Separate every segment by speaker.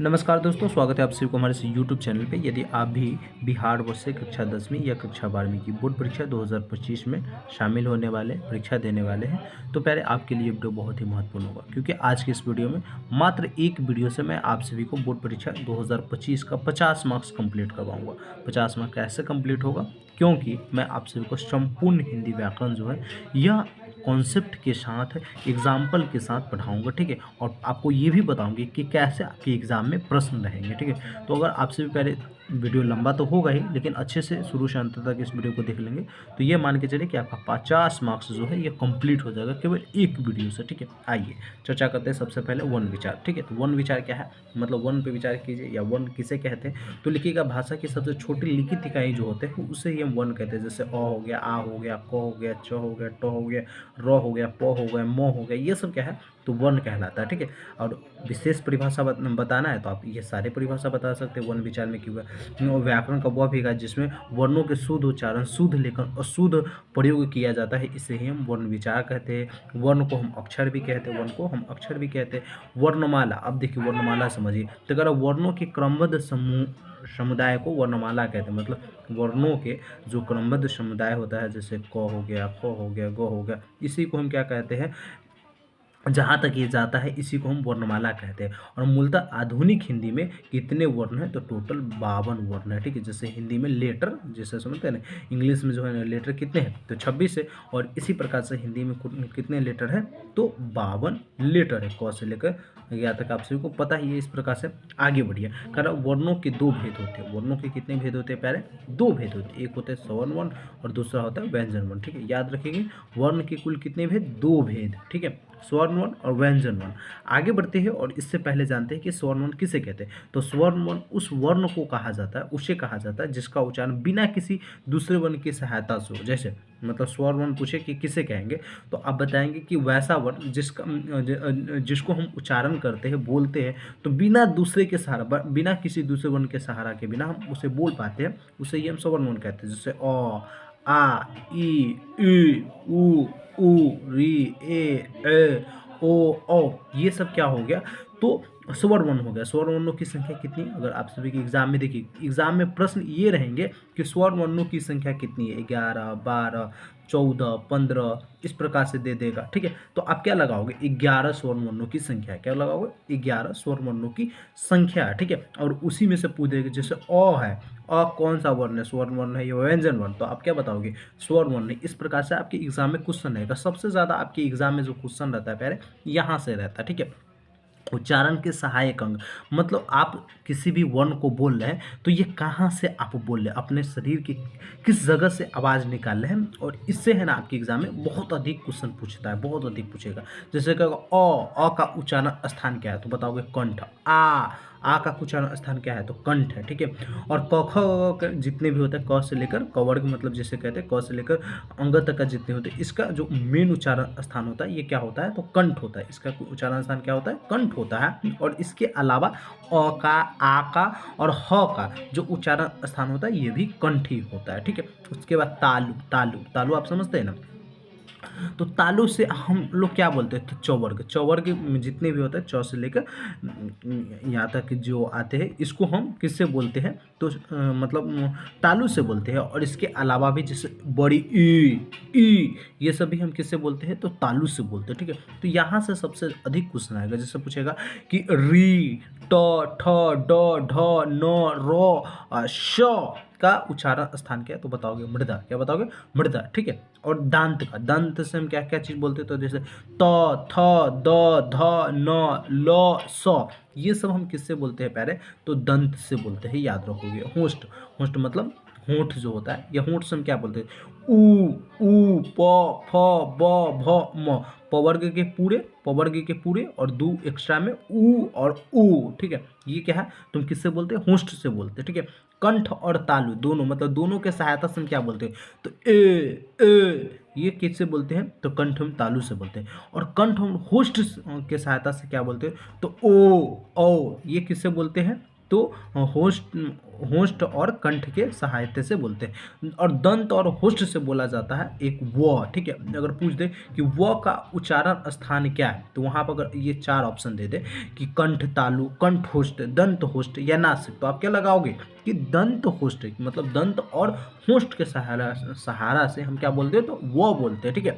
Speaker 1: नमस्कार दोस्तों, स्वागत है आप सभी को हमारे इस यूट्यूब चैनल पे। यदि आप भी बिहार बोर्ड से कक्षा 10वीं या कक्षा 12वीं की बोर्ड परीक्षा 2025 में शामिल होने वाले, परीक्षा देने वाले हैं, तो पहले आपके लिए वीडियो बहुत ही महत्वपूर्ण होगा, क्योंकि आज के इस वीडियो में मात्र एक वीडियो से मैं आप सभी को बोर्ड परीक्षा 2025 का 50 मार्क्स कंप्लीट करवाऊँगा। 50 मार्क्स कैसे कंप्लीट होगा? क्योंकि मैं आप सभी को संपूर्ण हिंदी व्याकरण जो है यह कॉन्सेप्ट के साथ, एग्जाम्पल के साथ पढ़ाऊँगा, ठीक है? और आपको ये भी बताऊँगी कि कैसे आपके एग्ज़ाम में प्रश्न रहेंगे, ठीक है? तो अगर आपसे भी पहले वीडियो लंबा तो होगा ही, लेकिन अच्छे से शुरू से अंत तक इस वीडियो को देख लेंगे तो ये मान के चलिए कि आपका 50 मार्क्स जो है ये कंप्लीट हो जाएगा केवल एक वीडियो से, ठीक है? आइए चर्चा करते हैं सबसे पहले वन विचार, ठीक है? तो वन विचार क्या है? मतलब वन पे विचार कीजिए, या वन किसे कहते हैं? तो लिखिएगा, भाषा की सबसे छोटी लिखित इकाई जो होते हैं उसे ही हम वन कहते हैं। जैसे अ हो गया, आ हो गया, क हो गया, च हो गया, ट हो गया, र हो गया, प हो गया, म हो गया, ये सब क्या है? तो वर्ण कहलाता है, ठीक है? और विशेष परिभाषा बताना है तो आप ये सारे परिभाषा बता सकते हैं वन विचार में क्यों है। व्याकरण का वह विभाग जिसमें वर्णों के शुद्ध उच्चारण, शुद्ध लेखन और शुद्ध प्रयोग किया जाता है, इसे ही हम वर्ण विचार कहते हैं। वर्ण को हम अक्षर भी कहते हैं, वर्ण को हम अक्षर भी कहते हैं। वर्णमाला, अब देखिए वर्णमाला समझिए, तो अगर वर्णों के क्रमबद्ध समुदाय को वर्णमाला कहते हैं। मतलब वर्णों के जो क्रमबद्ध समुदाय होता है, जैसे क हो गया, ख हो गया, ग हो गया, इसी को हम क्या कहते हैं? जहाँ तक ये जाता है इसी को हम वर्णमाला कहते हैं। और मूलतः आधुनिक हिंदी में कितने वर्ण हैं? तो टोटल 52 वर्ण है, ठीक है? जैसे हिंदी में लेटर, जैसे समझते हैं ना, इंग्लिश में जो है ना लेटर कितने हैं? तो 26 है। और इसी प्रकार से हिंदी में कितने लेटर हैं? तो 52 लेटर है, क से लेकर यहाँ तक आप सभी को पता ही है। इस प्रकार से आगे बढ़िए, कारण वर्णों के दो भेद होते हैं। वर्णों के कितने भेद होते हैं? प्यारे, दो भेद होते हैं। एक होता है सवर्ण वर्ण और दूसरा होता है व्यंजन वर्ण, ठीक है? याद रखिएगा, वर्ण के कुल कितने भेद? दो भेद, ठीक है? स्वर्ण वर्ण और व्यंजन वर्ण। आगे बढ़ते हैं और इससे पहले जानते हैं कि स्वर्ण वर्ण किसे कहते हैं। तो स्वर्ण वर्ण उस वर्ण को कहा जाता है, उसे कहा जाता है जिसका उच्चारण बिना किसी दूसरे वर्ण की सहायता से हो। जैसे मतलब स्वर्ण वर्ण पूछे कि किसे कहेंगे, तो आप बताएंगे कि वैसा वर्ण जिसको हम उच्चारण करते हैं, बोलते हैं, तो बिना दूसरे के सहारा, बिना किसी दूसरे वर्ण के सहारा के बिना हम उसे बोल पाते हैं, उसे ही हम स्वर्ण वर्ण कहते हैं। जैसे अ, आ, ई, उ, री, ए, ओ, औ, ये सब क्या हो गया? तो स्वर्ण वर्ण हो गया। स्वर्ण वर्णों की संख्या कितनी? अगर आप सभी के एग्जाम में देखिए, एग्जाम में प्रश्न ये रहेंगे कि स्वर्ण वर्णों की संख्या कितनी है? 11, 12, 14, 15, इस प्रकार से दे देगा, ठीक है? तो आप क्या लगाओगे? 11 स्वर्ण वर्णों की संख्या। क्या लगाओगे? 11 स्वर्ण वर्णों की संख्या है, ठीक है? और उसी में से पूछ देगा, जैसे अ है, अ कौन सा वर्ण है? स्वर्ण वर्ण है या व्यंजन वर्ण? तो आप क्या बताओगे? स्वर्ण वर्ण है। इस प्रकार से आपके एग्जाम में क्वेश्चन रहेगा। सबसे ज्यादा आपके एग्जाम में जो क्वेश्चन रहता है प्यारे, यहाँ से रहता है, ठीक है? उच्चारण के सहायक अंग, मतलब आप किसी भी वर्ण को बोल रहे हैं तो ये कहाँ से आप बोल रहे हैं, अपने शरीर की किस जगह से आवाज़ निकाल रहे हैं। और इससे है ना आपके एग्जाम में बहुत अधिक क्वेश्चन पूछता है, बहुत अधिक पूछेगा। जैसे कहेगा अ का उच्चारण स्थान क्या है? तो बताओगे कंठ। आ का उच्चारण स्थान क्या है? तो कंठ है, ठीक है? और क ख ग, जितने भी होते हैं, क से लेकर क वर्ग, मतलब जिसे कहते हैं क से लेकर अंग तक का जितने होते हैं, इसका जो मेन उच्चारण स्थान होता है ये क्या होता है? तो कंठ होता है। इसका उच्चारण स्थान क्या होता है? कंठ होता है। और इसके अलावा अ का, आ का और ह का जो उच्चारण स्थान होता है ये भी कंठ ही होता है, ठीक है? उसके बाद तालु, तालु, तालु आप समझते हैं ना? तो तालु से हम लोग क्या बोलते हैं? तो चौवर्ग, चौवर्ग में जितने भी होते हैं, चौ से लेकर यहाँ तक जो आते हैं, इसको हम किससे बोलते हैं? तो मतलब तालु से बोलते हैं। और इसके अलावा भी जैसे बड़ी ई, ये सभी हम किससे बोलते हैं? तो तालु से बोलते हैं, ठीक है? तो यहाँ से सबसे अधिक क्वेश्चन आएगा। जैसे पूछेगा कि री, ट, ठ, ड, ढ, न, र, श का उच्चारण स्थान क्या है? तो बताओगे मृदा। क्या बताओगे? मृदा, ठीक है? और दांत का, दांत से हम क्या क्या चीज बोलते हैं? तो जैसे त, थ, द, ध, न, ल, स, ये सब हम किससे बोलते हैं प्यारे? तो दंत से बोलते हैं, याद रखोगे। होस्ट, होस्ट मतलब होंठ जो होता है, या होंठ से हम क्या बोलते हैं? उ, प, फ, ब, भ, म, पवर्ग के पूरे, पवर्ग के पूरे, और दो एक्स्ट्रा में उ और उ, ठीक है? ये क्या है? तुम किससे बोलते हैं? होस्ट से बोलते हैं, ठीक है? कंठ और तालु दोनों, मतलब दोनों के सहायता से हम क्या बोलते हैं? तो ए, ये किससे बोलते हैं? तो कंठ हम तालु से बोलते हैं। और कंठ हम होस्ट के सहायता से क्या बोलते हैं? तो ओ, ये किससे बोलते हैं? तो होस्ट होस्ट और कंठ के सहायता से बोलते हैं। और दंत और होस्ट से बोला जाता है एक व, ठीक है। अगर पूछ दे कि व का उच्चारण स्थान क्या है, तो वहाँ पर अगर ये 4 ऑप्शन दे दे कि कंठ तालु, कंठ होस्ट, दंत होस्ट या नासिक, तो आप क्या लगाओगे कि दंत होस्ट, मतलब दंत और होस्ट के सहारा से हम क्या बोलते हैं, तो वो बोलते हैं, ठीक है।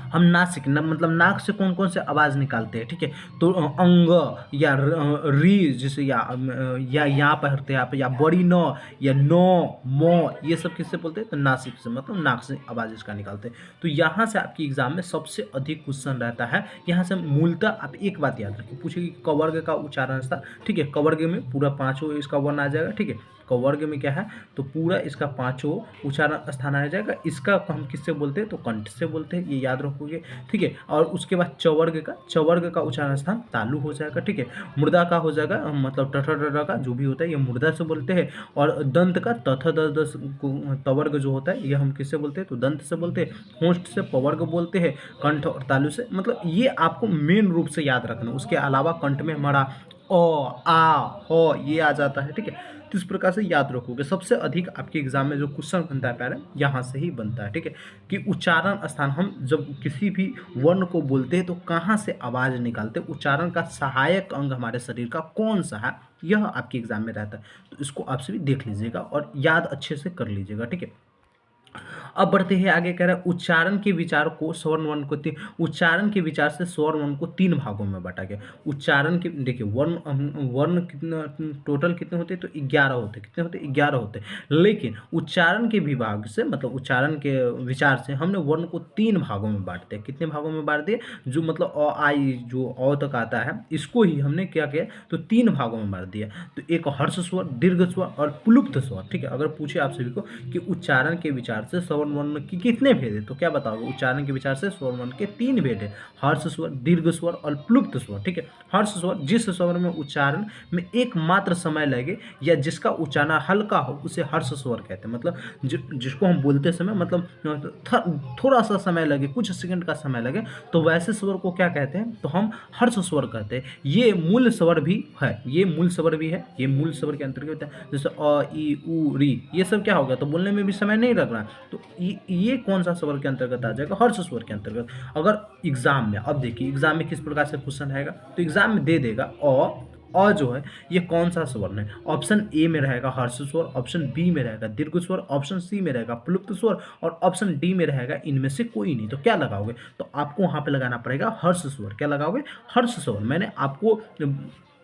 Speaker 1: हम नासिक मतलब नाक से कौन कौन से आवाज़ निकालते हैं, ठीक है। तो अंग या री जैसे या यहाँ पर होते हैं, यहाँ पर या बड़ी न या नो मो, ये सब किससे बोलते हैं, तो नासिक से, मतलब नाक से आवाज़ इसका निकालते हैं। तो यहाँ से आपकी एग्जाम में सबसे अधिक क्वेश्चन रहता है। यहाँ से मूलतः आप एक बात याद रखिए, पूछेगी कवर्ग का उच्चारण था, ठीक है। कवर्ग में पूरा 5 इसका वर्ण आ जाएगा, ठीक है। कवर्ग में क्या है, तो पूरा इसका 5 उच्चारण स्थान आ जाएगा। इसका हम किससे बोलते हैं, तो कंठ से बोलते हैं, ये याद रखोगे, ठीक है। और उसके बाद चवर्ग का उच्चारण स्थान तालु हो जाएगा, ठीक है। मृदा का हो जाएगा, मतलब टठ का जो भी होता है ये मृदा से बोलते हैं। और दंत का तथ दस तवर्ग जो होता है ये हम किससे बोलते हैं, तो दंत से बोलते हैं। होस्ट से पवर्ग बोलते हैं, कंठ और तालु से, मतलब ये आपको मेन रूप से याद रखना। उसके अलावा कंठ में हमारा अ आ हो ये आ जाता है, ठीक है। तो इस प्रकार से याद रखोगे। सबसे अधिक आपके एग्जाम में जो क्वेश्चन बनता है प्यारे, यहाँ से ही बनता है, ठीक है। कि उच्चारण स्थान, हम जब किसी भी वर्ण को बोलते हैं तो कहाँ से आवाज़ निकालते हैं, उच्चारण का सहायक अंग हमारे शरीर का कौन सा है, यह आपके एग्जाम में रहता है। तो इसको आपसे भी देख लीजिएगा और याद अच्छे से कर लीजिएगा, ठीक है। अब बढ़ते हैं आगे, कह रहा है उच्चारण के विचार को स्वर्ण वर्ण को उच्चारण के विचार से स्वर्ण वर्ण को 3 भागों में बांटा गया। उच्चारण के देखिए वर्ण कितना टोटल कितने होते हैं, तो 11 होते, कितने होते, 11 होते। लेकिन उच्चारण के विभाग से, मतलब उच्चारण के विचार से हमने वर्ण को 3 भागों में बांट दिया। कितने भागों में बांट दिए, जो मतलब अ आई जो अ तक आता है इसको ही हमने क्या किया, तो 3 भागों में बांट दिया। तो एक हर्ष स्वर, दीर्घ स्वर और प्लुप्त स्वर, ठीक है। अगर पूछे आप सभी को कि उच्चारण के विचार से स्वर्ण वर्ण की कितने भेद है, तो क्या बताओगे, उच्चारण के विचार से स्वर्ण वर्ण के 3 भेद है, हर्ष स्वर, दीर्घ स्वर और प्लुप्त स्वर, ठीक है। हर्ष स्वर जिस स्वर में उच्चारण में एकमात्र समय लगे या जिसका उच्चारण हल्का हो उसे हर्ष स्वर कहते हैं। मतलब जिसको हम बोलते समय मतलब थोड़ा सा समय लगे, कुछ सेकंड का समय लगे, तो वैसे स्वर को क्या कहते हैं, तो हम हर्ष स्वर कहते हैं। ये मूल स्वर भी है, ये मूल स्वर भी है, ये मूल स्वर के अंतर्गत है। जैसे अ ई उ री, ये सब क्या होगा, तो बोलने में भी समय नहीं लग रहा, तो ये कौन सा स्वर के अंतर्गत आ जाएगा, हर्ष स्वर के अंतर्गत। अगर एग्जाम में, अब देखिए एग्जाम में किस प्रकार से क्वेश्चन आएगा, तो एग्जाम में दे देगा अ जो है ये कौन सा स्वर्ण है। ऑप्शन ए में रहेगा हर्ष स्वर, ऑप्शन बी में रहेगा दीर्घ स्वर, ऑप्शन सी में रहेगा प्लुप्त स्वर और ऑप्शन डी में रहेगा इनमें से कोई नहीं। तो क्या लगाओगे, तो आपको वहां पे लगाना पड़ेगा हर्ष स्वर। क्या लगाओगे, हर्ष स्वर। मैंने आपको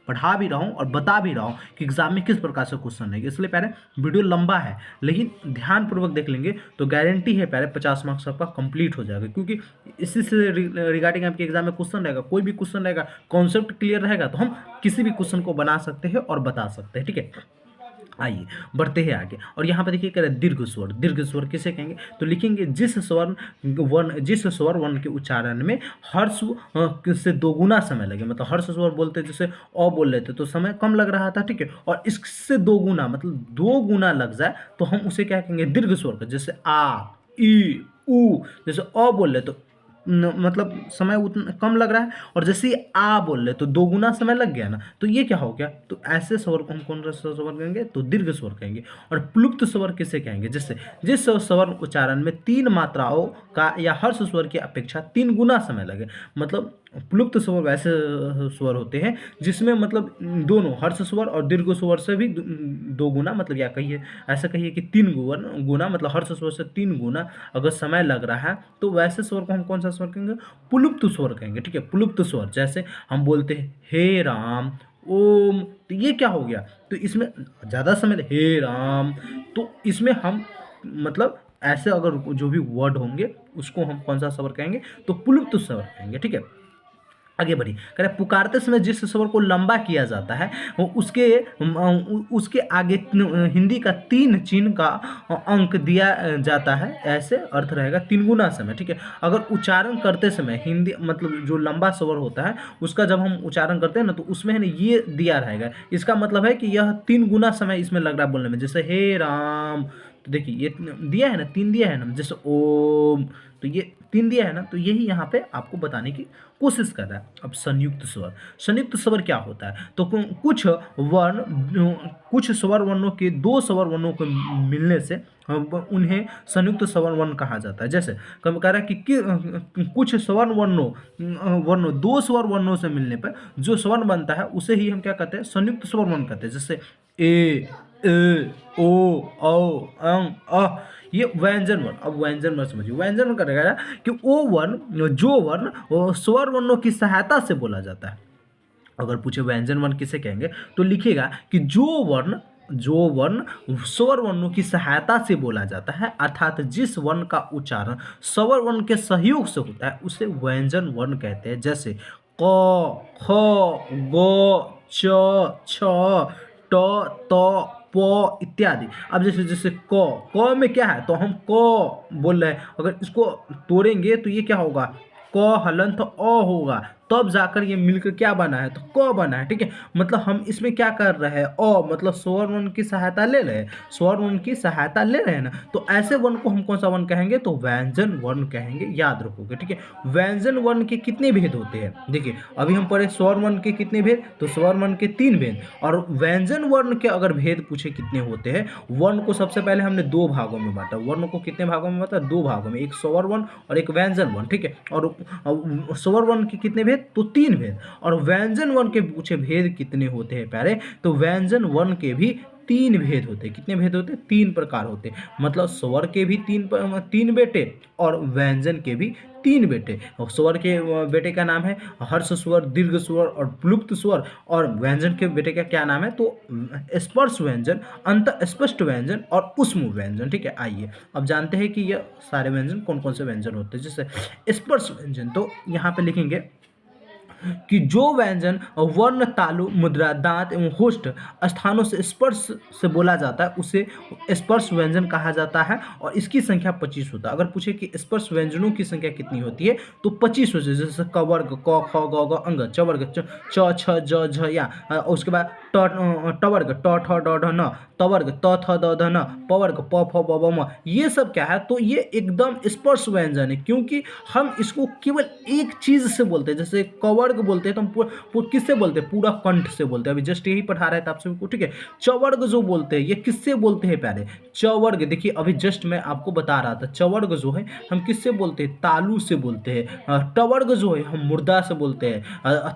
Speaker 1: पढ़ा भी रहा हूँ और बता भी रहा हूँ कि एग्जाम में किस प्रकार से क्वेश्चन है। इसलिए पहले वीडियो लंबा है लेकिन ध्यानपूर्वक देख लेंगे तो गारंटी है पहले 50 मार्क्स आपका कंप्लीट हो जाएगा। क्योंकि इसी से रिगार्डिंग आपके एग्जाम में क्वेश्चन रहेगा, कोई भी क्वेश्चन रहेगा, कॉन्सेप्ट क्लियर रहेगा तो हम किसी भी क्वेश्चन को बना सकते हैं और बता सकते हैं, ठीक है। आइए बढ़ते हैं आगे, और यहाँ पर देखिए कह रहे हैं दीर्घ स्वर। दीर्घ स्वर किसे कहेंगे, तो लिखेंगे जिस स्वर वर्ण के उच्चारण में हर्ष से दोगुना समय लगे। मतलब हर्ष स्वर बोलते जैसे अ बोल रहे थे तो समय कम लग रहा था, ठीक है, और इससे दोगुना मतलब 2 गुना लग जाए तो हम उसे क्या कहेंगे, दीर्घ स्वर का। जैसे आ ई उ, जैसे अ बोल रहे तो मतलब समय उतना कम लग रहा है, और जैसे ही आ बोल रहे तो 2 गुना समय लग गया ना, तो ये क्या हो गया, तो ऐसे स्वर को हम कौन सा स्वर कहेंगे, तो दीर्घ स्वर कहेंगे। और प्लुप्त स्वर किसे कहेंगे, जिससे जिस स्वर उच्चारण में 3 मात्राओं का या हर्ष स्वर की अपेक्षा 3 गुना समय लगे। मतलब प्लुप्त स्वर वैसे स्वर होते हैं जिसमें मतलब दोनों हर्ष स्वर और दीर्घ स्वर से भी 2 गुना, मतलब या कहिए ऐसा कहिए कि 3 गुना, मतलब हर्ष स्वर से 3 गुना अगर समय लग रहा है तो वैसे स्वर को हम कौन सा स्वर कहेंगे, प्लुप्त स्वर कहेंगे, ठीक है। प्लुप्त स्वर जैसे हम बोलते हैं हे राम ओम, तो ये क्या हो गया, तो इसमें ज़्यादा समय हे राम, तो इसमें हम मतलब ऐसे अगर जो भी वर्ड होंगे उसको हम कौन सा स्वर कहेंगे, तो प्लुप्त स्वर कहेंगे, ठीक है। आगे बढ़ी, कह रहे पुकारते समय जिस स्वर को लंबा किया जाता है वो उसके आगे हिंदी का 3 चिन्ह का अंक दिया जाता है। ऐसे अर्थ रहेगा 3 गुना समय, ठीक है। अगर उच्चारण करते समय हिंदी मतलब जो लंबा स्वर होता है उसका जब हम उच्चारण करते हैं ना तो उसमें है ना ये दिया रहेगा। इसका मतलब है कि यह 3 गुना समय इसमें लग रहा है बोलने में। जैसे हे राम, तो देखिए ये दिया है ना, 3 दिया है ना, जैसे ओम, तो ये 3 दिया है ना, तो यही यहाँ पे आपको बताने की कोशिश कर रहा है। अब संयुक्त स्वर, संयुक्त स्वर क्या होता है? तो कुछ कुछ स्वर वर्णों के 2 स्वर वर्णों को मिलने से उन्हें संयुक्त स्वर वर्ण कहा जाता है। जैसे कब कह रहा है कि कुछ स्वर वर्णों 2 स्वर वर्णों से मिलने पर जो स्वर बनता है उसे ही हम क्या कहते हैं? संयुक्त स्वर वर्ण कहते हैं। जैसे ए, ओ, औ, अं, अ, ये व्यंजन वर्ण। अब व्यंजन वर्ण समझिए, व्यंजन वर्ण करेगा कि वो वर्ण, जो वर्ण स्वर वर्णों की सहायता से बोला जाता है। अगर पूछे व्यंजन वर्ण किसे कहेंगे, तो लिखिएगा कि जो वर्ण स्वर वर्णों की सहायता से बोला जाता है, अर्थात जिस वर्ण का उच्चारण स्वर वर्ण के सहयोग से होता है, उसे व्यंजन वर्ण कहते हैं। जैसे क, ख, ग, च, छ, ट, त, प इत्यादि। अब जैसे जैसे क में क्या है, तो हम क बोल रहे हैं, अगर इसको तोड़ेंगे तो ये क्या होगा? क हलंत अ होगा, तब जाकर ये मिलकर क्या बना है? तो क बना है। ठीक है, मतलब हम इसमें क्या कर रहे हैं? अ मतलब स्वर वर्ण की सहायता ले रहे हैं, स्वर वर्ण की सहायता ले रहे हैं ना, तो ऐसे वर्ण को हम कौन सा वर्ण कहेंगे? तो व्यंजन वर्ण कहेंगे, याद रखोगे। ठीक है, व्यंजन वर्ण के कितने भेद होते हैं? देखिए अभी हम पढ़े स्वर वर्ण के कितने भेद, तो स्वर वर्ण के 3 भेद, और व्यंजन वर्ण के अगर भेद पूछे कितने होते हैं, वर्ण को सबसे पहले हमने 2 भागों में बांटा। वर्ण को कितने भागों में बांटा? 2 भागों में, एक स्वर वर्ण और एक व्यंजन वर्ण। ठीक है, और स्वर वर्ण के कितने भेद? तो 3 भेद। और व्यंजन वर्ण के पूछे भेद कितने होते हैं प्यारे, तो व्यंजन वर्ण के भी 3 भेद होते हैं। कितने भेद होते हैं? 3 प्रकार होते हैं। मतलब स्वर के भी 3 बेटे और व्यंजन के भी 3 बेटे। और स्वर के बेटे का नाम है हर्ष स्वर, दीर्घ स्वर और प्लुप्त स्वर, और व्यंजन के बेटे का क्या नाम है? तो स्पर्श व्यंजन, अंत स्पष्ट व्यंजन और ऊष्म व्यंजन। ठीक है, आइए अब जानते हैं कि ये सारे व्यंजन कौन कौन से व्यंजन होते हैं। जैसे स्पर्श व्यंजन, तो यहाँ पे लिखेंगे कि जो व्यंजन वर्ण, तालु, मुद्रा, दांत एवं होष्ठ स्थानों से स्पर्श से बोला जाता है उसे स्पर्श व्यंजन कहा जाता है, और इसकी संख्या 25 होता है। अगर पूछे कि स्पर्श व्यंजनों की संख्या कितनी होती है, तो 25 होती है। जैसे क वर्ग, क, ख, ग, घ, अंग, च वर्ग, च, छ, ज, झ, या, उसके बाद ट वर्ग, ट, ठ, ड, ढ, न, त वर्ग, त, थ, द, ध, न, प वर्ग, प, फ, ब, भ, म। ये सब क्या है? तो ये एकदम स्पर्श व्यंजन है, क्योंकि हम इसको केवल एक चीज से बोलते हैं। जैसे क वर्ग बोलते हैं तो हम किससे बोलते हैं? पूरा कंठ से बोलते हैं। अभी जस्ट यही पढ़ा रहे थे आप सभी को। ठीक है, च वर्ग जो बोलते हैं, ये किससे बोलते हैं प्यारे? च वर्ग, देखिए अभी जस्ट मैं आपको बता रहा था, च वर्ग जो है हम किससे बोलते हैं? तालु से बोलते हैं। ट वर्ग जो है हम मुर्दा से बोलते हैं।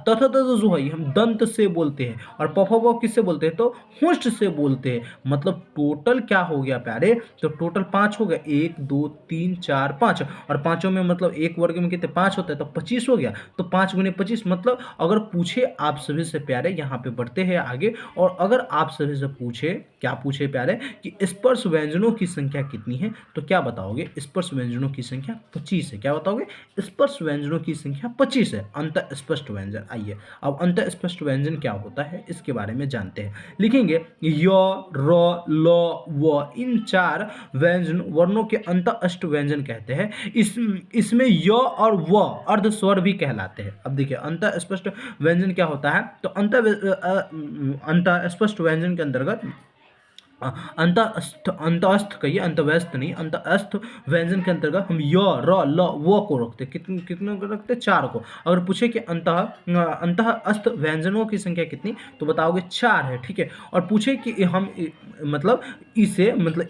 Speaker 1: तथ जो है हम दंत से बोलते हैं। और प, फ, ब किससे बोलते हैं? तो होष्ठ से बोलते हैं। मतलब टोटल क्या हो गया प्यारे? तो टोटल 5 हो गया, 1 2 3 4 5, और पांचों में मतलब एक वर्ग में कितने? 5 होता है, तो 25 हो गया। तो 5 गुने 25, मतलब अगर पूछे आप सभी से प्यारे, यहाँ पे बढ़ते हैं आगे, और अगर आप सभी से पूछे, क्या पूछे प्यारे, कि स्पर्श व्यंजनों की संख्या कितनी है, तो क्या बताओगे? स्पर्श व्यंजनों की संख्या 25 है। क्या बताओगे? स्पर्श व्यंजनों की संख्या 25 है। अंत स्पष्ट व्यंजन, आइए अब अंत स्पष्ट व्यंजन क्या होता है इसके बारे में जानते हैं। लिखेंगे य, र, ल, व, इन 4 व्यंजन वर्णों के अंत अष्ट व्यंजन कहते हैं। इसमें य और व अर्ध स्वर भी कहलाते हैं। अब देखिए अंत स्पष्ट व्यंजन क्या होता है, तो अंत स्पष्ट व्यंजन के अंतर्गत अंतस्थ कहिए, अंतव्यस्त नहीं, अंतस्थ व्यंजन के अंतर्गत हम य, र, ल, व को रखते हैं। कितने को रखते हैं? 4 को। अगर पूछे कि अंतःस्थ व्यंजनों की संख्या कितनी, तो बताओगे 4 है। ठीक है, और पूछे कि हम मतलब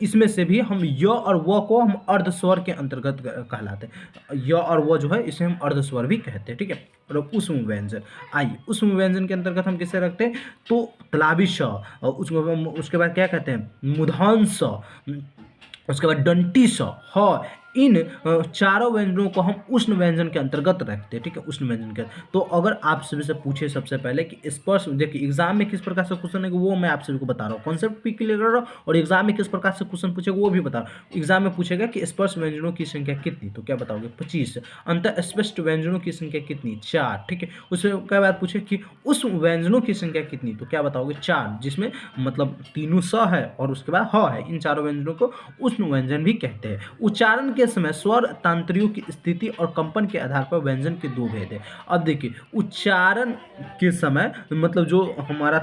Speaker 1: इसमें से भी हम य और व को हम अर्ध स्वर के अंतर्गत कहलाते हैं। य और व जो है इसे हम अर्ध स्वर भी कहते हैं। ठीक है, और ऊष्म व्यंजन, आइए ऊष्म व्यंजन के अंतर्गत हम किसे रखते हैं? तो तलाबी श, और उसके बाद क्या कहते हैं? मूर्धन्य स, उसके बाद दंती स, ह। इन 4 व्यंजनों को हम उष्ण व्यंजन के अंतर्गत रखते हैं। ठीक है, उष्ण व्यंजन के। तो अगर आप सभी से पूछे सबसे पहले कि स्पर्श, देखिए एग्जाम में किस प्रकार से क्वेश्चन है वो मैं आप सभी को बता रहा हूँ, कॉन्सेप्ट भी क्लियर कर रहा हूँ, और एग्जाम में किस प्रकार से क्वेश्चन पूछेगा वो भी बता रहा हूँ। एग्जाम में पूछेगा कि स्पर्श व्यंजनों की संख्या कितनी, तो क्या बताओगे? 25। अंत स्पष्ट व्यंजनों की संख्या कितनी? 4। ठीक है, उसके बाद पूछे कि उष्ण व्यंजनों की संख्या कितनी, तो क्या बताओगे? 4, जिसमें मतलब तीनों स है और उसके बाद ह है। इन 4 व्यंजनों को उष्ण व्यंजन भी कहते हैं। उच्चारण के समय स्वर तांत्रियों की स्थिति और कंपन के आधार पर व्यंजन के दो भेद है। अब देखिए उच्चारण के समय मतलब जो हमारा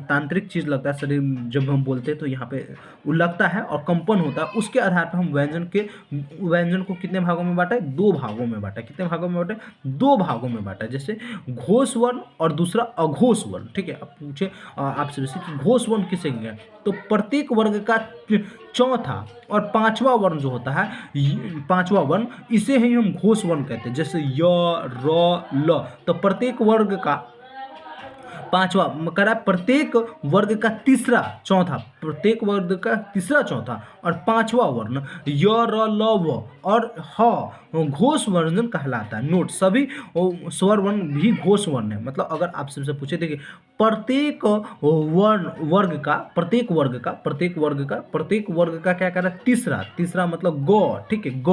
Speaker 1: तांत्रिक चीज़ लगता है शरीर जब हम बोलते हैं तो यहाँ पे वो लगता है और कंपन होता है, उसके आधार पर हम व्यंजन को कितने भागों में बांटा है? दो भागों में बांटा। कितने भागों में बांटा? दो भागों में बांटा। जैसे घोष वर्ण और दूसरा अघोष वर्ण। ठीक है, अब पूछे आपसे वैसे कि घोष वर्ण किसे कहते हैं? तो प्रत्येक वर्ग का चौथा और पांचवा वर्ण जो होता है, पांचवा वर्ण, इसे ही हम घोष वर्ण कहते हैं। जैसे य र ल, तो प्रत्येक वर्ग का पांचवा करा, प्रत्येक वर्ग का तीसरा चौथा, प्रत्येक वर्ग का तीसरा चौथा और पांचवा वर्ण य र ल व और ह घोष वर्ण कहलाता है। नोट, सभी स्वर वर्ण भी घोष वर्ण है। मतलब अगर आपसे पूछे देखिए प्रत्येक वर्ग का क्या करा? तीसरा मतलब ग, ठीक है, ग,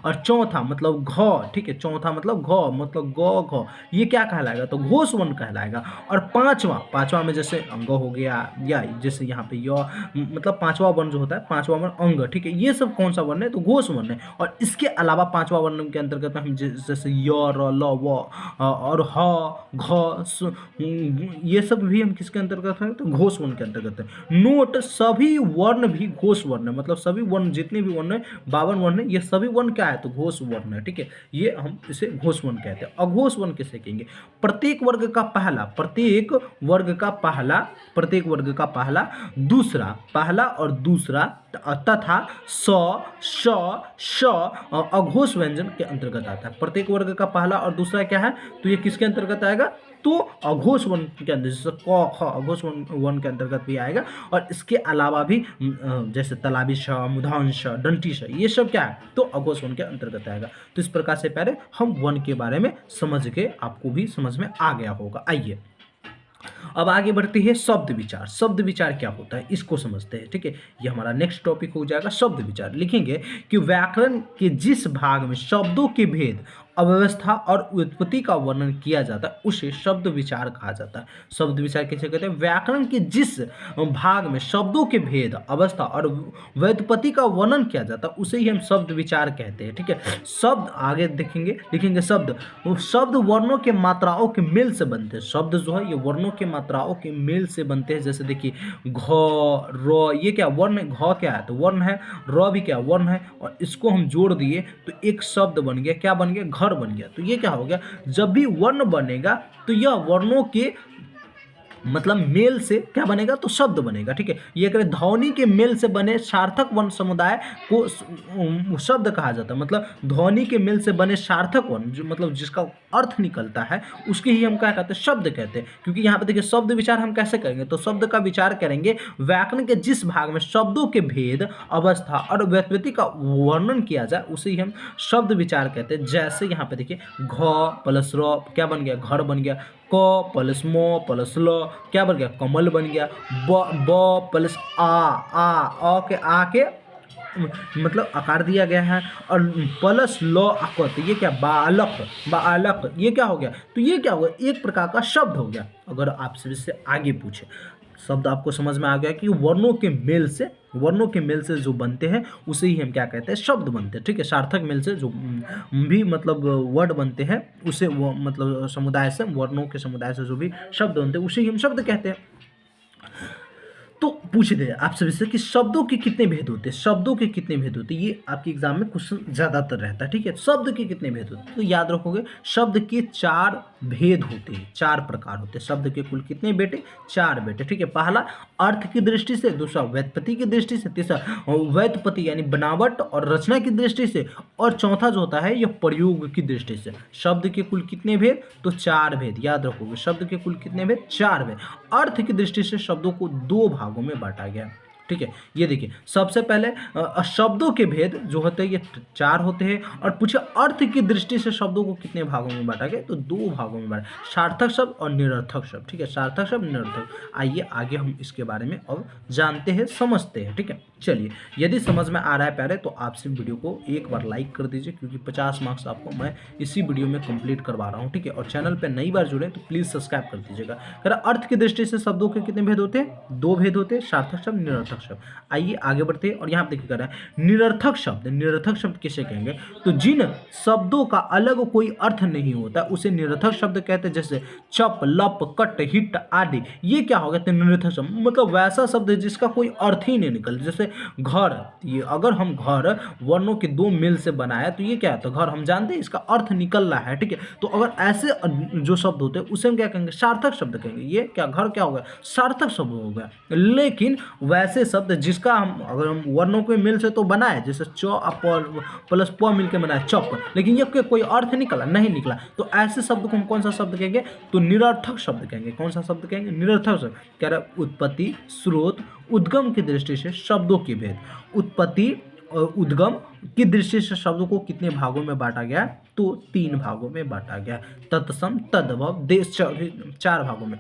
Speaker 1: और चौथा मतलब घ, ठीक है, चौथा मतलब घ, मतलब ग घ, ये क्या कहलाएगा? तो घोष वर्ण कहलाएगा। और पांचवा में जैसे अंग हो गया, या जैसे यहाँ पे य, मतलब पांचवा वर्ण जो होता है, पांचवा वर्ण अंग, ठीक है, ये सब कौन सा वर्ण है? तो घोष वर्ण है। और इसके अलावा पांचवा वर्ण के अंतर्गत हम जैसे य र ल व और ह घ ये सब भी हम किसके अंतर्गत हैं? तो घोष वर्ण के अंतर्गत है। नोट, सभी वर्ण भी घोष वर्ण है। मतलब सभी वर्ण, जितने भी वर्ण है, 52 वर्ण है, ये सभी वर्ण क्या है? तो घोष वर्ण है। ठीक है, ये हम इसे घोष वर्ण कहते हैं। अघोष वर्ण किसे कहेंगे? प्रत्येक वर्ग का पहला, पहला और दूसरा तथा श श अघोष व्यंजन के अंतर्गत आता है। प्रत्येक वर्ग का पहला और दूसरा क्या है? तो ये किसके अंतर्गत आएगा? तो अघोष वर्ण के अंदर, जैसे क ख अघोष वर्ण के अंतर्गत भी आएगा। और इसके अलावा भी जैसे तलाबी श, मूर्धन्य ष, दंती ष, ये सब क्या है? तो अघोष वर्ण के अंतर्गत आएगा। तो इस प्रकार से पहले हम वर्ण के बारे में समझ के आपको भी समझ में आ गया होगा। आइए अब आगे बढ़ते हैं शब्द विचार। शब्द विचार क्या होता है इसको समझते हैं। ठीक है, ये हमारा नेक्स्ट टॉपिक हो जाएगा शब्द विचार। लिखेंगे कि व्याकरण के जिस भाग में शब्दों के भेद, अव्यवस्था और उत्पत्ति का वर्णन किया जाता है उसे शब्द विचार कहा जाता है। शब्द विचार किसे कहते हैं? व्याकरण के जिस भाग में शब्दों के भेद, अवस्था और व्युत्पत्ति का वर्णन किया जाता है उसे ही हम शब्द विचार कहते हैं। ठीक है, शब्द आगे देखेंगे, लिखेंगे शब्द वर्णों के मात्राओं के मेल से बनते हैं। शब्द जो है ये वर्णों के मात्राओं के मेल से बनते हैं। जैसे देखिए घ र, ये क्या वर्ण है? घ क्या है? तो वर्ण है। र भी क्या वर्ण है? और इसको हम जोड़ दिए तो एक शब्द बन गया। क्या बन गया? घर बन गया। तो ये क्या हो गया? जब भी वर्ण बनेगा तो यह वर्णों के मतलब मेल से क्या बनेगा? तो शब्द बनेगा। ठीक है, ये करें ध्वनि के मेल से बने सार्थक वर्ण समुदाय को शब्द कहा जाता है। मतलब ध्वनि के मेल से बने सार्थक वर्ण जो मतलब जिसका अर्थ निकलता है उसके ही हम क्या कहते हैं? शब्द कहते हैं। क्योंकि यहाँ पे देखिए शब्द विचार हम कैसे करेंगे? तो शब्द का विचार करेंगे व्याकरण के जिस भाग में शब्दों के भेद, अवस्था और व्युत्पत्ति का वर्णन किया जाए उसे ही हम शब्द विचार कहते हैं। जैसे यहाँ पे देखिए घ प्लस र क्या बन गया? घर बन गया। क प्लस म प्लस ल क्या बन गया? कमल बन गया। ब प्लस आ के मतलब आकार दिया गया है। और प्लस ल आकत, ये क्या? बालक, ये क्या हो गया? तो ये क्या हो गया? एक प्रकार का शब्द हो गया। अगर आपसे इससे आगे पूछे, शब्द आपको समझ में आ गया कि वर्णों के मेल से जो बनते हैं उसे ही हम क्या कहते हैं? शब्द बनते हैं। ठीक है, सार्थक मेल से जो भी मतलब वर्ड बनते हैं उसे वो मतलब समुदाय से, वर्णों के समुदाय से जो भी शब्द बनते हैं उसे ही हम शब्द कहते हैं। तो पूछ दे आपसे विषय कि शब्दों के कितने भेद होते हैं? शब्दों के कितने भेद होते हैं? ये आपके एग्जाम में क्वेश्चन ज़्यादातर रहता है। ठीक है, शब्द के कितने भेद होते हैं? तो याद रखोगे शब्द के 4 भेद होते हैं, 4 प्रकार होते हैं। शब्द के कुल कितने बेटे? 4 बेटे। ठीक है, पहला अर्थ की दृष्टि से, दूसरा व्युत्पत्ति की दृष्टि से, तीसरा व्युत्पत्ति यानी बनावट और रचना की दृष्टि से, और चौथा जो होता है यह प्रयोग की दृष्टि से। शब्द के कुल कितने भेद? तो 4 भेद। याद रखोगे शब्द के कुल कितने भेद? 4 भेद। अर्थ की दृष्टि से शब्दों को 2 भागों में बांटा गया। ठीक है, ये देखिए सबसे पहले शब्दों के भेद जो होते हैं ये 4 होते हैं। और पूछे अर्थ की दृष्टि से शब्दों को कितने भागों में बांटा गया? तो 2 भागों में बांटा, सार्थक शब्द और निरर्थक शब्द। ठीक है, सार्थक शब्द, निरर्थक। आइए आगे हम इसके बारे में अब जानते हैं, समझते हैं। ठीक है, चलिए यदि समझ में आ रहा है प्यारे तो आपसे वीडियो को एक बार लाइक कर दीजिए, क्योंकि 50 मार्क्स आपको मैं इसी वीडियो में कंप्लीट करवा रहा हूँ। ठीक है, और चैनल पर नई बार जुड़े तो प्लीज़ सब्सक्राइब कर दीजिएगा। अर्थ की दृष्टि से शब्दों के कितने भेद होते हैं? 2 भेद होते हैं, सार्थक शब्द, निरर्थक शब्द। आइए आगे बढ़ते हैं और यहाँ पे देखिए कर रहा है निरर्थक शब्द। निरर्थक शब्द किसे कहेंगे? तो जिन शब्दों का अलग कोई अर्थ नहीं होता उसे निरर्थक शब्द कहते हैं। जैसे चप, लप, कट, हिट आदि, ये क्या हो गया? तो निरर्थक शब्द मतलब वैसा शब्द है जिसका कोई अर्थ ही नहीं निकल। जैसे घर, ये अगर हम घर वर्णों के दो मेल से बनाया तो ये क्या है? तो घर हम जानते हैं इसका अर्थ निकल रहा है, ठीक है। तो अगर ऐसे जो शब्द होते हैं उसे हम क्या कहेंगे? सार्थक शब्द कहेंगे। ये क्या घर क्या हो गया? सार्थक शब्द हो गया। लेकिन वैसे शब्द जिसका हम अगर हम वर्णों के मेल से तो बनाए, जैसे च प्लस प मिल के बनाए चप, लेकिन ये कोई अर्थ निकला नहीं निकला, तो ऐसे शब्द को हम कौन सा शब्द कहेंगे? तो निरर्थक शब्द कहेंगे। कौन सा शब्द कहेंगे? निरर्थक शब्द। कह रहा है उत्पत्ति, स्रोत, उद्गम की दृष्टि से शब्दों के भेद। उत्पत्ति और उद्गम की दृष्टि से शब्दों को कितने भागों में बांटा गया? तो 3 भागों में बांटा गया। तत्सम, तद्भव, देश, 4 भागों में।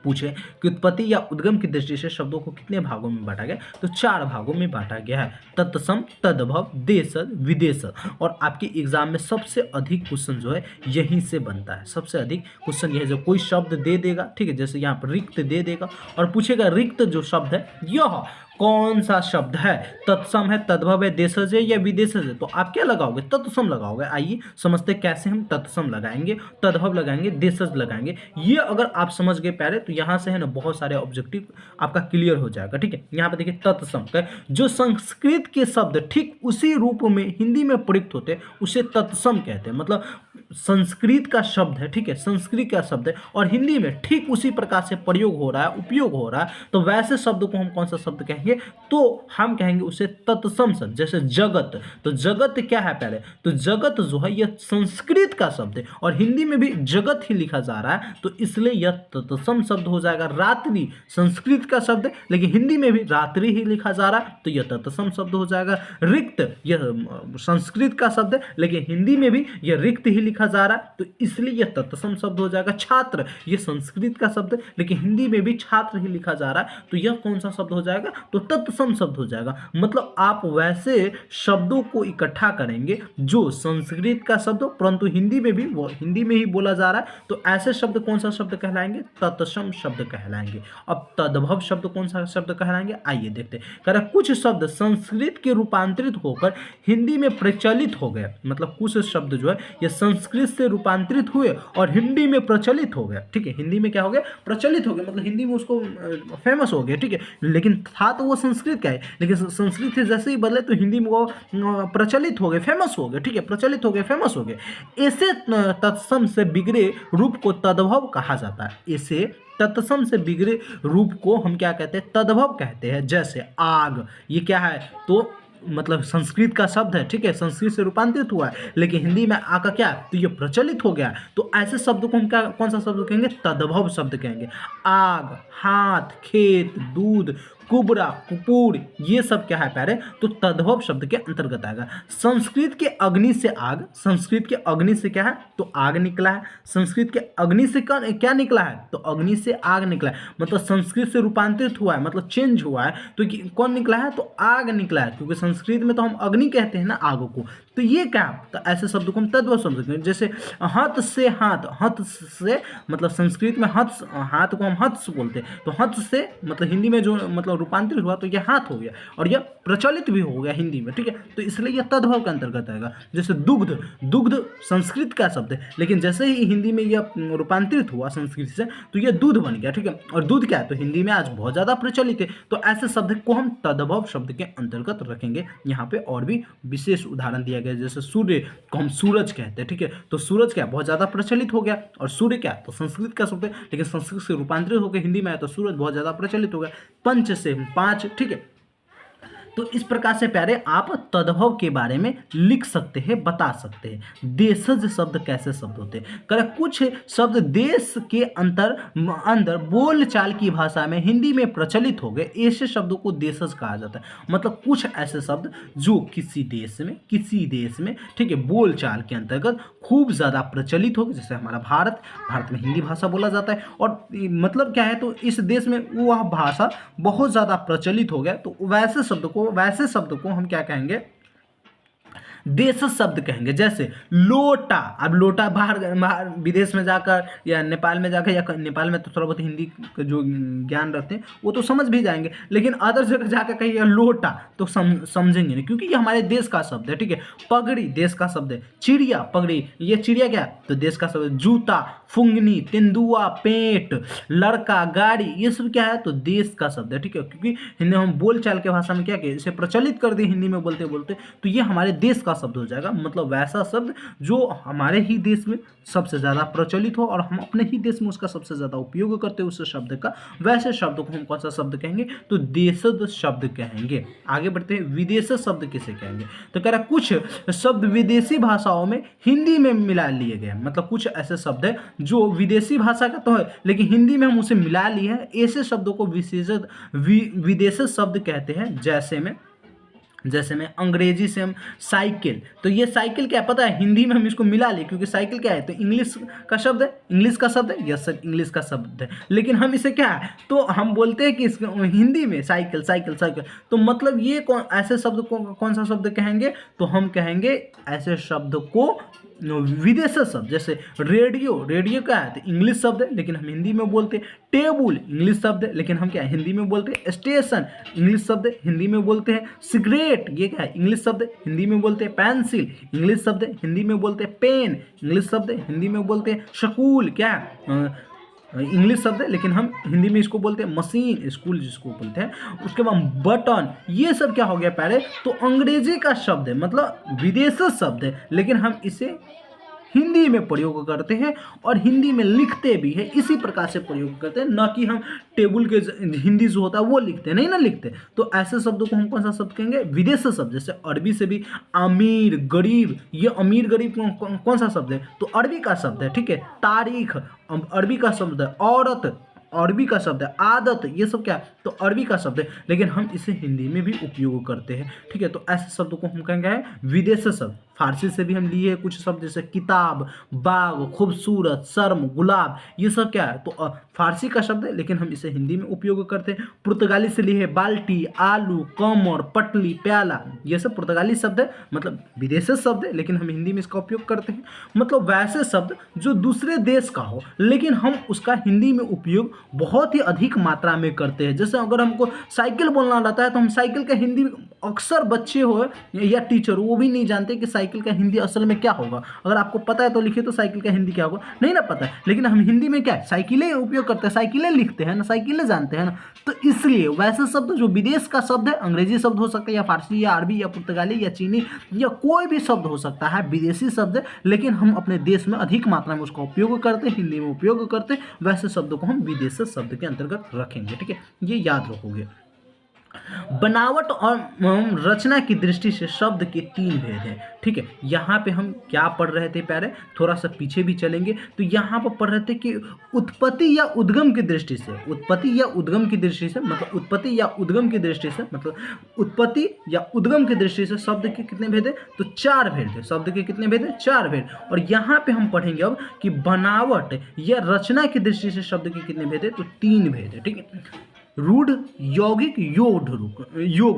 Speaker 1: पूछे कि उत्पत्ति या उद्गम की दृष्टि से शब्दों को कितने भागों में बांटा गया? तो 4 भागों में बांटा गया है। तत्सम, तद्भव, देशज, विदेशज। और आपके एग्जाम में सबसे अधिक क्वेश्चन जो है यहीं से बनता है। सबसे अधिक क्वेश्चन यह, जो कोई शब्द दे देगा, ठीक है, जैसे यहाँ पर रिक्त दे देगा और पूछेगा रिक्त जो शब्द है यह कौन सा शब्द है? तत्सम है, तद्भव है, देशज है या विदेशज है? तो आप क्या लगाओगे? तत्सम लगाओगे। आइए समझते कैसे हम तत्सम लगाएंगे, तद्भव लगाएंगे, देशज लगाएंगे। ये अगर आप समझ गए पहले तो यहाँ से है ना बहुत सारे ऑब्जेक्टिव आपका क्लियर हो जाएगा, ठीक है। यहाँ पे देखिए तत्सम का जो संस्कृत के शब्द ठीक उसी रूप में हिंदी में प्रयुक्त होते हैं उसे तत्सम कहते हैं। मतलब संस्कृत का शब्द है, ठीक है, संस्कृत का शब्द है और हिंदी में ठीक उसी प्रकार से प्रयोग हो रहा है, उपयोग हो रहा है, तो वैसे शब्द को हम कौन सा शब्द कहेंगे? तो हम कहेंगे उसे तत्सम शब्द। जैसे जगत, तो जगत क्या है पहले? तो जगत जो है यह संस्कृत का शब्द है और हिंदी में भी जगत ही लिखा जा रहा है, तो इसलिए यह तत्सम शब्द हो जाएगा। रात्रि संस्कृत का शब्द है लेकिन हिंदी में भी रात्रि ही लिखा जा रहा है, तो यह तत्सम शब्द हो जाएगा। रिक्त, यह संस्कृत का शब्द है लेकिन हिंदी में भी यह रिक्त ही लिखा जा रहा है, तो इसलिए यह तत्सम शब्द हो जाएगा। छात्र, यह संस्कृत का शब्द है लेकिन हिंदी में भी छात्र ही लिखा जा रहा है, तो यह कौन सा शब्द हो जाएगा? तो तत्सम शब्द हो जाएगा। मतलब आप वैसे शब्दों को इकट्ठा करेंगे जो संस्कृत का शब्द हो परंतु हिंदी में भी वो हिंदी में ही बोला जा रहा है, तो ऐसे शब्द कौन सा शब्द कहलाएंगे? तत्सम शब्द कहलाएंगे। अब तद्भव शब्द कौन सा शब्द कहलाएंगे? आइए देखते हैं। कह रहा कुछ शब्द संस्कृत के रूपांतरित होकर हिंदी में प्रचलित हो गए। मतलब कुछ शब्द जो है ये संस्कृत से रूपांतरित हुए और हिंदी में प्रचलित हो गया, ठीक है। हिंदी में क्या हो गया? प्रचलित हो गया, मतलब हिंदी में उसको फेमस हो गया, ठीक है। लेकिन था तो वो संस्कृत का है, लेकिन संस्कृत से जैसे ही बदले तो हिंदी में वो प्रचलित हो गए, फेमस हो गए, ठीक है, प्रचलित हो गए, फेमस हो गए। ऐसे तत्सम से बिगड़े रूप को तद्भव कहा जाता है। ऐसे तत्सम से बिगड़े रूप को हम क्या कहते हैं? तद्भव कहते हैं। जैसे आग, ये क्या है? तो मतलब संस्कृत का शब्द है, ठीक है, संस्कृत से रूपांतरित हुआ है लेकिन हिंदी में आ का क्या है? तो ये प्रचलित हो गया। तो ऐसे शब्द को हम क्या कौन सा शब्द कहेंगे? तद्भव शब्द कहेंगे। आग, हाथ, खेत, दूध, कुबरा, कुपूर, ये सब क्या है प्यारे? तो तद्भव शब्द के अंतर्गत आएगा। संस्कृत के अग्नि से आग, संस्कृत के अग्नि से क्या है? तो आग निकला है। संस्कृत के अग्नि से क्या निकला है? तो अग्नि से आग निकला है। मतलब संस्कृत से रूपांतरित हुआ है, मतलब चेंज हुआ है, तो कौन निकला है? तो आग निकला है, क्योंकि संस्कृत में तो हम अग्नि कहते हैं ना आग को। तो ये क्या? तो ऐसे शब्द को हम तद्भव शब्द कहते हैं। जैसे हथ से हाथ, हथ से मतलब संस्कृत में हथ, हाथ को हम हथ बोलते हैं, तो हथ से मतलब हिंदी में जो मतलब रूपांतरित हुआ तो यह हाथ हो गया और यह प्रचलित भी हो गया हिंदी में, ठीक है। तो इसलिए यह तद्भव के अंतर्गत आएगा। जैसे दुग्ध, दुग्ध संस्कृत का शब्द है लेकिन जैसे ही हिंदी में यह रूपांतरित हुआ संस्कृत से तो यह दूध बन गया, ठीक है। और दूध क्या है? तो हिंदी में आज बहुत ज़्यादा प्रचलित है। तो ऐसे शब्द को हम तद्भव शब्द के अंतर्गत रखेंगे। यहाँ पे और भी विशेष उदाहरण दिया गया, जैसे सूर्य को हम सूरज कहते हैं, ठीक है। तो सूरज क्या? बहुत ज़्यादा प्रचलित हो गया और सूर्य क्या? तो संस्कृत का शब्द है लेकिन संस्कृत से रूपांतरित होकर हिंदी में आया तो सूरज बहुत ज़्यादा प्रचलित हो गया। पंच से 5, ठीक है। तो इस प्रकार से प्यारे आप तद्भव के बारे में लिख सकते हैं, बता सकते हैं। देशज शब्द कैसे शब्द होते हैं? कर कुछ शब्द देश के अंदर बोलचाल की भाषा में हिंदी में प्रचलित हो गए, ऐसे शब्दों को देशज कहा जाता है। मतलब कुछ ऐसे शब्द जो किसी देश में ठीक है बोलचाल के अंतर्गत खूब ज़्यादा प्रचलित हो गए, जैसे हमारा भारत में हिंदी भाषा बोला जाता है और मतलब क्या है? तो इस देश में वह भाषा बहुत ज़्यादा प्रचलित हो गया, तो वैसे शब्द को हम क्या कहेंगे? देश शब्द कहेंगे। जैसे लोटा, अब लोटा बाहर बाहर विदेश में जाकर या नेपाल में जाकर, या नेपाल में तो थोड़ा बहुत हिंदी का जो ज्ञान रखते हैं वो तो समझ भी जाएंगे, लेकिन अदर जगह जाकर कहिए लोटा तो समझेंगे नहीं, क्योंकि ये हमारे देश का शब्द है। ठीक है, पगड़ी देश का शब्द है, चिड़िया पगड़ी, ये चिड़िया क्या तो देश का शब्द है। जूता, फुंगनी, तेंदुआ, पेंट, लड़का, गाड़ी, ये सब क्या है तो देश का शब्द है। ठीक है, क्योंकि हिंदी हम बोल चाल के भाषा में क्या किया, इसे प्रचलित कर दिए हिंदी में बोलते बोलते, तो ये हमारे देश का शब्द हो जाएगा। मतलब वैसा शब्द जो हमारे ही देश में सबसे ज़्यादा प्रचलित हो और हम अपने ही देश में उसका सबसे ज़्यादा उपयोग करते हैं उस शब्द का, वैसे शब्द को हम कौन सा शब्द कहेंगे तो देशज शब्द कहेंगे। आगे बढ़ते हैं, विदेश शब्द किसे कहेंगे तो कह रहा कुछ शब्द विदेशी भाषाओं में हिंदी में मिला लिए गए। मतलब कुछ ऐसे शब्द है जो विदेशी भाषा का तो है लेकिन हिंदी में हम उसे मिला लिए हैं, ऐसे शब्दों को विदेशी शब्द कहते हैं। जैसे में अंग्रेजी से हम साइकिल, तो ये साइकिल क्या पता है हिंदी में हम इसको मिला लिए, क्योंकि साइकिल क्या है तो इंग्लिश का शब्द है, इंग्लिश का शब्द है, यस सर इंग्लिश का शब्द है, लेकिन हम इसे क्या है तो हम बोलते हैं कि हिंदी में साइकिल साइकिल साइकिल। तो मतलब ये ऐसे शब्द को कौन सा शब्द कहेंगे तो हम कहेंगे ऐसे शब्द को विदेशी शब्द। जैसे रेडियो, रेडियो क्या है तो इंग्लिश शब्द है लेकिन हम हिंदी में बोलते हैं। टेबल इंग्लिश शब्द है लेकिन हम क्या हिंदी में बोलते हैं। स्टेशन इंग्लिश शब्द है, हिंदी में बोलते हैं। सिगरेट ये क्या है इंग्लिश शब्द है, हिंदी में बोलते हैं। पेंसिल इंग्लिश शब्द है, हिंदी में बोलते हैं। पेन इंग्लिश शब्द है, हिंदी में बोलते हैं। स्कूल क्या है इंग्लिश शब्द है लेकिन हम हिंदी में इसको बोलते हैं मशीन, स्कूल जिसको बोलते हैं। उसके बाद बटन, ये सब क्या हो गया पहले तो अंग्रेजी का शब्द है, मतलब विदेशी शब्द है लेकिन हम इसे हिंदी में प्रयोग करते हैं और हिंदी में लिखते भी हैं। इसी प्रकार से प्रयोग करते हैं, ना कि हम टेबल के हिंदी जो होता है वो लिखते नहीं ना लिखते। तो ऐसे शब्दों को हम कौन सा शब्द कहेंगे विदेशी शब्द। जैसे अरबी से भी अमीर गरीब, ये अमीर गरीब कौन सा शब्द है तो अरबी का शब्द है। ठीक है, तारीख अरबी का शब्द है। औरत अरबी का शब्द है। आदत ये सब क्या है तो अरबी का शब्द है लेकिन हम इसे हिंदी में भी उपयोग करते हैं। ठीक है, तो ऐसे शब्दों को हम कहेंगे विदेशी शब्द। फारसी से भी हम लिए कुछ शब्द जैसे किताब, बाग, खूबसूरत, शर्म, गुलाब, ये सब क्या है तो फारसी का शब्द है लेकिन हम इसे हिंदी में उपयोग करते हैं। पुर्तगाली से लिए बाल्टी, आलू, कमर, पटली, प्याला, ये सब पुर्तगाली शब्द है, मतलब विदेशी शब्द है लेकिन हम हिंदी में इसका उपयोग करते हैं। मतलब वैसे शब्द जो दूसरे देश का हो लेकिन हम उसका हिंदी में उपयोग बहुत ही अधिक मात्रा में करते हैं। जैसे अगर हमको साइकिल बोलना रहता है तो हम साइकिल का हिंदी, अक्सर बच्चे हो या टीचर वो भी नहीं जानते कि साइकिल का हिंदी असल में क्या होगा। अगर आपको पता है तो लिखिए तो साइकिल का हिंदी क्या होगा, नहीं ना पता है, लेकिन हम हिंदी में क्या है साइकिलें उपयोग करते हैं, साइकिलें लिखते हैं ना, साइकिलें जानते हैं ना। तो इसलिए वैसे शब्द जो विदेश का शब्द है, अंग्रेजी शब्द हो सकता है या फारसी या अरबी या पुर्तगाली या चीनी या कोई भी शब्द हो सकता है, विदेशी शब्द है लेकिन हम अपने देश में अधिक मात्रा में उसका उपयोग करते हैं, हिंदी में उपयोग करते हैं, वैसे शब्दों को हम विदेशी शब्द के अंतर्गत रखेंगे। ठीक है, ये याद रखोगे। बनावट और रचना की दृष्टि से शब्द के तीन भेद हैं। ठीक है, यहाँ पे हम क्या पढ़ रहे थे, पहले थोड़ा सा पीछे भी चलेंगे तो यहाँ पर पढ़ रहे थे कि उत्पत्ति या उद्गम की दृष्टि से, उत्पत्ति या उद्गम की दृष्टि से, मतलब उत्पत्ति या उद्गम की दृष्टि से, मतलब उत्पत्ति या उद्गम की दृष्टि से शब्द के कितने भेद है तो चार भेद है। शब्द के कितने भेद है चार भेद। और यहाँ पे हम पढ़ेंगे अब कि बनावट या रचना की दृष्टि से शब्द के कितने भेद है तो तीन भेद है। ठीक है, रूढ़, यौगिक, योग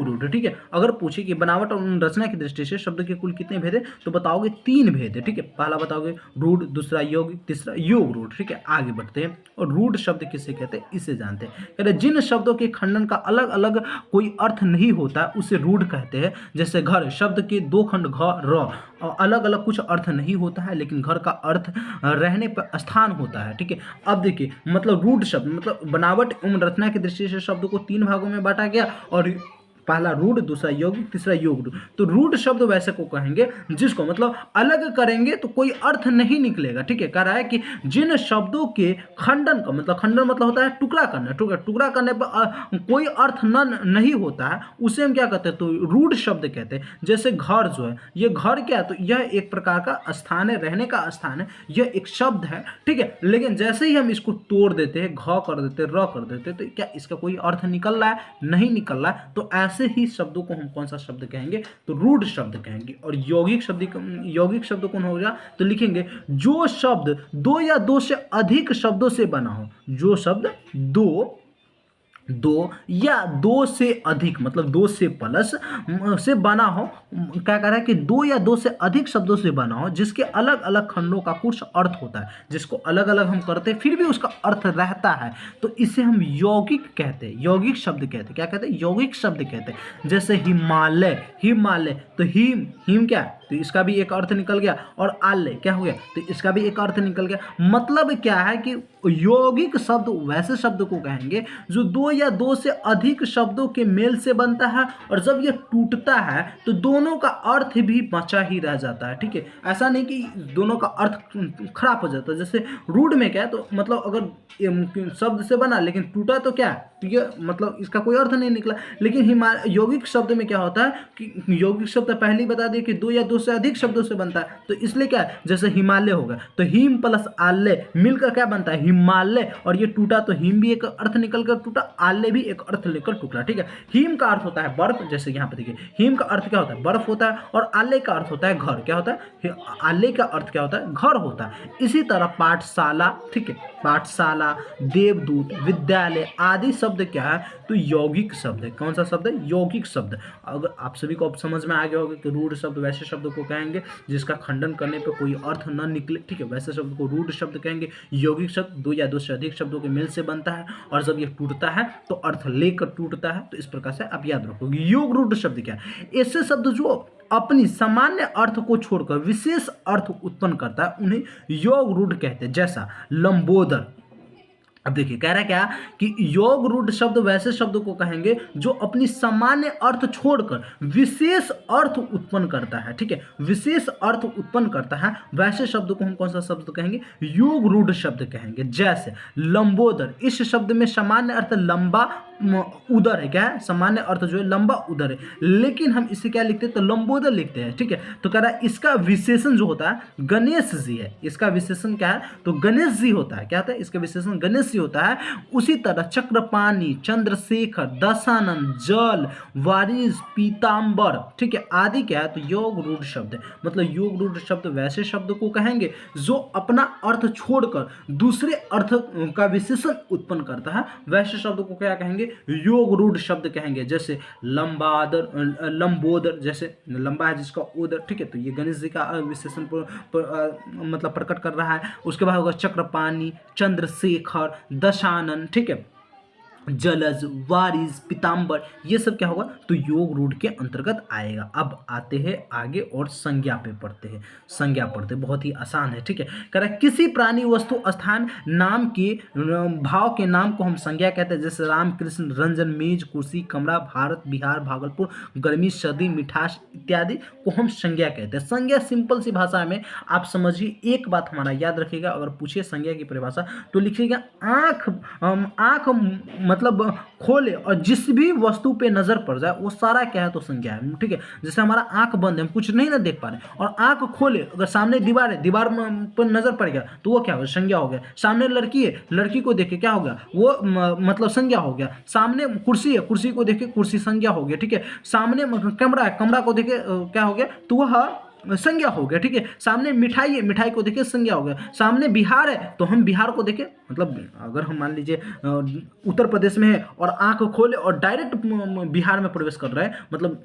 Speaker 1: रूढ़। ठीक है, अगर पूछे कि बनावट और रचना की दृष्टि से शब्द के कुल कितने भेद है तो बताओगे तीन भेद है। ठीक है, पहला बताओगे रूढ़, दूसरा यौगिक, तीसरा योग रूढ़। ठीक है, आगे बढ़ते हैं। और रूढ़ शब्द किसे कहते हैं इसे जानते हैं। कहते हैं जिन शब्दों के खंडन का अलग अलग कोई अर्थ नहीं होता उसे रूढ़ कहते हैं। जैसे घर शब्द के दो खंड घ र अलग अलग कुछ अर्थ नहीं होता है लेकिन घर का अर्थ रहने पर स्थान होता है। ठीक है, अब देखिए मतलब रूढ़ शब्द मतलब बनावट एवं रचना की दृष्टि से शब्द को तीन भागों में बांटा गया और पहला रूढ़, दूसरा यौगिक, तीसरा योग रूढ़। तो रूढ़ शब्द वैसे को कहेंगे जिसको मतलब अलग करेंगे तो कोई अर्थ नहीं निकलेगा। ठीक है, कह रहा है कि जिन शब्दों के खंडन का मतलब, खंडन मतलब होता है टुकड़ा करना, टुकड़ा करने पर कोई अर्थ नहीं होता है उसे हम क्या कहते हैं तो रूढ़ शब्द कहते हैं। जैसे घर जो है, ये घर क्या है तो यह एक प्रकार का स्थान है, रहने का स्थान है, यह एक शब्द है। ठीक है, लेकिन जैसे ही हम इसको तोड़ देते हैं, घ कर देते हैं, र कर देते हैं, तो क्या इसका कोई अर्थ निकल रहा है नहीं निकल रहा है। तो ऐसे ही शब्दों को हम कौन सा शब्द कहेंगे तो रूढ़ शब्द कहेंगे। और यौगिक शब्द कौन हो गया तो लिखेंगे जो शब्द दो या दो से अधिक शब्दों से बना हो, जो शब्द दो दो या दो से अधिक, मतलब दो से प्लस से बना हो। क्या कह रहा है कि दो या दो से अधिक शब्दों से बना हो जिसके अलग अलग खंडों का कुछ अर्थ होता है, जिसको अलग अलग हम करते हैं फिर भी उसका अर्थ रहता है, तो इसे हम यौगिक कहते हैं, यौगिक शब्द कहते हैं। क्या कहते हैं? यौगिक शब्द कहते हैं। जैसे हिमालय, हिमालय, तो हिम, हिम क्या, तो इसका भी एक अर्थ निकल गया, और आलय क्या हो गया, तो इसका भी एक अर्थ निकल गया। मतलब क्या है कि यौगिक शब्द वैसे शब्द को कहेंगे जो दो या दो से अधिक शब्दों के मेल से बनता है, और जब ये टूटता है तो दोनों का अर्थ भी बचा ही रह जाता है। ठीक है, ऐसा नहीं कि दोनों का अर्थ खराब हो जाता है। जैसे रूड में क्या है, तो मतलब अगर शब्द से बना लेकिन टूटा तो क्या है, तो ये मतलब इसका कोई अर्थ नहीं निकला। लेकिन यौगिक शब्द में क्या होता है कि यौगिक शब्द पहले ही बता दिए कि दो या दो से अधिक शब्दों से बनता है, तो इसलिए क्या है, जैसे हिमालय होगा तो हिम प्लस आलय मिलकर क्या बनता है, हिमालय, और ये टूटा तो हिम भी एक अर्थ निकल कर टूटा, आलय भी एक अर्थ लेकर टूटा। ठीक है, हिम का अर्थ होता है बर्फ, जैसे यहाँ पे देखिए हिम का अर्थ क्या होता है, बर्फ होता है, और आलय का अर्थ होता है घर। क्या होता है, आलय का अर्थ क्या होता है, घर होता है। इसी तरह पाठशाला, ठीक है, पाठशाला, देवदूत, विद्यालय आदि शब्द क्या है, तो यौगिक शब्द है। कौन सा शब्द है, यौगिक शब्द। अगर आप सभी को अब समझ में आ गया होगा कि रूढ़ शब्द वैसे शब्द को कहेंगे जिसका खंडन करने पे कोई अर्थ न निकले। ठीक है, वैसे शब्द को रूढ़ शब्द कहेंगे। यौगिक शब्द दो या दो से अधिक शब्दों के मेल से बनता है, और जब ये टूटता है तो अर्थ लेकर टूटता है। तो इस प्रकार से आप याद रखोगे। योग रूढ़ शब्द क्या है, ऐसे शब्द जो अपनी सामान्य अर्थ को छोड़कर विशेष अर्थ उत्पन्न करता है उन्हें योग रूढ़ कहते हैं। जैसा लंबोदर, अब देखिए कह रहा है क्या कि योग रूढ़ शब्द वैसे शब्द को कहेंगे जो अपनी सामान्य अर्थ छोड़कर विशेष अर्थ उत्पन्न करता है। ठीक है, विशेष अर्थ उत्पन्न करता है, वैसे शब्द को हम कौन सा शब्द कहेंगे, योग रूढ़ शब्द कहेंगे। जैसे लंबोदर, इस शब्द में सामान्य अर्थ लंबा उदर है। क्या है, सामान्य अर्थ जो है लंबा उदर है, लेकिन हम इसे क्या लिखते हैं, तो लंबोदर लिखते हैं। ठीक है, तो कह रहा है इसका विशेषण जो होता है गणेश जी है। इसका विशेषण क्या है, तो गणेश जी होता है। क्या होता है, इसका विशेषण गणेश जी होता है। उसी तरह चक्रपाणी, चंद्रशेखर, दशानन, जल, वारिस, पीताम्बर, ठीक है, आदि क्या है, तो योग रूढ़ शब्द है। मतलब योग रूढ़ शब्द वैसे शब्द को कहेंगे जो अपना अर्थ छोड़कर दूसरे अर्थ का विशेषण उत्पन्न करता है, वैसे शब्द को क्या कहेंगे, योग रूढ़ शब्द कहेंगे। जैसे लंबादर, लंबोदर, जैसे लंबा है जिसका उदर, ठीक है, तो ये गणेश जी का विशेषण मतलब प्रकट कर रहा है। उसके बाद होगा चक्रपाणी, चंद्रशेखर, दशानन, ठीक है, जलज, वारिस, पीताम्बर, ये सब क्या होगा, तो योग रूढ़ के अंतर्गत आएगा। अब आते हैं आगे और संज्ञा पे पढ़ते हैं। संज्ञा पढ़ते बहुत ही आसान है। ठीक है, कह रहा है किसी प्राणी, वस्तु, स्थान, नाम के भाव के नाम को हम संज्ञा कहते हैं। जैसे राम, कृष्ण, रंजन, मेज, कुर्सी, कमरा, भारत, बिहार, भागलपुर, गर्मी, सर्दी, मिठास इत्यादि को हम संज्ञा कहते हैं। संज्ञा सिंपल सी भाषा में आप समझिए, एक बात हमारा याद रखिएगा, अगर पूछिए संज्ञा की परिभाषा तो लिखिएगा आँख, आँख मतलब खोले और जिस भी वस्तु पे नजर पड़ जाए वो सारा क्या है, तो संज्ञा है। ठीक है, जैसे हमारा आंख बंद है, हम कुछ नहीं ना देख पा रहे, और आंख खोले, अगर सामने दीवार है, दीवार पर नजर पड़ गया तो वो क्या हो, संज्ञा हो गया। सामने लड़की है, लड़की को देखे क्या हो गया, वो मतलब संज्ञा हो गया। सामने कुर्सी है, कुर्सी को देखे कुर्सी संज्ञा हो गया। ठीक है, सामने कमरा है, कमरा को देखे क्या हो गया, तो वह संज्ञा हो गया। ठीक है, सामने मिठाई है, मिठाई को देखे संज्ञा हो गया। सामने बिहार है तो हम बिहार को देखे, मतलब अगर हम मान लीजिए उत्तर प्रदेश में है और आंख खोले और डायरेक्ट बिहार में प्रवेश कर रहे हैं, मतलब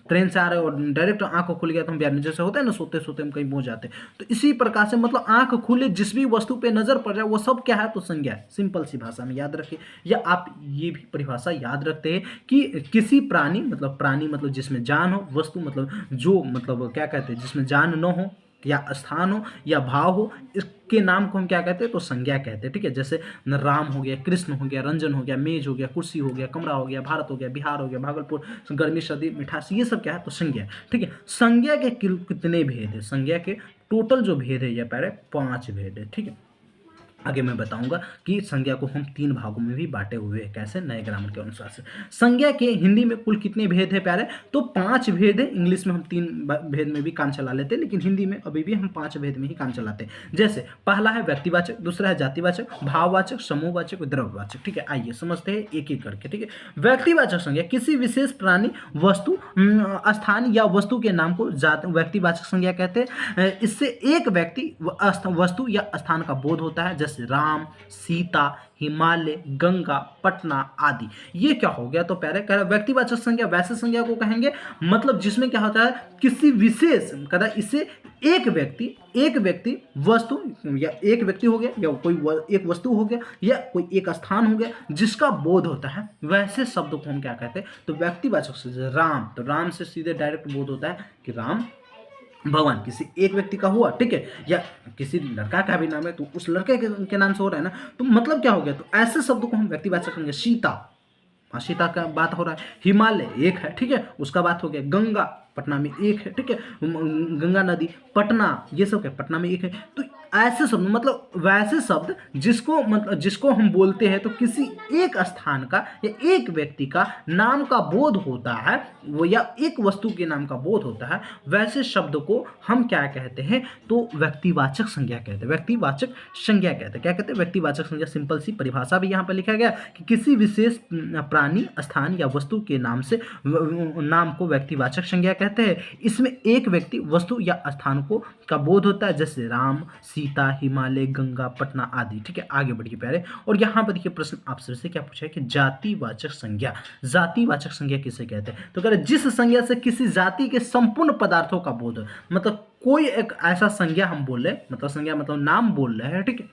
Speaker 1: ट्रेन से आ रहे हैं और डायरेक्ट आंख खुल गया तो हम बिहार में, जैसे होता है ना सोते सोते हम कहीं पहुंच जाते हैं, तो इसी प्रकार से मतलब आंख खुले जिस भी वस्तु पे नजर पड़ जाए वो सब क्या है, तो संज्ञा है। सिंपल सी भाषा में याद रखिए, या आप ये भी परिभाषा याद रखते हैं कि किसी प्राणी मतलब जिसमें जान हो, वस्तु मतलब जो मतलब क्या कहते हैं जिसमें जान न हो, या स्थान हो या भाव हो, इसके नाम को हम क्या कहते हैं, तो संज्ञा कहते हैं। ठीक है, जैसे राम हो गया, कृष्ण हो गया, रंजन हो गया, मेज हो गया, कुर्सी हो गया, कमरा हो गया, भारत हो गया, बिहार हो गया, भागलपुर, गर्मी, सर्दी, मिठास, ये सब क्या है, तो संज्ञा। ठीक है, संज्ञा के कितने भेद है, संज्ञा के टोटल जो भेद है ये पैरे 5 भेद है। ठीक है, आगे मैं बताऊंगा कि संज्ञा को हम 3 भागों में भी बांटे हुए हैं, कैसे, नए ग्रामर के अनुसार से। संज्ञा के हिंदी में कुल कितने भेद है प्यारे, तो 5 भेद है। इंग्लिश में हम 3 भेद में भी काम चला लेते हैं, लेकिन हिंदी में अभी भी हम 5 भेद में ही काम चलाते हैं। जैसे पहला है व्यक्तिवाचक, दूसरा है जातिवाचक, भाववाचक, समूहवाचक, द्रव्यवाचक। ठीक है, आइए समझते हैं एक एक करके। ठीक है, व्यक्तिवाचक संज्ञा किसी विशेष प्राणी, वस्तु, स्थान या वस्तु के नाम को व्यक्तिवाचक संज्ञा कहते हैं। इससे एक व्यक्ति, वस्तु या स्थान का बोध होता है। जैसे राम, सीता, हिमालय, गंगा, पटना आदि। ये क्या हो गया? तो पहले कह रहा व्यक्तिवाचक संज्ञा वैसे संज्ञा को कहेंगे मतलब जिसमें क्या होता है किसी विशेष कह रहा इसे एक व्यक्ति वस्तु या एक व्यक्ति हो गया या कोई एक वस्तु हो गया या कोई एक स्थान हो गया जिसका बोध होता है, वैसे शब्द को हम क्या कहते हैं? तो व्यक्तिवाचक से राम, तो राम से सीधे डायरेक्ट बोध होता है कि राम भगवान किसी एक व्यक्ति का हुआ, ठीक है, या किसी लड़का का भी नाम है तो उस लड़के के नाम से हो रहा है ना, तो मतलब क्या हो गया? तो ऐसे शब्द को हम व्यक्तिवाचक कहेंगे। सीता, हाँ सीता का बात हो रहा है। हिमालय एक है, ठीक है, उसका बात हो गया। गंगा पटना में एक है, ठीक है, गंगा नदी, पटना, ये सब क्या पटना में एक है। तो ऐसे शब्द मतलब वैसे शब्द जिसको हम बोलते हैं तो किसी एक स्थान का या एक व्यक्ति का नाम का बोध होता है वो या एक वस्तु के नाम का बोध होता है, वैसे शब्द को हम क्या कहते हैं? तो व्यक्तिवाचक संज्ञा कहते हैं। व्यक्तिवाचक संज्ञा कहते हैं। क्या कहते हैं? व्यक्तिवाचक संज्ञा। सिंपल सी परिभाषा भी यहाँ पर लिखा गया कि किसी विशेष प्राणी, स्थान या वस्तु के नाम से नाम को व्यक्तिवाचक संज्ञा कहते हैं। इसमें एक व्यक्ति, वस्तु या स्थान को का बोध होता है, जैसे राम, सीता, हिमालय, गंगा, पटना आदि। ठीक है, आगे बढ़िए प्यारे। और यहाँ पर देखिए प्रश्न आपसे से क्या पूछा है कि जातिवाचक संज्ञा। जातिवाचक संज्ञा किसे कहते हैं? तो कह रहे जिस संज्ञा से किसी जाति के संपूर्ण पदार्थों का बोध हो, मतलब कोई एक ऐसा संज्ञा हम बोल रहे, मतलब संज्ञा मतलब नाम बोल रहे हैं, ठीक है,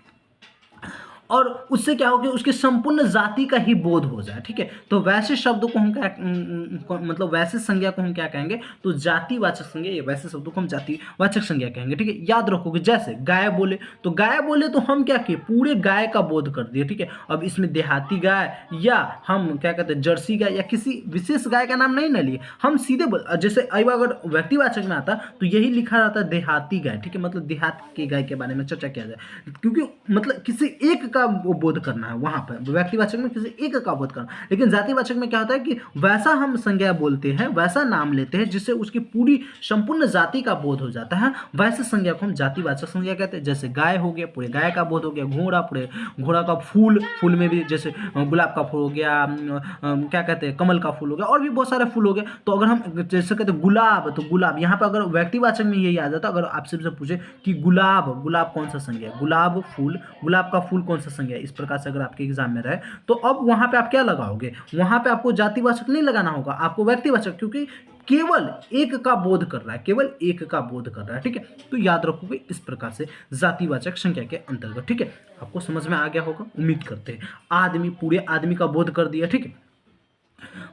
Speaker 1: और उससे क्या हो गया? उसके संपूर्ण जाति का ही बोध हो जाए। ठीक है, तो वैसे शब्द को हम क्या मतलब वैसे संज्ञा को हम क्या कहेंगे? तो जातिवाचक संज्ञा, या वैसे शब्दों को हम जातिवाचक संज्ञा कहेंगे। ठीक है, याद रखोगे जैसे गाय बोले, तो गाय बोले तो हम क्या किए? पूरे गाय का बोध कर दिए। ठीक है, अब इसमें देहाती गाय या हम क्या कहते हैं जर्सी गाय या किसी विशेष गाय का नाम नहीं ना लिए, हम सीधे जैसे अगर व्यक्तिवाचक में आता तो यही लिखा रहता है देहाती गाय। ठीक है, मतलब देहात की गाय के बारे में चर्चा किया जाए, क्योंकि मतलब किसी एक का बोध करना है वहां पर। व्यक्तिवाचक में किसी एक का बोध करना, लेकिन जातिवाचक में क्या होता है कि वैसा हम संज्ञा बोलते हैं, वैसा नाम लेते हैं जिससे उसकी पूरी संपूर्ण जाति का बोध हो जाता है, वैसे संज्ञा को हम जातिवाचक संज्ञा कहते हैं। जैसे गाय हो गया, पूरे गाय का बोध हो गया। घोड़ा, पूरे घोड़ा का फूल, फूल में भी जैसे गुलाब का फूल हो गया, क्या कहते हैं कमल का फूल हो गया, और भी बहुत सारे फूल हो गए। तो अगर हम जैसे कहते हैं गुलाब, तो गुलाब यहाँ पर अगर व्यक्तिवाचक में यही आ जाता, अगर आपसे पूछे कि गुलाब, गुलाब कौन सा संज्ञा है? गुलाब फूल, गुलाब का फूल कौन सा संज्ञा है? इस प्रकार से अगर आपके एग्जाम में रहे तो अब वहां पे आप क्या लगाओगे? वहां पे आपको जातिवाचक नहीं लगाना होगा, आपको व्यक्तिवाचक, क्योंकि केवल एक का बोध कर रहा है, केवल एक का बोध कर रहा है। ठीक है, तो याद रखोगे इस प्रकार से जातिवाचक संज्ञा के अंतर्गत। ठीक है, आपको समझ में आ गया होगा, उम्मीद करते हैं। आदमी, पूरे आदमी का बोध कर दिया। ठीक है,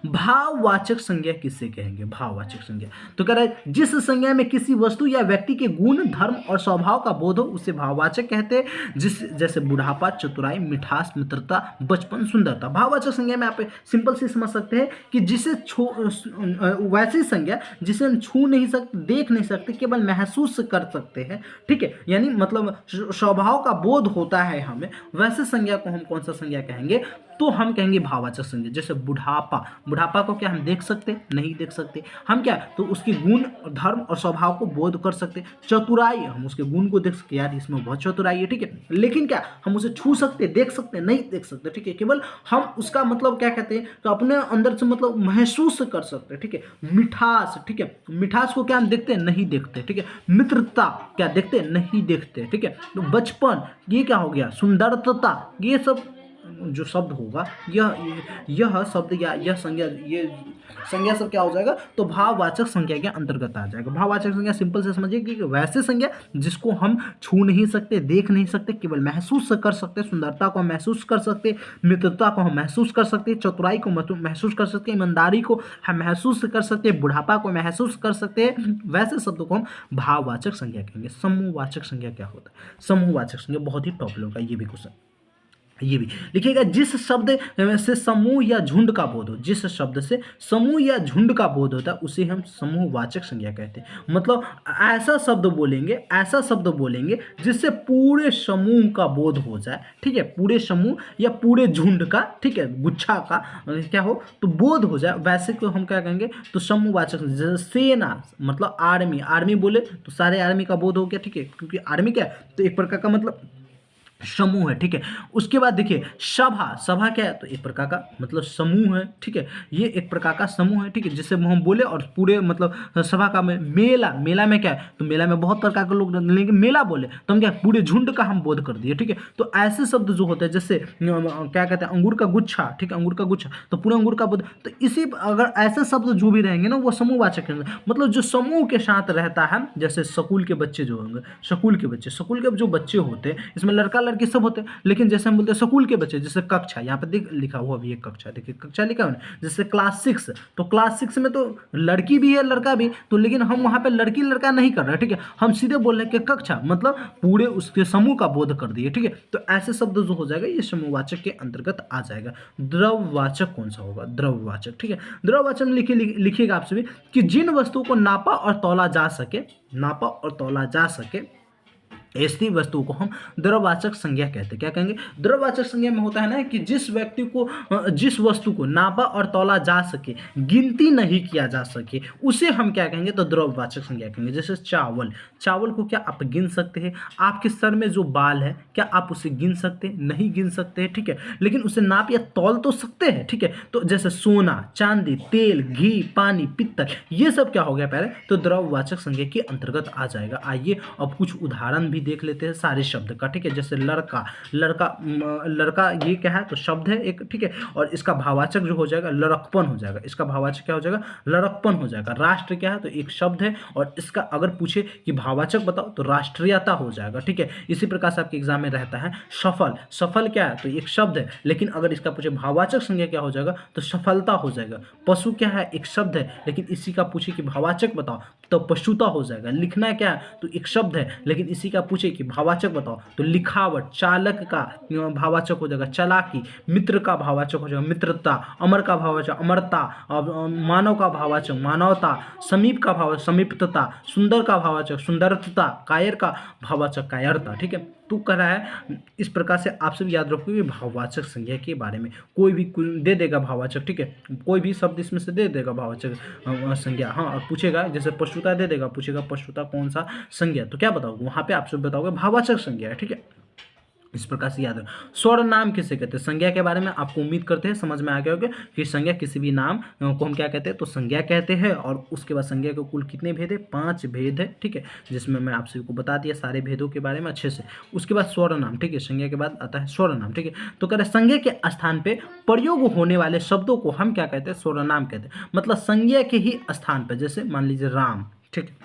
Speaker 1: भाववाचक संज्ञा किससे कहेंगे? भाववाचक संज्ञा, तो कह रहा है जिस संज्ञा में किसी वस्तु या व्यक्ति के गुण, धर्म और स्वभाव का बोध हो उसे भाववाचक कहते हैं। जिस जैसे बुढ़ापा, चतुराई, मिठास, मित्रता, बचपन, सुंदरता। भाववाचक संज्ञा में आप सिंपल से समझ सकते हैं कि जिसे वैसी संज्ञा जिसे हम छू नहीं सकते, देख नहीं सकते, केवल महसूस कर सकते हैं। ठीक है, यानी मतलब स्वभाव का बोध होता है हमें, वैसे संज्ञा को हम कौन सा संज्ञा कहेंगे? तो हम कहेंगे भाववाचक संज्ञा। जैसे बुढ़ापा, बुढ़ापा को क्या हम देख सकते? नहीं देख सकते। हम क्या तो उसके गुण, धर्म और स्वभाव को बोध कर सकते। चतुराई, हम उसके गुण को देख सकते, यार इसमें बहुत चतुराई है। ठीक है, लेकिन क्या हम उसे छू सकते, देख सकते? नहीं देख सकते। ठीक है, केवल हम उसका मतलब क्या कहते हैं तो अपने अंदर से मतलब महसूस कर सकते। ठीक है, मिठास, ठीक है, मिठास को क्या हम देखते? नहीं देखते। ठीक है, मित्रता क्या देखते? नहीं देखते। ठीक है, तो बचपन, ये क्या हो गया? सुंदरता, ये सब जो शब्द होगा यह शब्द या यह संज्ञा, ये संज्ञा सब क्या हो जाएगा? तो भाववाचक संज्ञा के अंतर्गत आ जाएगा। भाववाचक संज्ञा सिंपल से समझिए कि वैसे संज्ञा जिसको हम छू नहीं सकते, देख नहीं सकते, केवल महसूस कर सकते। सुंदरता को हम महसूस कर सकते, मित्रता को हम महसूस कर सकते, चतुराई को महसूस कर सकते, ईमानदारी को हम महसूस कर सकते, बुढ़ापा को महसूस कर सकते हैं, वैसे शब्दों को हम भाववाचक संज्ञा कहेंगे। समूहवाचक संज्ञा क्या होता है? समूहवाचक संज्ञा बहुत ही टॉप लेवल का ये भी क्वेश्चन, ये भी लिखिएगा। जिस शब्द से समूह या झुंड का बोध हो, जिस शब्द से समूह या झुंड का बोध होता है उसे हम समूहवाचक संज्ञा कहते हैं। मतलब ऐसा शब्द बोलेंगे, ऐसा शब्द बोलेंगे जिससे पूरे समूह का बोध हो जाए। ठीक है, पूरे समूह या पूरे झुंड का, ठीक है, गुच्छा का क्या हो तो बोध हो जाए, वैसे को हम क्या कहेंगे? तो समूहवाचक। जैसे सेना मतलब आर्मी, आर्मी बोले तो सारे आर्मी का बोध हो गया। ठीक है, क्योंकि आर्मी क्या है तो एक प्रकार का मतलब समूह है, ठीक है। उसके बाद देखिए सभा, सभा क्या है तो एक प्रकार का मतलब समूह है, ठीक है। ये एक प्रकार का समूह है, ठीक है, जिससे हम बोले और पूरे मतलब सभा का में मेला, मेला में क्या है तो मेला में बहुत प्रकार के लोग, लेकिन मेला बोले तो हम क्या पूरे झुंड का हम बोध कर दिए, ठीक है। तो ऐसे शब्द जो होते हैं जैसे क्या कहते हैं अंगूर का गुच्छा, ठीक है, अंगूर का गुच्छा तो पूरे अंगूर का बोध, तो इसी अगर ऐसे शब्द जो भी रहेंगे ना वो समूहवाचक हैं, मतलब जो समूह के साथ रहता है। जैसे स्कूल के बच्चे जो होंगे, स्कूल के बच्चे, स्कूल के जो बच्चे होते हैं इसमें लड़का लड़की सब होते हैं, लेकिन जैसे हम बोलते हैं स्कूल के बच्चे, जैसे कक्षा यहाँ पे देख लिखा हुआ भी है कक्षा, देखिए कक्षा लिखा हुआ है, जैसे क्लास 6 तो क्लास 6 में तो लड़की भी है लड़का भी, तो लेकिन हम वहाँ पे लड़की लड़का नहीं कर रहे, ठीक है, हम सीधे बोल रहे हैं कि कक्षा मतलब पूरे उसके समूह का बोध कर दिए, ठीक है। तो ऐसे शब्द जो हो जाएगा ये समूहवाचक के अंतर्गत आ जाएगा। द्रव्यवाचक कौन सा होगा, द्रव्यवाचक, ठीक है। द्रव्यवाचक में लिखिएगा आपसे भी कि जिन वस्तुओं को नापा और तौला जा सके, नापा और तौला जा सके ऐसी वस्तु को हम द्रव्यवाचक संज्ञा कहते हैं। क्या कहेंगे, द्रव्यवाचक संज्ञा में होता है ना कि जिस व्यक्ति को जिस वस्तु को नापा और तौला जा सके, गिनती नहीं किया जा सके, उसे हम क्या कहेंगे तो द्रव्यवाचक संज्ञा कहेंगे। जैसे चावल, चावल को क्या आप गिन सकते हैं, आपके सर में जो बाल है क्या आप उसे गिन सकते हैं, नहीं गिन सकते हैं, ठीक है, लेकिन उसे नाप या तौल तो सकते हैं, ठीक है। तो जैसे सोना, चांदी, तेल, घी, पानी, पित्तल, ये सब क्या हो गया पहले तो द्रव्यवाचक संज्ञा के अंतर्गत आ जाएगा। आइए अब कुछ उदाहरण भी देख लेते हैं सारे शब्द का, ठीक है। जैसे लड़का, लड़का, लड़का ये क्या है तो शब्द है एक, ठीक है, और इसका भाववाचक जो हो जाएगा लड़कपन हो जाएगा, इसका भाववाचक क्या हो जाएगा लड़कपन हो जाएगा। राष्ट्र क्या है तो एक शब्द है और इसका अगर पूछे कि भाववाचक बताओ तो राष्ट्रीयता हो जाएगा, ठीक है। इसी प्रकार से आपके एग्जाम में रहता है सफल, सफल क्या है तो एक शब्द है, लेकिन अगर इसका पूछे भाववाचक संज्ञा क्या हो जाएगा तो सफलता हो जाएगा। पशु क्या है एक शब्द है, लेकिन इसी का पूछे कि भाववाचक बताओ तो पशुता हो जाएगा। लिखना क्या है तो एक शब्द है, लेकिन इसी का पूछे कि भाववाचक बताओ तो लिखावट। चालक का भाववाचक हो जाएगा चालाकी। मित्र का भाववाचक हो जाएगा मित्रता। अमर का भाववाचक अमरता। मानव का भाववाचक मानवता। समीप का भाववाचक समीपता। सुंदर का भाववाचक सुंदरता। कायर का भाववाचक कायरता, ठीक है। तो कह रहा है इस प्रकार से आप सब याद रखोगे भाववाचक संज्ञा के बारे में। कोई भी दे देगा भाववाचक, ठीक है, कोई भी शब्द इसमें से दे देगा भाववाचक संज्ञा। हाँ, और पूछेगा जैसे पशुता दे देगा, पूछेगा पशुता कौन सा संज्ञा, तो क्या बताओगे वहाँ पे आप सब बताओगे भाववाचक संज्ञा है, ठीक है। इस प्रकार से याद रखो। सर्वनाम किसे कहते हैं, संज्ञा के बारे में आपको उम्मीद करते हैं समझ में आ गया होगा कि संज्ञा किसी भी नाम को हम क्या कहते हैं तो संज्ञा कहते हैं। और उसके बाद संज्ञा के कुल कितने भेद है, 5 भेद है, ठीक है, जिसमें मैं आप सभी को बता दिया सारे भेदों के बारे में अच्छे से। उसके बाद सर्वनाम, ठीक है, संज्ञा के बाद आता है सर्वनाम, ठीक है। तो कह रहे संज्ञा के स्थान पे प्रयोग होने वाले शब्दों को हम क्या कहते हैं सर्वनाम कहते हैं। मतलब संज्ञा के ही स्थान पर, जैसे मान लीजिए राम, ठीक है,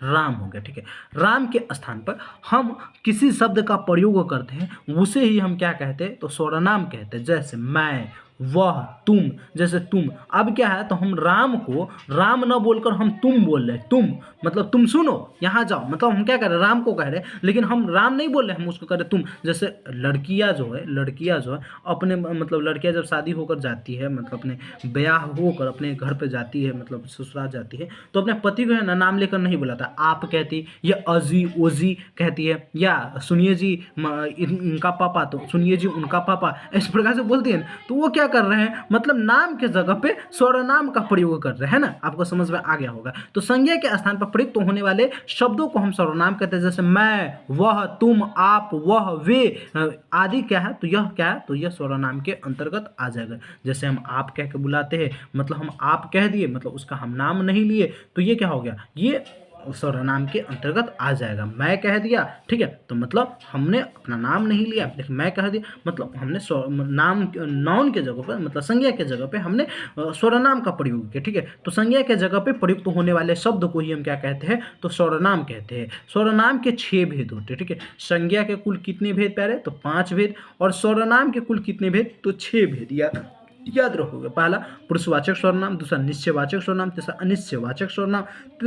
Speaker 1: राम हो गया, ठीक है, राम के स्थान पर हम किसी शब्द का प्रयोग करते हैं उसे ही हम क्या कहते हैं तो सर्वनाम कहते हैं। जैसे मैं, वह, तुम, जैसे तुम। अब क्या है तो हम राम को राम न बोलकर हम तुम बोल रहे हैं, तुम मतलब तुम सुनो यहाँ जाओ, मतलब हम क्या कर रहे हैं राम को कह रहे हैं, लेकिन हम राम नहीं बोल रहे, हम उसको कह रहे तुम। जैसे लड़कियाँ जो है अपने मतलब लड़कियाँ जब शादी होकर जाती है, मतलब अपने ब्याह होकर अपने घर पे जाती है, मतलब ससुराल जाती है, तो अपने पति को है ना नाम लेकर नहीं बुलाता, आप कहती या अजी ओजी कहती है, या सुनिए जी इनका पापा तो सुनिए जी उनका पापा, इस प्रकार से बोलती है। तो वो क्या कर रहे हैं मतलब नाम के जगह पे सर्वनाम का प्रयोग कर रहे हैं ना, आपको समझ में आ गया होगा। तो संज्ञा के स्थान पर प्रयुक्त होने वाले शब्दों को हम सर्वनाम कहते हैं। जैसे मैं, वह, तुम, आप, वह, वे आदि क्या है तो यह क्या है तो यह सर्वनाम के अंतर्गत आ जाएगा। जैसे हम आप कह के बुलाते हैं, मतलब हम आप कह दिए, मतलब उसका हम नाम नहीं लिए, तो ये क्या हो गया, ये सर्वनाम के अंतर्गत आ जाएगा। मैं कह दिया, ठीक है, तो मतलब हमने अपना नाम नहीं लिया, लेकिन मैं कह दिया मतलब हमने नाम नाउन के जगह पर मतलब संज्ञा के जगह पे हमने सर्वनाम का प्रयोग किया, ठीक है। तो संज्ञा के जगह पे प्रयुक्त होने वाले शब्द को ही हम क्या कहते हैं तो सर्वनाम कहते हैं। सर्वनाम के 6 भेद होते हैं, ठीक है। संज्ञा के कुल कितने भेद प्यारे तो 5 भेद, और सर्वनाम के कुल कितने भेद तो 6 भेद। याद रखोगे, पहला पुरुषवाचक सर्वनाम, दूसरा निश्चयवाचक सर्वनाम, तीसरा अनिश्चयवाचक सर्वनाम,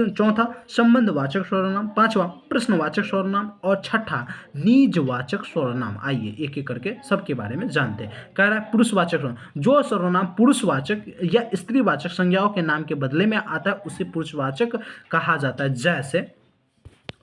Speaker 1: चौथा संबंधवाचक सर्वनाम, पांचवा प्रश्नवाचक सर्वनाम और छठा निजवाचक सर्वनाम। आइए एक एक करके सबके बारे में जानते हैं। कह रहा है पुरुषवाचक सर्वनाम, जो सर्वनाम पुरुषवाचक या स्त्रीवाचक संज्ञाओं के नाम के बदले में आता है उसे पुरुषवाचक कहा जाता है। जैसे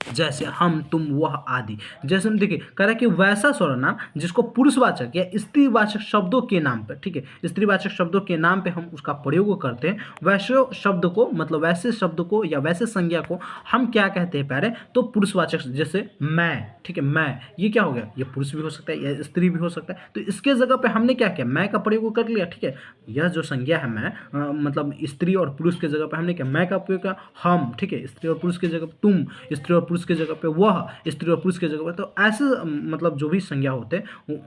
Speaker 1: जैसे हम, तुम, वह आदि। जैसे हम देखिए कह रहा है कि वैसा सर्वनाम जिसको पुरुषवाचक या स्त्रीवाचक शब्दों के नाम पर, ठीक है, स्त्रीवाचक शब्दों के नाम पे हम उसका प्रयोग करते हैं, वैसे शब्द को मतलब वैसे शब्द को या वैसे संज्ञा को हम क्या कहते हैं प्यारे, तो पुरुषवाचक। जैसे मैं, ठीक है, मैं, ये क्या हो गया, ये पुरुष भी हो सकता है या स्त्री भी हो सकता है, तो इसके जगह पे हमने क्या किया, मैं का प्रयोग कर लिया, ठीक है। यह जो संज्ञा है मैं, मतलब स्त्री और पुरुष के जगह पे हमने क्या, मैं का प्रयोग किया, हम, ठीक है, स्त्री और पुरुष की जगह पे तुम, स्त्री और पुरुष की जगह पे वह, स्त्री और पुरुष की जगह पे, तो ऐसे मतलब जो भी संज्ञा होते हैं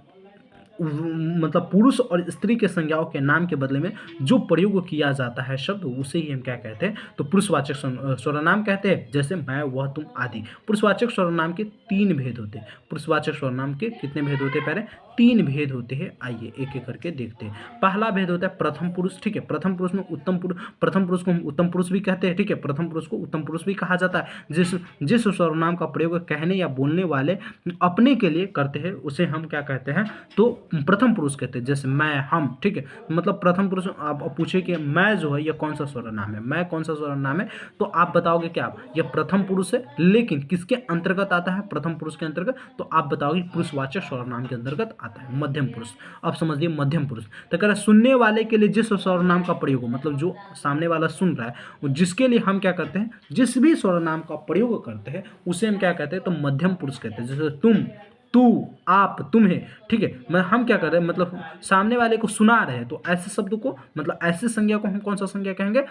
Speaker 1: मतलब पुरुष और स्त्री के संज्ञाओं के नाम के बदले में जो प्रयोग किया जाता है शब्द, उसे ही हम क्या कहते हैं, तो पुरुषवाचक सर्वनाम कहते हैं। जैसे मैं, वह, तुम आदि। पुरुषवाचक सर्वनाम के 3 भेद होते हैं। पुरुषवाचक सर्वनाम के कितने भेद होते हैं पहले, 3 भेद होते हैं। आइए एक एक करके देखते हैं। पहला भेद होता है प्रथम पुरुष, ठीक है। प्रथम पुरुष में उत्तम पुरुष, प्रथम पुरुष को हम उत्तम पुरुष भी कहते हैं, ठीक है। प्रथम पुरुष को उत्तम पुरुष भी कहा जाता है। जिस सर्वनाम का प्रयोग कहने या बोलने वाले अपने के लिए करते हैं उसे हम क्या कहते हैं, तो प्रथम पुरुष कहते हैं। जैसे मैं, हम, ठीक है, मतलब प्रथम पुरुष। आप पूछे कि मैं जो है यह कौन सा सर्वनाम है, मैं कौन सा सर्वनाम है, तो आप बताओगे क्या, यह प्रथम पुरुष है, लेकिन किसके अंतर्गत आता है, प्रथम पुरुष के अंतर्गत, तो आप बताओगे पुरुषवाचक सर्वनाम के अंतर्गत आता है, मध्यम पुरुष। अब समझिए मध्यम पुरुष, तो कह रहा है सुनने वाले के लिए जिस सर्वनाम का प्रयोग हो, मतलब जो सामने वाला सुन रहा है जिसके लिए हम क्या करते हैं, जिस भी सर्वनाम का प्रयोग करते हैं उसे हम क्या कहते हैं, तो मध्यम पुरुष कहते हैं। जैसे तुम, तू, आप, तुम्हें, ठीक है, मैं हम क्या कर रहे हैं, मतलब सामने वाले को सुना रहे हैं, तो ऐसे शब्द को मतलब ऐसे संज्ञा को हम कौन सा संज्ञा कहेंगे,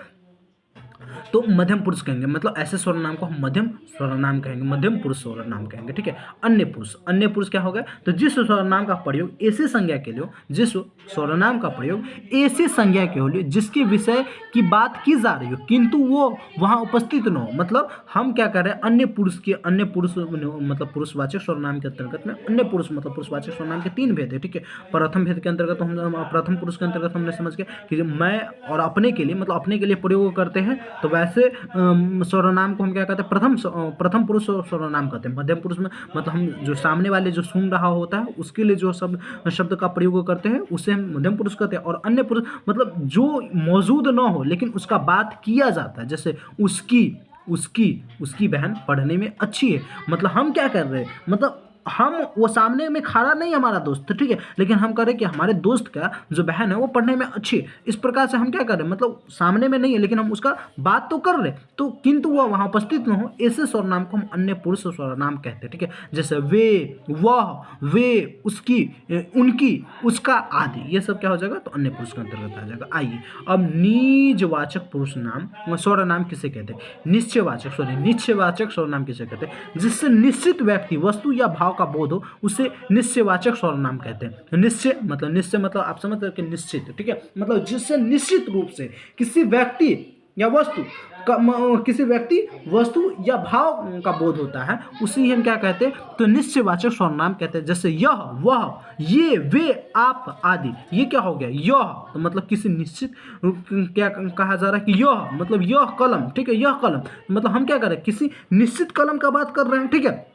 Speaker 1: तो मध्यम पुरुष कहेंगे। मतलब ऐसे सर्वनाम को हम मध्यम सर्वनाम कहेंगे, मध्यम पुरुष सर्वनाम कहेंगे, ठीक है। अन्य पुरुष, अन्य पुरुष क्या होगा, तो जिस सर्वनाम का प्रयोग ऐसे संज्ञा के लिए, जिस सर्वनाम का प्रयोग ऐसे संज्ञा के लिए जिसके विषय की बात की जा रही हो किंतु वो वहाँ उपस्थित न हो, मतलब हम क्या कर रहे हैं, अन्य पुरुष के, अन्य पुरुष मतलब पुरुषवाचक सर्वनाम के अंतर्गत में अन्य पुरुष मतलब पुरुषवाचक सर्वनाम के 3 भेद है, ठीक है। प्रथम भेद के अंतर्गत हम प्रथम पुरुष के अंतर्गत हमने समझ गया कि मैं और अपने के लिए, मतलब अपने के लिए प्रयोग करते हैं, तो वैसे सर्वनाम को हम क्या कहते हैं, प्रथम पुरुष सर्वनाम कहते हैं। मध्यम पुरुष में मतलब हम जो सामने वाले जो सुन रहा होता है उसके लिए जो शब्द का प्रयोग करते हैं उसे हम मध्यम पुरुष कहते हैं। और अन्य पुरुष मतलब जो मौजूद ना हो लेकिन उसका बात किया जाता है, जैसे उसकी, उसकी बहन पढ़ने में अच्छी है, मतलब हम क्या कर रहे हैं, मतलब हम वो सामने में खड़ा नहीं हमारा दोस्त, ठीक है, लेकिन हम कह रहे हैं कि हमारे दोस्त का जो बहन है वो पढ़ने में अच्छी है। इस प्रकार से हम क्या कर रहे हैं, मतलब सामने में नहीं है लेकिन हम उसका बात तो कर रहे हैं, तो किंतु वह वहाँ उपस्थित न हो, ऐसे सर्वनाम को हम अन्य पुरुष सर्वनाम कहते हैं, ठीक है। जैसे वे, वह, वे, उसकी, उनकी, उसका आदि, ये सब क्या हो जाएगा, तो अन्य पुरुष के अंतर्गत आ जाएगा। आइए अब निजवाचक पुरुष नाम सर्वनाम किसे कहते हैं, निश्चयवाचक सर्वनाम किसे कहते हैं, जिससे निश्चित व्यक्ति, वस्तु या भाव का बोध हो उसे निश्चयवाचक सर्वनाम कहते हैं। निश्चय मतलब आप समझ रहे कि निश्चित, ठीक है, मतलब जिससे निश्चित रूप से किसी व्यक्ति या वस्तु का, किसी व्यक्ति, वस्तु या भाव का बोध होता है उसी हम क्या कहते हैं, तो निश्चयवाचक सर्वनाम कहते हैं। जैसे यह, वह, ये, वे, आप आदि, ये क्या हो गया, यह, तो मतलब किसी निश्चित क्या कहा जा रहा है कि यह, मतलब यह कलम, ठीक है, यह कलम, मतलब हम क्या कर रहे हैं, किसी निश्चित कलम का बात कर रहे हैं, ठीक है।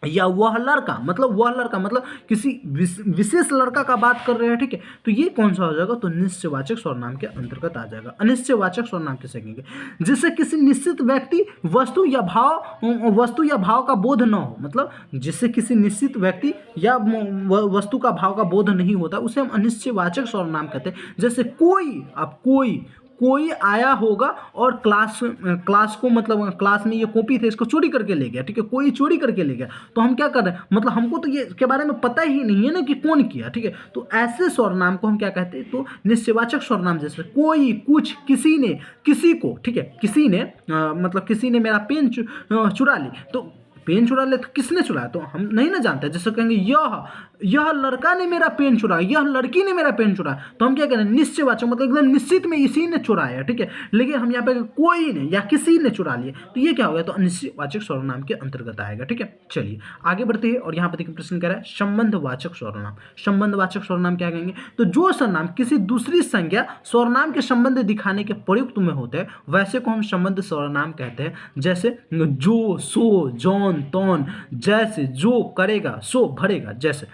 Speaker 1: या वह लड़का, मतलब किसी विशेष लड़का का बात कर रहे हैं, ठीक है, तो ये कौन सा हो जाएगा, तो निश्चयवाचक सर्वनाम के अंतर्गत आ जाएगा। अनिश्चयवाचक सर्वनाम किसे कहेंगे, जिससे किसी निश्चित व्यक्ति, वस्तु या भाव का बोध न हो, मतलब जिससे किसी निश्चित व्यक्ति या वस्तु का भाव का बोध नहीं होता उसे हम अनिश्चयवाचक सर्वनाम कहते हैं। जैसे कोई आया होगा और क्लास को, मतलब क्लास में ये कॉपी थे इसको चोरी करके ले गया, ठीक है, कोई चोरी करके ले गया, तो हम क्या कर रहे हैं, मतलब हमको तो ये के बारे में पता ही नहीं है ना कि कौन किया, ठीक है, तो ऐसे सर्वनाम को हम क्या कहते हैं, तो निश्चयवाचक सर्वनाम। जैसे कोई, कुछ, किसी ने, किसी को, ठीक है, किसी ने मतलब किसी ने मेरा पेन चुरा ली, तो पेन चुरा ले तो किसने चुराया, तो हम नहीं ना जानते। जैसे कहेंगे यह लड़का ने मेरा पेन चुराया, यह लड़की ने मेरा पेन चुराया, तो हम क्या करें, निश्चयवाचक, मतलब एकदम निश्चित में इसी ने चुराया, ठीक है, लेकिन हम यहाँ पे कोई ने या किसी ने चुरा लिया, तो ये क्या हो गया, तो अनिश्चयवाचक सर्वनाम के अंतर्गत आएगा, ठीक है। चलिए आगे बढ़ते हैं और यहाँ पे देखिए प्रश्न कह रहा है संबंधवाचक सर्वनाम। संबंधवाचक सर्वनाम क्या कहेंगे, तो जो सर्वनाम किसी दूसरी संज्ञा सर्वनाम के संबंध दिखाने के प्रयुक्त में होते हैं वैसे को हम संबंध सर्वनाम कहते हैं। जैसे जो, सो, जौन, तौन, जैसे जो करेगा सो भरेगा, जैसे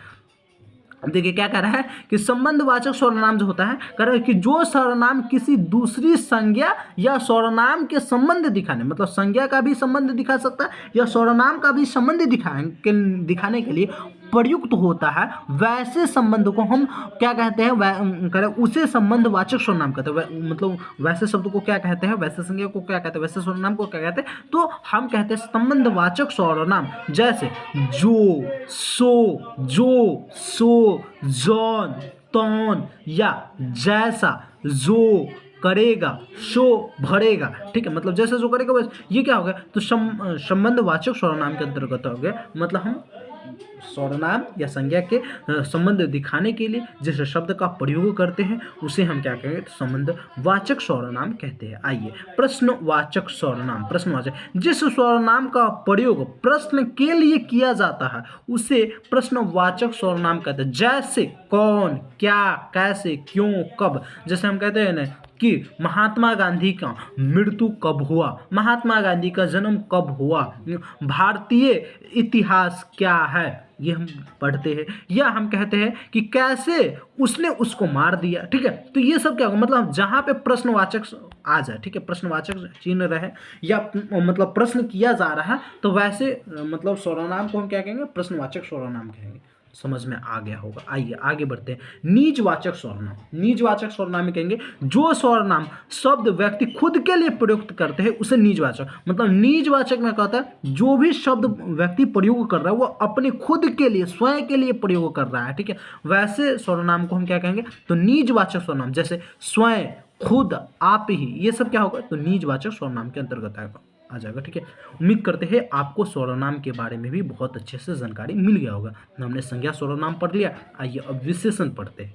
Speaker 1: अब देखिए क्या कह रहा है कि संबंधवाचक सर्वनाम जो होता है, कह रहा है कि जो सर्वनाम किसी दूसरी संज्ञा या सर्वनाम के संबंध दिखाने, मतलब संज्ञा का भी संबंध दिखा सकता है या सर्वनाम का भी संबंध दिखाने के लिए प्रयुक्त होता है, वैसे संबंध को हम क्या कहते हैं, उसे संबंधवाचक सर्वनाम कहते हैं। मतलब वैसे शब्द को क्या कहते हैं, वैसे संज्ञा को क्या कहते हैं, वैसे सर्वनाम को क्या कहते हैं, तो हम कहते हैं संबंधवाचक सर्वनाम। जैसे जो, सो, जौन, तौन, या जैसा, जो करेगा, शो भरेगा, ठीक है। मतलब जैसे जो करेगा बस, ये क्या हो गया, तो संबंधवाचक सर्वनाम के अंतर्गत हो गया। मतलब हम सर्वनाम या संज्ञा के संबंध दिखाने के लिए जिस शब्द का प्रयोग करते हैं उसे हम क्या कहेंगे, तो संबंधवाचक सर्वनाम कहते हैं। आइए, प्रश्नवाचक सर्वनाम। प्रश्नवाचक, जिस सर्वनाम का प्रयोग प्रश्न के लिए किया जाता है उसे प्रश्नवाचक सर्वनाम कहते हैं। जैसे कौन, क्या, कैसे, क्यों, कब। जैसे हम कहते हैं ना कि महात्मा गांधी का मृत्यु कब हुआ, महात्मा गांधी का जन्म कब हुआ, भारतीय इतिहास क्या है, ये हम पढ़ते हैं। या हम कहते हैं कि कैसे उसने उसको मार दिया, ठीक है। तो ये सब क्या होगा, मतलब जहाँ पे प्रश्नवाचक आ जाए, ठीक है, प्रश्नवाचक चिन्ह रहे या मतलब प्रश्न किया जा रहा है, तो वैसे मतलब सर्वनाम को हम क्या कहेंगे, प्रश्नवाचक सर्वनाम कहेंगे। समझ में आ गया होगा। आइए आगे बढ़ते हैं। निजवाचक सर्वनाम। निजवाचक सर्वनाम में कहेंगे जो सर्वनाम शब्द व्यक्ति खुद के लिए प्रयुक्त करते हैं उसे निजवाचक। मतलब निजवाचक में कहता है जो भी शब्द व्यक्ति प्रयोग कर रहा है वो अपने खुद के लिए, स्वयं के लिए प्रयोग कर रहा है, ठीक है। वैसे सर्वनाम को हम क्या कहेंगे, तो निजवाचक सर्वनाम। जैसे स्वयं, खुद, आप ही, ये सब क्या होगा, तो निजवाचक सर्वनाम के अंतर्गत आ जाएगा, ठीक है। उम्मीद करते हैं आपको सर्वनाम के बारे में भी बहुत अच्छे से जानकारी मिल गया होगा। हमने संज्ञा सर्वनाम पढ़ लिया, आइए अब विशेषण पढ़ते हैं।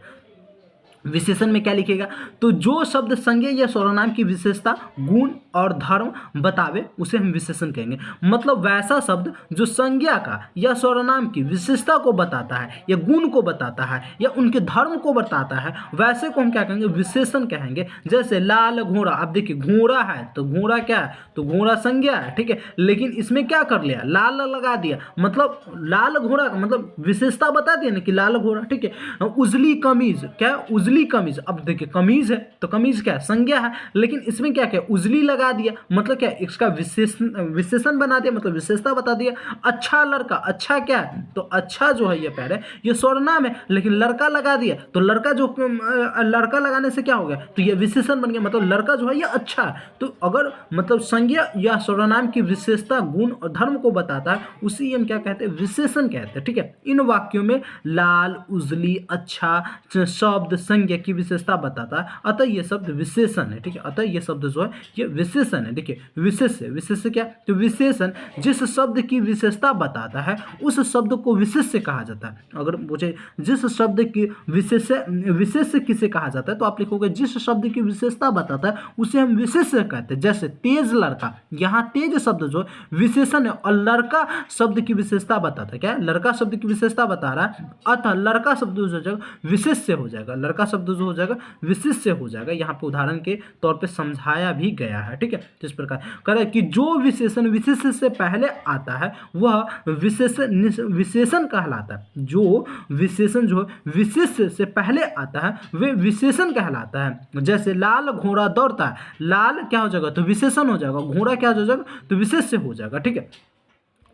Speaker 1: विशेषण में क्या लिखेगा, तो जो शब्द संज्ञा या सर्वनाम की विशेषता, गुण और धर्म बतावे उसे हम विशेषण कहेंगे। मतलब वैसा शब्द जो संज्ञा का या सर्वनाम की विशेषता को बताता है या गुण को बताता है या उनके धर्म को बताता है, वैसे को हम क्या कहेंगे, विशेषण कहेंगे। जैसे लाल घोड़ा, अब देखिए घोड़ा है तो घोड़ा क्या है, तो घोड़ा संज्ञा है, ठीक है। लेकिन इसमें क्या कर लिया, लाल लगा दिया, मतलब लाल घोड़ा मतलब विशेषता बता दिया ना कि लाल घोड़ा, ठीक है। उजली कमीज, क्या उजली कमीज, अब देखिए कमीज है तो कमीज क्या है, संज्ञा है, लेकिन इसमें क्या क्या उजली लगा दिया, मतलब क्या इसका विशेषण बना दिया, मतलब विशेषता बता दिया। अच्छा लड़का, अच्छा क्या है, तो अच्छा जो है ये पैर है, ये सर्वनाम है, लेकिन लड़का लगा दिया तो लड़का जो लड़का लगाने से क्या हो गया, तो ये विशेषण बन गया, मतलब लड़का जो है ये अच्छा है। तो अगर मतलब संज्ञा या सर्वनाम की विशेषता, गुण और धर्म को बताता है उसी हम क्या कहते हैं, विशेषण कहते हैं, ठीक है। इन वाक्यों में लाल, उजली, अच्छा शब्द संज्ञा की विशेषता बताता है, अतः ये शब्द विशेषण है, ठीक है। अतः ये शब्द जो है ये विशेषण है। देखिए विशेष्य क्या, तो विशेषण जिस शब्द की विशेषता बताता है उस शब्द को विशेष्य कहा जाता है। अगर पूछे जिस शब्द की विशेष्य किसे कहा जाता है, तो आप लिखोगे जिस शब्द की विशेषता बताता है उसे हम विशेष्य कहते हैं। जैसे तेज लड़का, यहाँ तेज शब्द जो विशेषण है और लड़का शब्द की विशेषता बताता है, क्या है, लड़का शब्द की विशेषता बता रहा है, अतः लड़का शब्द जो जाएगा विशेष्य हो जाएगा, लड़का शब्द जो हो जाएगा विशेष्य हो जाएगा। यहाँ पे उदाहरण के तौर पे समझाया भी गया है, ठीक है। इस प्रकार कह रहा है कि जो विशेषण विशेष्य से पहले आता है वह विशेषण कहलाता है। जो विशेषण जो विशेष्य से पहले आता है वे विशेषण कहलाता है। जैसे लाल घोड़ा दौड़ता है, लाल क्या हो जाएगा, तो विशेषण हो जाएगा, घोड़ा क्या हो जाएगा, तो विशेष्य हो जाएगा, ठीक है।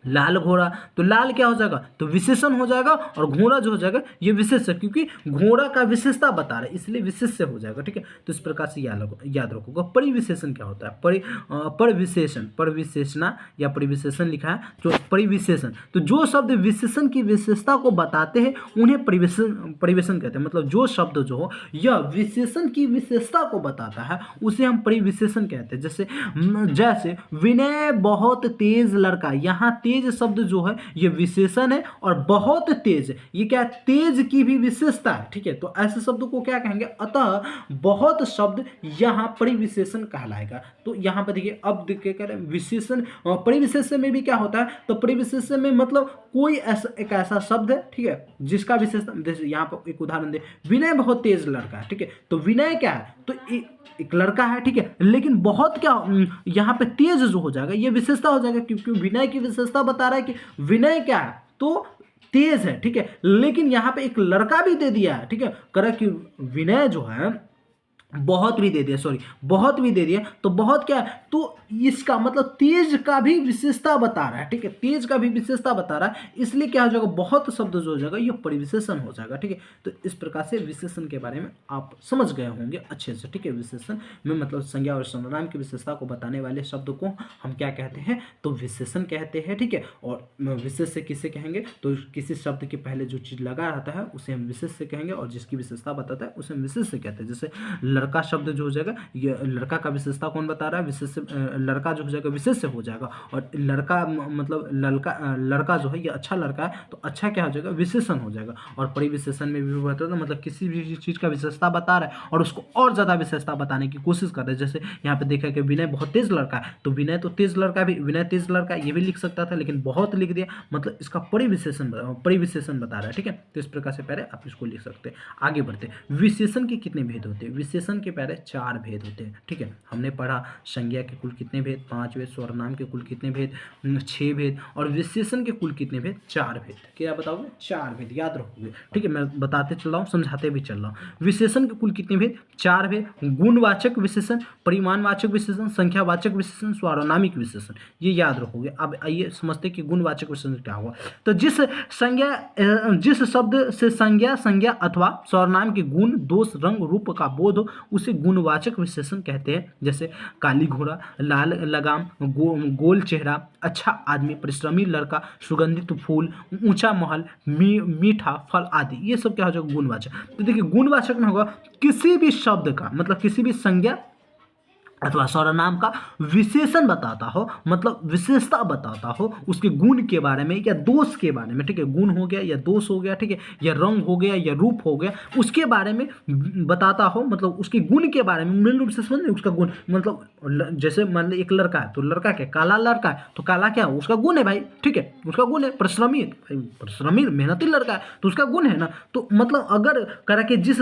Speaker 1: लाल घोड़ा, तो लाल क्या हो जाएगा, तो विशेषण हो जाएगा, और घोड़ा जो हो जाएगा ये विशेष्य, क्योंकि घोड़ा का विशेषता बता रहा है इसलिए विशेष्य हो जाएगा, ठीक है। तो इस प्रकार से याद रखोगे। परिविशेषण क्या होता है, परिविशेषण, परिविशेषणा या परिविशेषण लिखा है, तो परिविशेषण तो जो शब्द विशेषण की विशेषता को बताते हैं उन्हें परिवेशन कहते हैं। मतलब जो शब्द जो हो यह विशेषण की विशेषता को बताता है उसे हम परिविशेषण कहते हैं। जैसे विनय बहुत तेज लड़का, यहाँ तेज शब्द जो है ये विशेषण है और बहुत तेज ये क्या तेज की भी विशेषता है, ठीक है। तो ऐसे शब्द को क्या कहेंगे, अतः बहुत शब्द यहाँ परिविशेषण कहलाएगा। तो यहाँ पर देखिए, अब देखिए कह रहे हैं विशेषण परिविशेषण में भी क्या होता है, तो परिविशेषण में मतलब कोई एक ऐसा शब्द है, ठीक है, जिसका विशेषता, जैसे यहाँ पर एक उदाहरण दे, विनय बहुत तेज लड़का है, ठीक है। तो विनय क्या है, तो एक लड़का है, ठीक है, लेकिन बहुत क्या यहाँ पे तेज जो हो जाएगा ये विशेषता हो जाएगा, क्योंकि विनय की विशेषता बता रहा है कि विनय क्या है, तो तेज है, ठीक है, लेकिन यहाँ पे एक लड़का भी दे दिया है, ठीक है, करा कि विनय जो है बहुत भी दे दिया, सॉरी बहुत भी दे दिया, तो बहुत क्या है, तो इसका मतलब तेज का भी विशेषता बता रहा है, ठीक है, तेज का भी विशेषता बता रहा है, इसलिए क्या हो जाएगा, बहुत शब्द जो हो जाएगा ये परिविशेषण हो जाएगा, ठीक है। तो इस प्रकार से विशेषण के बारे में आप समझ गए होंगे अच्छे से, ठीक है। विशेषण में मतलब संज्ञा और सर्वनाम की विशेषता को बताने वाले शब्द को हम क्या कहते हैं, तो विशेषण कहते हैं, ठीक है। और विशेष से किसे कहेंगे, तो किसी शब्द के पहले जो चीज लगा रहता है उसे हम विशेष से कहेंगे, और जिसकी विशेषता बताता है उसे हम विशेष से कहते हैं। जैसे लड़का शब्द जो हो जाएगा, ये लड़का का विशेषता कौन बता रहा है, विशेष से लड़का जो हो जाएगा विशेष से हो जाएगा, और लड़का मतलब लड़का जो है ये अच्छा लड़का है, तो अच्छा क्या हो जाएगा, विशेषण हो जाएगा। और परिविशेषण में भी होता है, मतलब किसी भी चीज का विशेषता बता रहा है और उसको और ज्यादा विशेषता बताने की कोशिश कर रहे हैं। जैसे यहाँ पे देखा कि विनय बहुत तेज लड़का है, तो विनय तो तेज लड़का भी, विनय तेज लड़का ये भी लिख सकता था, लेकिन बहुत लिख दिया, मतलब इसका परिविशेषण बता रहा है, ठीक है। तो इस प्रकार से पहले आप इसको लिख सकते हैं। आगे बढ़ते हैं, विशेषण के कितने भेद होते हैं, विशेषण के पहले 4 भेद होते हैं, ठीक है। हमने पढ़ा संज्ञा के कुल कितने भेद, 5 भेद, सर्वनाम के कुल कितने भेद, 6 भेद, और विशेषण के कुल कितने भेद, 4 भेद। क्या बताओगे, 4 भेद, याद रखोगे, ठीक है। मैं बताते चल रहा हूँ, समझाते भी चल रहा हूँ। विशेषण के कुल कितने भेद, 4 भेद, गुणवाचक विशेषण, परिमाणवाचक विशेषण, संख्यावाचक विशेषण, सर्वनामिक विशेषण, ये याद रखोगे। अब आइए समझते कि गुणवाचक विशेषण क्या हुआ। तो जिस शब्द से संज्ञा अथवा सर्वनाम के गुण, दोष, रंग, रूप का बोध हो उसे गुणवाचक विशेषण कहते हैं। जैसे काली घोड़ा, लाल लगाम, गोल चेहरा, अच्छा आदमी, परिश्रमी लड़का, सुगंधित फूल, ऊंचा महल, मीठा फल आदि, ये सब क्या हो जाएगा, गुणवाचक। तो देखिए गुणवाचक में होगा किसी भी शब्द का मतलब किसी भी संज्ञा अथवा सर्वनाम का विशेषण बताता हो, मतलब विशेषता बताता हो उसके गुण के बारे में या दोष के बारे में, ठीक है। गुण हो गया या दोष हो गया, ठीक है, या रंग हो गया या रूप हो गया, उसके बारे में बताता हो, मतलब उसके गुण के बारे में मूल रूप से समझ उसका गुण, मतलब जैसे मान ली एक लड़का है, तो लड़का क्या, काला लड़का है, तो काला क्या है, उसका गुण है भाई, ठीक है, उसका गुण है। परिश्रमी, परिश्रमी मेहनती लड़का है, तो उसका गुण है ना। तो मतलब अगर करा कि जिस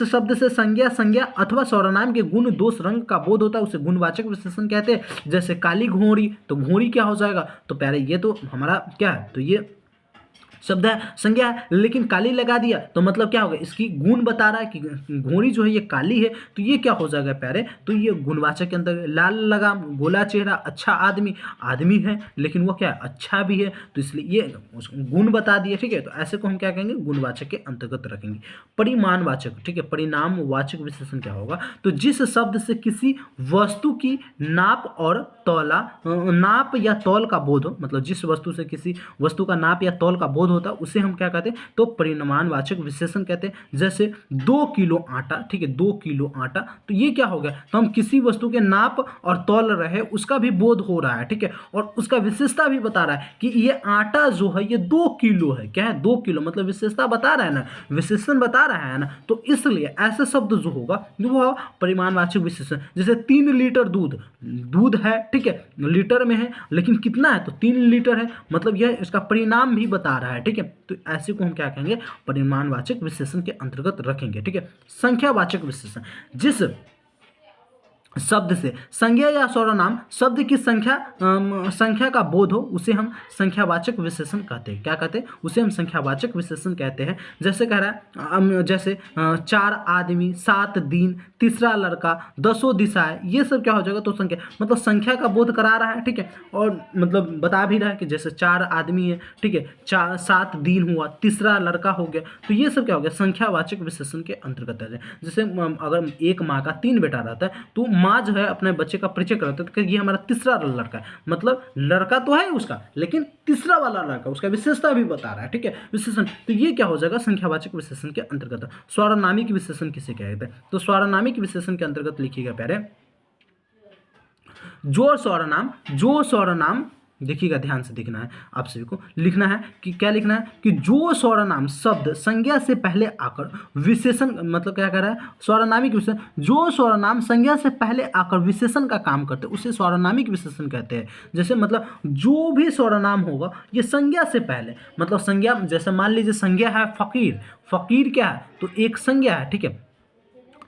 Speaker 1: शब्द से संज्ञा अथवा सर्वनाम के गुण, दोष, रंग का बोध होता है उसे गुणवाचक विशेषण कहते हैं। जैसे काली घोड़ी, तो घोड़ी क्या हो जाएगा, तो प्यारे ये तो हमारा क्या है, तो ये शब्द है, संज्ञा है, लेकिन काली लगा दिया तो मतलब क्या होगा, इसकी गुण बता रहा है कि घोड़ी जो है ये काली है, तो ये क्या हो जाएगा प्यारे, तो ये गुणवाचक के अंदर। लाल लगाम, गोला चेहरा, अच्छा आदमी, आदमी है लेकिन वो क्या है, अच्छा भी है, तो इसलिए ये गुण बता दिए, ठीक है। तो ऐसे को हम क्या कहेंगे, गुणवाचक के अंतर्गत रखेंगे। परिमाणवाचक, ठीक है, परिणामवाचक विशेषण क्या होगा, तो जिस शब्द से किसी वस्तु की नाप और तौला, नाप या तौल का बोध हो, मतलब जिस वस्तु से किसी वस्तु का नाप या तौल का बोध होता है उसे हम क्या कहते हैं, तो परिमाणवाचक विशेषण कहते हैं। जैसे 2 किलो आटा, ठीक है, 2 किलो आटा, तो ये क्या हो गया, तो हम किसी वस्तु के नाप और तौल रहे उसका भी बोध हो रहा है, ठीक है, और उसका विशेषता भी बता रहा है कि ये आटा जो है ये 2 किलो है, क्या है, 2 किलो, मतलब विशेषता बता रहा है ना, विशेषण बता रहा है ना। तो इसलिए ऐसे शब्द जो होगा वो परिमाणवाचक विशेषण। जैसे 3 लीटर दूध है, ठीक है, लीटर में है, लेकिन कितना है, तो 3 लीटर है, मतलब यह इसका परिणाम भी बता रहा है, ठीक है। तो ऐसे को हम क्या कहेंगे, परिमाणवाचक विशेषण के अंतर्गत रखेंगे, ठीक है। संख्यावाचक विशेषण, जिस शब्द से संज्ञा या सर्वनाम शब्द की संख्या का बोध हो उसे हम संख्यावाचक विशेषण कहते हैं। क्या कहते हैं, उसे हम संख्यावाचक विशेषण कहते हैं। जैसे कह रहा है, जैसे 4 आदमी, 7 दिन, तीसरा लड़का, 10 दिशाएं, ये सब क्या हो जाएगा, तो संख्या, मतलब संख्या का बोध करा रहा है, ठीक है, और मतलब बता भी रहा है कि जैसे 4 आदमी है, ठीक है, 7 दिन हुआ, तीसरा लड़का हो गया, तो ये सब क्या हो गया, संख्यावाचक विशेषण के अंतर्गत है। जैसे अगर एक माँ का 3 बेटा रहता है तो माँ जो है अपने बच्चे का परिचय कराते हैं, तो ये हमारा तीसरा लड़का है, मतलब लड़का तो है उसका लेकिन तीसरा वाला लड़का, उसका विशेषता भी बता रहा है, ठीक है, विशेषण। तो ये क्या हो जाएगा, संख्यावाचक विशेषण के अंतर्गत। सर्वनामिक विशेषण किसे कहते हैं, तो सर्वनामिक विशेषण के अंतर्गत लिखिएगा पहले, जो सर्वनाम देखिएगा, ध्यान से देखना है, आप सभी को लिखना है कि क्या लिखना है, कि जो सर्वनाम शब्द संज्ञा से पहले आकर विशेषण, मतलब क्या कह रहा है, सर्वनामिक विशेषण, जो सर्वनाम संज्ञा से पहले आकर विशेषण का काम करते हैं उसे सर्वनामिक विशेषण कहते हैं। जैसे मतलब जो भी सर्वनाम होगा ये संज्ञा से पहले, मतलब संज्ञा, जैसे मान लीजिए संज्ञा है फकीर, फकीर क्या है, तो एक संज्ञा है, ठीक है,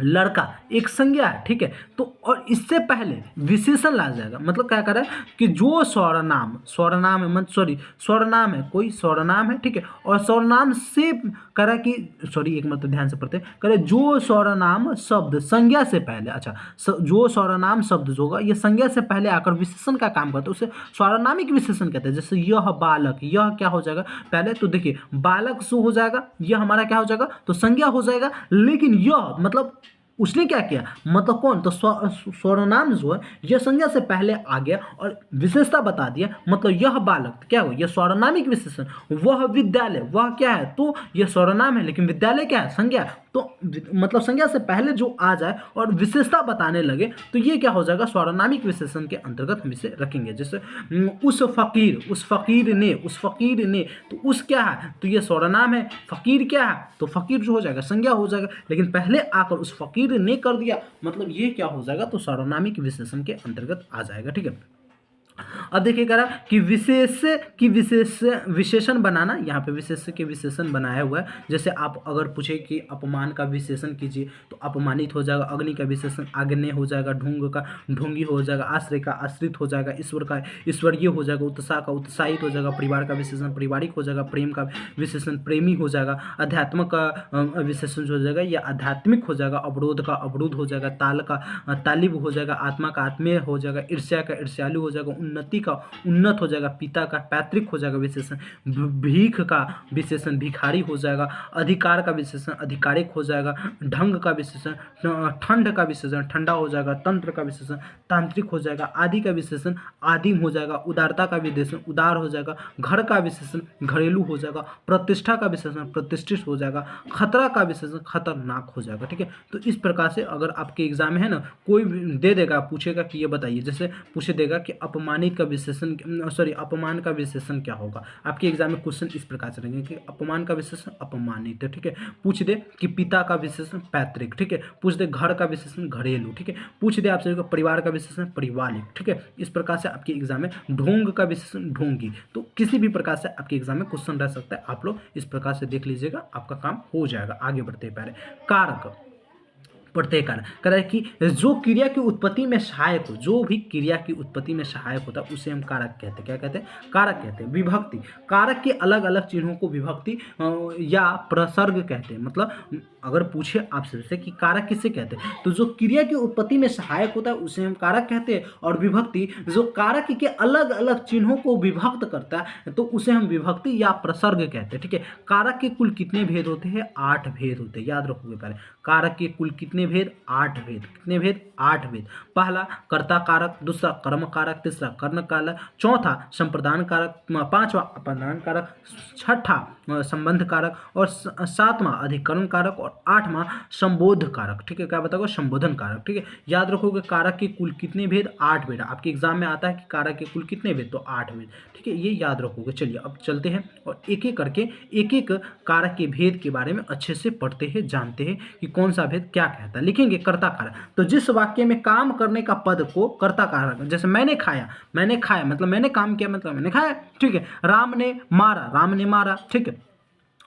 Speaker 1: लड़का एक संज्ञा है, ठीक है। तो और इससे पहले विशेषण ला जाएगा, मतलब क्या कर रहा है कि जो स्वरनाम है, मतलब सॉरी स्वरनाम है, कोई स्वरनाम है, ठीक है, और स्वरनाम से कह रहा है कि सॉरी एक मतलब ध्यान से पढ़ते हैं, कह रहे जो स्वरनाम शब्द संज्ञा से पहले, अच्छा जो स्वरनाम शब्द जो होगा ये संज्ञा से पहले आकर विशेषण का काम करता है उसे स्वरनामिक विशेषण कहते हैं। जैसे यह बालक, यह क्या हो जाएगा पहले, तो देखिए बालक सो हो जाएगा, यह हमारा क्या हो जाएगा तो संज्ञा हो जाएगा, लेकिन यह मतलब उसने क्या किया, मतलब कौन, तो स्वरनाम जो है यह संज्ञा से पहले आ गया और विशेषता बता दिया, मतलब यह बालक क्या हो, यह स्वरनामिक विशेषण। वह विद्यालय, वह क्या है तो यह स्वरनाम है, लेकिन विद्यालय क्या है संज्ञा, तो मतलब संज्ञा से पहले जो आ जाए और विशेषता बताने लगे तो ये क्या हो जाएगा स्वरनामिक विशेषण के अंतर्गत हम इसे रखेंगे। जैसे उस फकीर ने, तो उस क्या है तो ये स्वरनाम है, फकीर क्या है तो फकीर जो हो जाएगा संज्ञा हो जाएगा, लेकिन पहले आकर उस फकीर ने कर दिया, मतलब ये क्या हो जाएगा तो स्वरनामिक विशेषण के अंतर्गत आ जाएगा, ठीक है। अब देखिए कह रहा कि विशेषण बनाना, यहाँ पे विशेष के विशेषण बनाया हुआ है। जैसे आप अगर पूछे कि अपमान का विशेषण कीजिए तो अपमानित हो जाएगा, अग्नि का विशेषण आग्नेय हो जाएगा, ढूंग का ढूंगी हो जाएगा, आश्रय का आश्रित हो जाएगा, ईश्वर का ईश्वरीय हो जाएगा, उत्साह का उत्साहित हो जाएगा, परिवार का विशेषण पारिवारिक हो जाएगा, प्रेम का विशेषण प्रेमी हो जाएगा, अध्यात्म का विशेषण जो हो जाएगा या आध्यात्मिक हो जाएगा, अवरोध का अवरुद्ध हो जाएगा, ताल का तालिब हो जाएगा, आत्मा का आत्मीय हो जाएगा, ईर्ष्या का ईर्ष्यालु हो जाएगा, उन्नति का उन्नत हो जाएगा, पिता का पैतृक हो जाएगा विशेषण, भीख का विशेषण भिखारी हो जाएगा, अधिकार का विशेषण आधिकारिक हो जाएगा, ढंग का विशेषण ठंड का विशेषण ठंडा हो जाएगा, तंत्र का विशेषण तांत्रिक हो जाएगा, आदि का विशेषण आदिम हो जाएगा, उदारता का विशेषण उदार हो जाएगा, घर का विशेषण घरेलू हो जाएगा, प्रतिष्ठा का विशेषण प्रतिष्ठित हो जाएगा, खतरा का विशेषण खतरनाक हो जाएगा, ठीक है। तो इस प्रकार से अगर आपके एग्जाम में है ना कोई दे देगा पूछेगा कि ये बताइए, जैसे पूछे देगा कि अपमानित का विशेषण सॉरी अपमान का विशेषण क्या होगा, आपके एग्जाम में क्वेश्चन इस प्रकार से रहेंगे कि अपमान का विशेषण अपमानित, ठीक है। पूछ दे कि पिता का विशेषण पैतृक, ठीक है। पूछ दे घर का विशेषण घरेलू, ठीक है। पूछ दे आपसे परिवार का विशेषण पारिवारिक, ठीक है। इस प्रकार से आपके एग्जाम में ढोंग का विशेषण ढोंगी, तो किसी भी प्रकार से आपके एग्जाम में क्वेश्चन रह सकता है। आप लोग इस प्रकार से देख लीजिएगा, आपका काम हो जाएगा। आगे बढ़ते पहले कारक प्रत्यय कारक कह रहा है कि जो क्रिया की उत्पत्ति में सहायक हो, जो भी क्रिया की उत्पत्ति में सहायक होता है उसे हम कारक कहते हैं। क्या कहते हैं? कारक कहते हैं। विभक्ति, कारक के अलग अलग चिन्हों को विभक्ति या प्रसर्ग कहते हैं। मतलब अगर पूछे आपसे से कि कारक किसे कहते हैं, तो जो क्रिया की उत्पत्ति में सहायक होता है उसे हम कारक कहते हैं, और विभक्ति जो कारक के अलग अलग चिन्हों को विभक्त करता है तो उसे हम विभक्ति या प्रसर्ग कहते हैं, ठीक है। कारक के कुल कितने भेद होते हैं? 8 भेद होते हैं, याद रखोगे पहले। कारक के कुल कितने भेद? 8 भेद। कितने भेद? 8 भेद। पहला कर्ता कारक, दूसरा कर्म कारक, तीसरा कर्ण कारक, चौथा संप्रदान कारक, पांचवा अपदान कारक, छठा संबंध कारक, और सातवां अधिकरण कारक, और आठवां संबोध कारक, ठीक है। क्या बताओगे? संबोधन कारक, ठीक है। याद रखोगे कारक के कुल कितने भेद? 8 भेद। आपके एग्जाम में आता है कि कारक के कुल कितने भेद? तो 8 भेद, ठीक है। ये याद रखोगे। चलिए अब चलते हैं और एक एक करके एक एक कारक के भेद के बारे में अच्छे से पढ़ते हैं, जानते हैं कि कौन सा भेद क्या कहता है। लिखेंगे कर्ता कारक, तो जिस वाक्य में काम करने का पद को कर्ता कारक, जैसे मैंने खाया मतलब मैंने काम किया, मतलब मैंने खाया, ठीक है। राम ने मारा, ठीक है।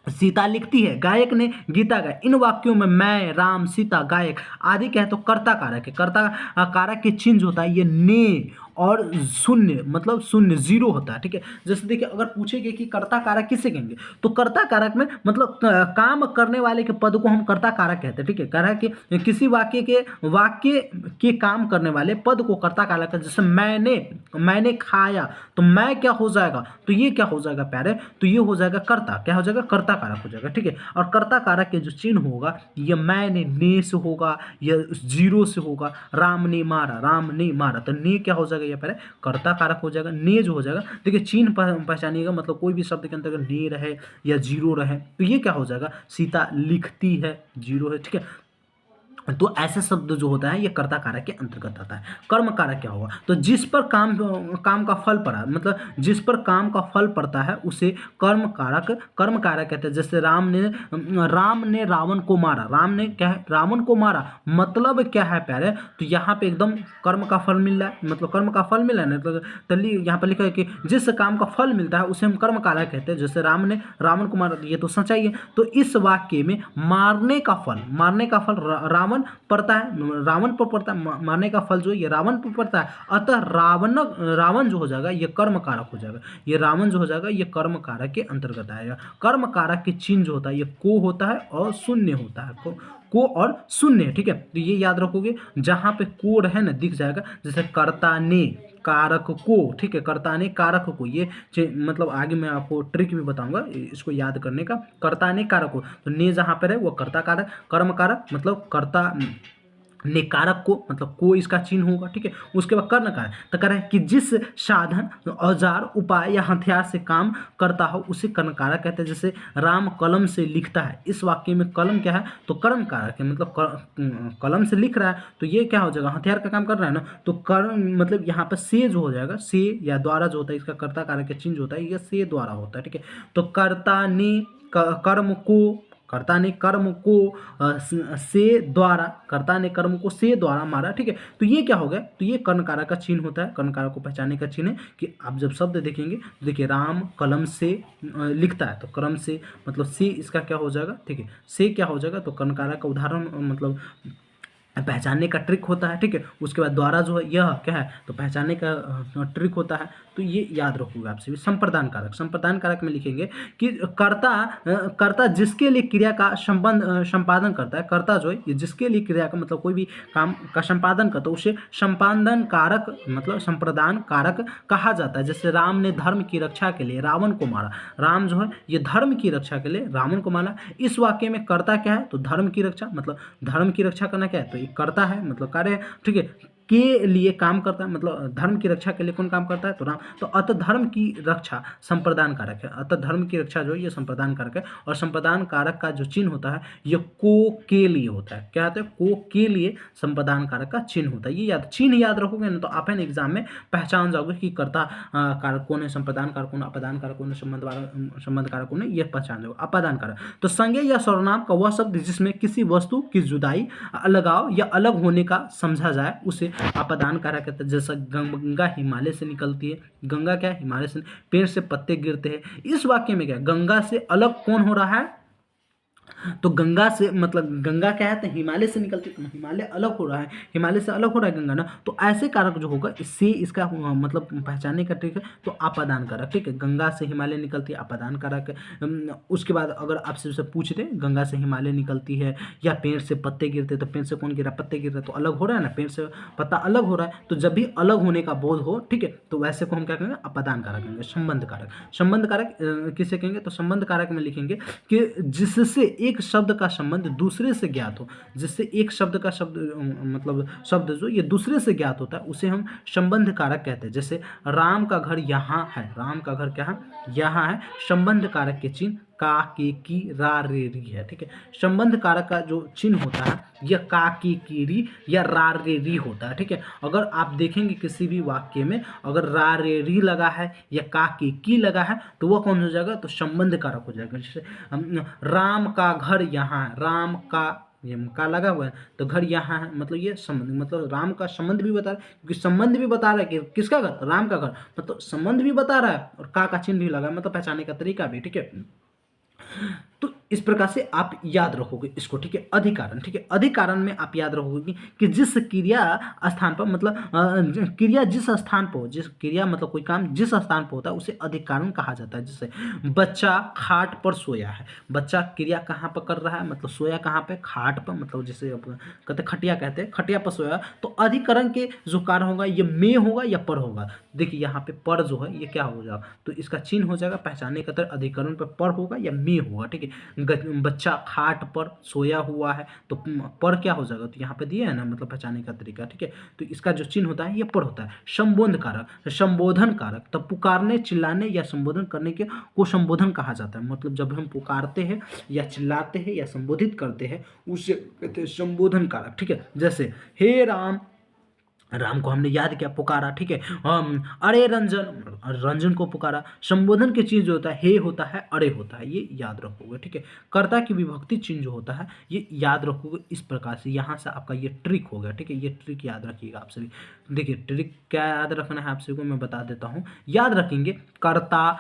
Speaker 1: सीता लिखती है, गायक ने गीता गाया। इन वाक्यों में मैं, राम, सीता, गायक आदि कहे तो कर्ता कारक है। कर्ता कारक के चिन्ह जो होता है ये ने और शून्य, मतलब शून्य जीरो होता है, ठीक है। जैसे देखिए अगर पूछेंगे कि कर्ता कारक किसे कहेंगे, तो कर्ता कारक में मतलब काम करने वाले के पद को हम कर्ता कारक कहते हैं, ठीक है। कह रहा है कि किसी वाक्य के काम करने वाले पद को कर्ता कारक कहते हैं। जैसे मैंने खाया, तो मैं क्या हो जाएगा? तो ये क्या हो जाएगा प्यारे? तो ये हो जाएगा कर्ता, क्या हो जाएगा? कर्ता कारक हो जाएगा, ठीक है। और कर्ता कारक के जो चिन्ह होगा ये मैंने ने से होगा या जीरो से होगा। राम ने मारा, तो ने क्या हो जाएगा? ये पहले कर्ता कारक हो जाएगा। ने जो हो जाएगा, देखिए चिन्ह पहचानिएगा, मतलब कोई भी शब्द के अंतर्गत ने रहे या जीरो रहे तो ये क्या हो जाएगा? सीता लिखती है, जीरो है, ठीक है। तो ऐसे शब्द जो होता है ये कर्ता कारक के अंतर्गत आता है। कर्म कारक क्या होगा? तो जिस पर काम का फल पड़ा, मतलब जिस पर काम का फल पड़ता है उसे कर्म कारक कहते हैं। जैसे राम ने रावण को मारा, राम ने क्या है? रावण को मारा, मतलब क्या है प्यारे? तो यहाँ पे एकदम कर्म का फल मिल रहा है, मतलब कर्म का फल मिला है ना, तो यहाँ पर लिखा है कि जिस काम का फल मिलता है उसे हम कर्म कारक कहते हैं। जैसे राम ने रावण को मारा, ये तो सच्चाई है। तो इस वाक्य में मारने का फल रावण रावण पड़ता है, रावण पर पड़ता है, मारने का फल जो है ये रावण पर पड़ता है, अतः रावण जो हो जाएगा ये कर्म कारक हो जाएगा, ये रावण जो हो जाएगा ये कर्म कारक के अंतर्गत आएगा। कर्म कारक के चिन्ह जो होता है ये को होता है और शून्य होता है, को और शून्य, ठीक है। तो ये याद रखोगे, जहां पे को रहे ना दिख जाएगा, जैसे कर्ता ने कारक को, ठीक है, कर्ता ने कारक को, ये मतलब आगे मैं आपको ट्रिक भी बताऊंगा इसको याद करने का। कर्ता ने कारक को, तो ने जहां पर है वो कर्ता कारक, कर्म कारक मतलब कर्ता ने कारक को, मतलब को इसका चिन्ह होगा, ठीक है। उसके बाद कर्ण कारक, तो कह रहे हैं कि जिस साधन औजार उपाय या हथियार से काम करता हो उसे कर्ण कारक कहते हैं। जैसे राम कलम से लिखता है, इस वाक्य में कलम क्या है तो कर्म कारक है, मतलब कलम से लिख रहा है तो ये क्या हो जाएगा, हथियार का काम कर रहा है ना, तो कर्म मतलब यहाँ पर से जो हो जाएगा, से या द्वारा जो होता है इसका कर्ता कारक का चिन्ह जो होता है ये से द्वारा होता है, ठीक है। तो कर्ता ने कर्म को, कर्ता ने कर्म को से द्वारा, कर्ता ने कर्म को से द्वारा मारा, ठीक है। तो ये क्या हो गया, तो ये कर्ण कारक का चिन्ह होता है। कर्ण कारक को पहचानने का चिन्ह है कि आप जब शब्द देखेंगे तो देखिए राम कलम से लिखता है, तो कर्म से मतलब से इसका क्या हो जाएगा, ठीक है, से क्या हो जाएगा, तो कर्ण कारक का उदाहरण मतलब पहचानने का ट्रिक होता है, ठीक है। उसके बाद द्वारा जो है यह क्या है तो पहचानने का ट्रिक होता है, तो ये याद रखोगे आपसे भी। संप्रदान कारक, संप्रदान कारक में लिखेंगे कि कर्ता जिसके लिए क्रिया का संपादन करता है, कर्ता जो है ये जिसके लिए क्रिया का मतलब कोई भी काम का संपादन करता है उसे संपादन कारक मतलब संप्रदान कारक कहा जाता है। जैसे राम ने धर्म की रक्षा के लिए रावण को मारा, राम जो है ये धर्म की रक्षा के लिए रावण को मारा। इस वाक्य में कर्ता क्या है तो धर्म की रक्षा, मतलब धर्म की रक्षा करना क्या है तो करता है मतलब कार्य है, ठीक है, के लिए काम करता है, मतलब धर्म की रक्षा के लिए कौन काम करता है तो राम। तो अतः धर्म की रक्षा संप्रदान कारक है, अतः धर्म की रक्षा जो है ये संप्रदान कारक है। और संप्रदान कारक का जो चिन्ह होता है ये को के लिए होता है, क्या होता है को के लिए संप्रदान कारक का चिन्ह होता है। ये याद चिन्ह याद रखोगे ना तो आप है ना एग्जाम में पहचान जाओगे कि कर्ता कारक कौन है, संप्रदान कारक कौन है, अपदान कारक कौन है, संबंध कारक कौन है, ये पहचान जाओगे। अपदान कारक तो संज्ञा या सर्वनाम का वह शब्द जिसमें किसी वस्तु की जुदाई, अलगाव या अलग होने का समझा जाए उसे अपदान कारक कहते हैं। जैसा गंगा हिमालय से निकलती है, गंगा क्या है हिमालय से, पेड़ से पत्ते गिरते हैं। इस वाक्य में क्या गंगा से अलग कौन हो रहा है तो गंगा से मतलब गंगा क्या है तो हिमालय से निकलती है, तो हिमालय अलग हो रहा है, हिमालय से अलग हो रहा है गंगा ना। तो ऐसे कारक जो होगा इससे इसका मतलब पहचानने का ट्रिक है तो आपादान कारक, ठीक है। गंगा से हिमालय निकलती है आपादान कारक। उसके बाद अगर आपसे उसे पूछ दे गंगा से हिमालय निकलती है या पेड़ से पत्ते गिरते, तो पेड़ से कौन गिरा पत्ते गिर रहे, तो अलग हो रहा है ना, पेड़ से पत्ता अलग हो रहा है। तो जब भी अलग होने का बोध हो, ठीक है, तो वैसे को हम क्या कहेंगे अपादान कारक कहेंगे। संबंध कारक, संबंध कारक किसे कहेंगे तो संबंध कारक में लिखेंगे कि जिससे एक शब्द का संबंध दूसरे से ज्ञात हो, जिससे एक शब्द का मतलब शब्द जो ये दूसरे से ज्ञात होता है उसे हम संबंध कारक कहते हैं। जैसे राम का घर यहाँ है, राम का घर क्या है यहाँ है, संबंध कारक के चिन्ह का के की रा रे री है, ठीक है। संबंध कारक का जो चिन्ह होता है यह का के की री या रा रे री होता है, ठीक है। अगर आप देखेंगे किसी भी वाक्य में अगर रा रे री लगा है या का के की लगा है तो वह कौन हो जाएगा तो संबंध कारक हो जाएगा। जैसे राम का घर यहाँ है, राम का ये का लगा हुआ है तो घर यहाँ है, मतलब ये संबंध मतलब राम का संबंध भी बता रहा है, क्योंकि संबंध भी बता रहा है कि किसका घर राम का घर, मतलब संबंध भी बता रहा है और का चिन्ह भी लगा मतलब पहचानने का तरीका भी, ठीक है। तो इस प्रकार से आप याद रखोगे इसको, ठीक है। अधिकारण, ठीक है, अधिकारण में आप याद रखोगे कि जिस क्रिया स्थान पर मतलब क्रिया जिस स्थान पर हो, जिस क्रिया मतलब कोई काम जिस स्थान पर होता है उसे अधिकारण कहा जाता है। जैसे बच्चा खाट पर सोया है, बच्चा क्रिया कहाँ पर कर रहा है मतलब सोया कहाँ पे खाट पर, मतलब जैसे कहते खटिया कहते हैं खटिया पर सोया, तो अधिकरण के जो कारण होगा ये में होगा या पर होगा। देखिए यहाँ पे पर जो है ये क्या हो जाएगा तो इसका चिन्ह हो जाएगा पहचानने का तरह, अधिकरण पर होगा या में होगा, ठीक है। बच्चा खाट पर सोया हुआ है तो पर क्या हो जाएगा तो यहाँ पे दिया है ना मतलब पहचानने का तरीका, ठीक है। तो इसका जो चिन्ह होता है ये पर होता है। संबोधन कारक, संबोधन कारक तब पुकारने चिल्लाने या संबोधन करने के को संबोधन कहा जाता है, मतलब जब हम पुकारते हैं या चिल्लाते हैं या संबोधित करते हैं उसे कहते हैं संबोधन कारक, ठीक है। जैसे हे राम राम को हमने याद किया, पुकारा, ठीक है। अरे रंजन, रंजन को पुकारा। संबोधन के चिन्ह जो होता है हे होता है, अरे होता है, ये याद रखोगे, ठीक है। कर्ता की विभक्ति चिन्ह जो होता है ये याद रखोगे इस प्रकार से। यहाँ से आपका ये ट्रिक हो गया, ठीक है। ये ट्रिक याद रखिएगा आप सभी। देखिए ट्रिक क्या याद रखना है आप सभी को मैं बता देता हूँ। याद रखेंगे कर्ता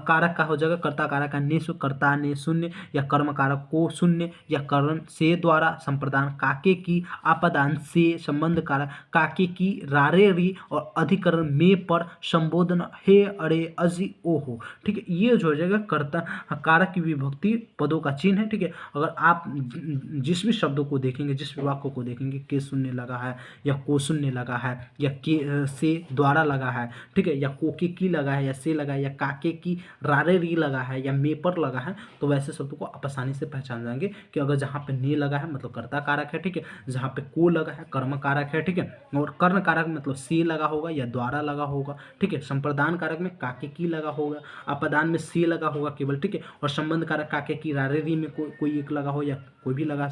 Speaker 1: कारक का हो जाएगा, कर्ता कारक का ने, कर्ता ने शून्य, या कर्म कारक को शून्य, या करण से द्वारा, संप्रदान काके की, आपदान से, संबंध कारक काके की, रारे री, और अधिकरण में पर, संबोधन हे, अरे, अजी, ओहो, ठीक है। ये जो हो जाएगा कर्ता कारक की विभक्ति पदों का चिन्ह है, ठीक है। अगर आप जिस भी शब्दों को देखेंगे, जिस भी वाक्यों को देखेंगे, के शून्य लगा है, या को शून्य लगा है, या के से द्वारा लगा है, ठीक है, या कोके की लगा है, या से लगा है, या काके की, रारे री लगा है, या मे पर लगा है, तो वैसे शब्दों को आप आसानी से पहचान जाएंगे कि अगर जहाँ पे ने लगा है मतलब कर्ता कारक है, ठीक है, जहाँ पे को लगा है कर्म कारक है, ठीक है, और कर्ण कारक मतलब से लगा होगा या द्वारा लगा होगा, ठीक है। संप्रदान कारक में काके की लगा होगा, अपदान में से लगा होगा केवल, ठीक है, और संबंध कारक काके की, रारे री में कोई एक लगा हो, या कोई भी लगा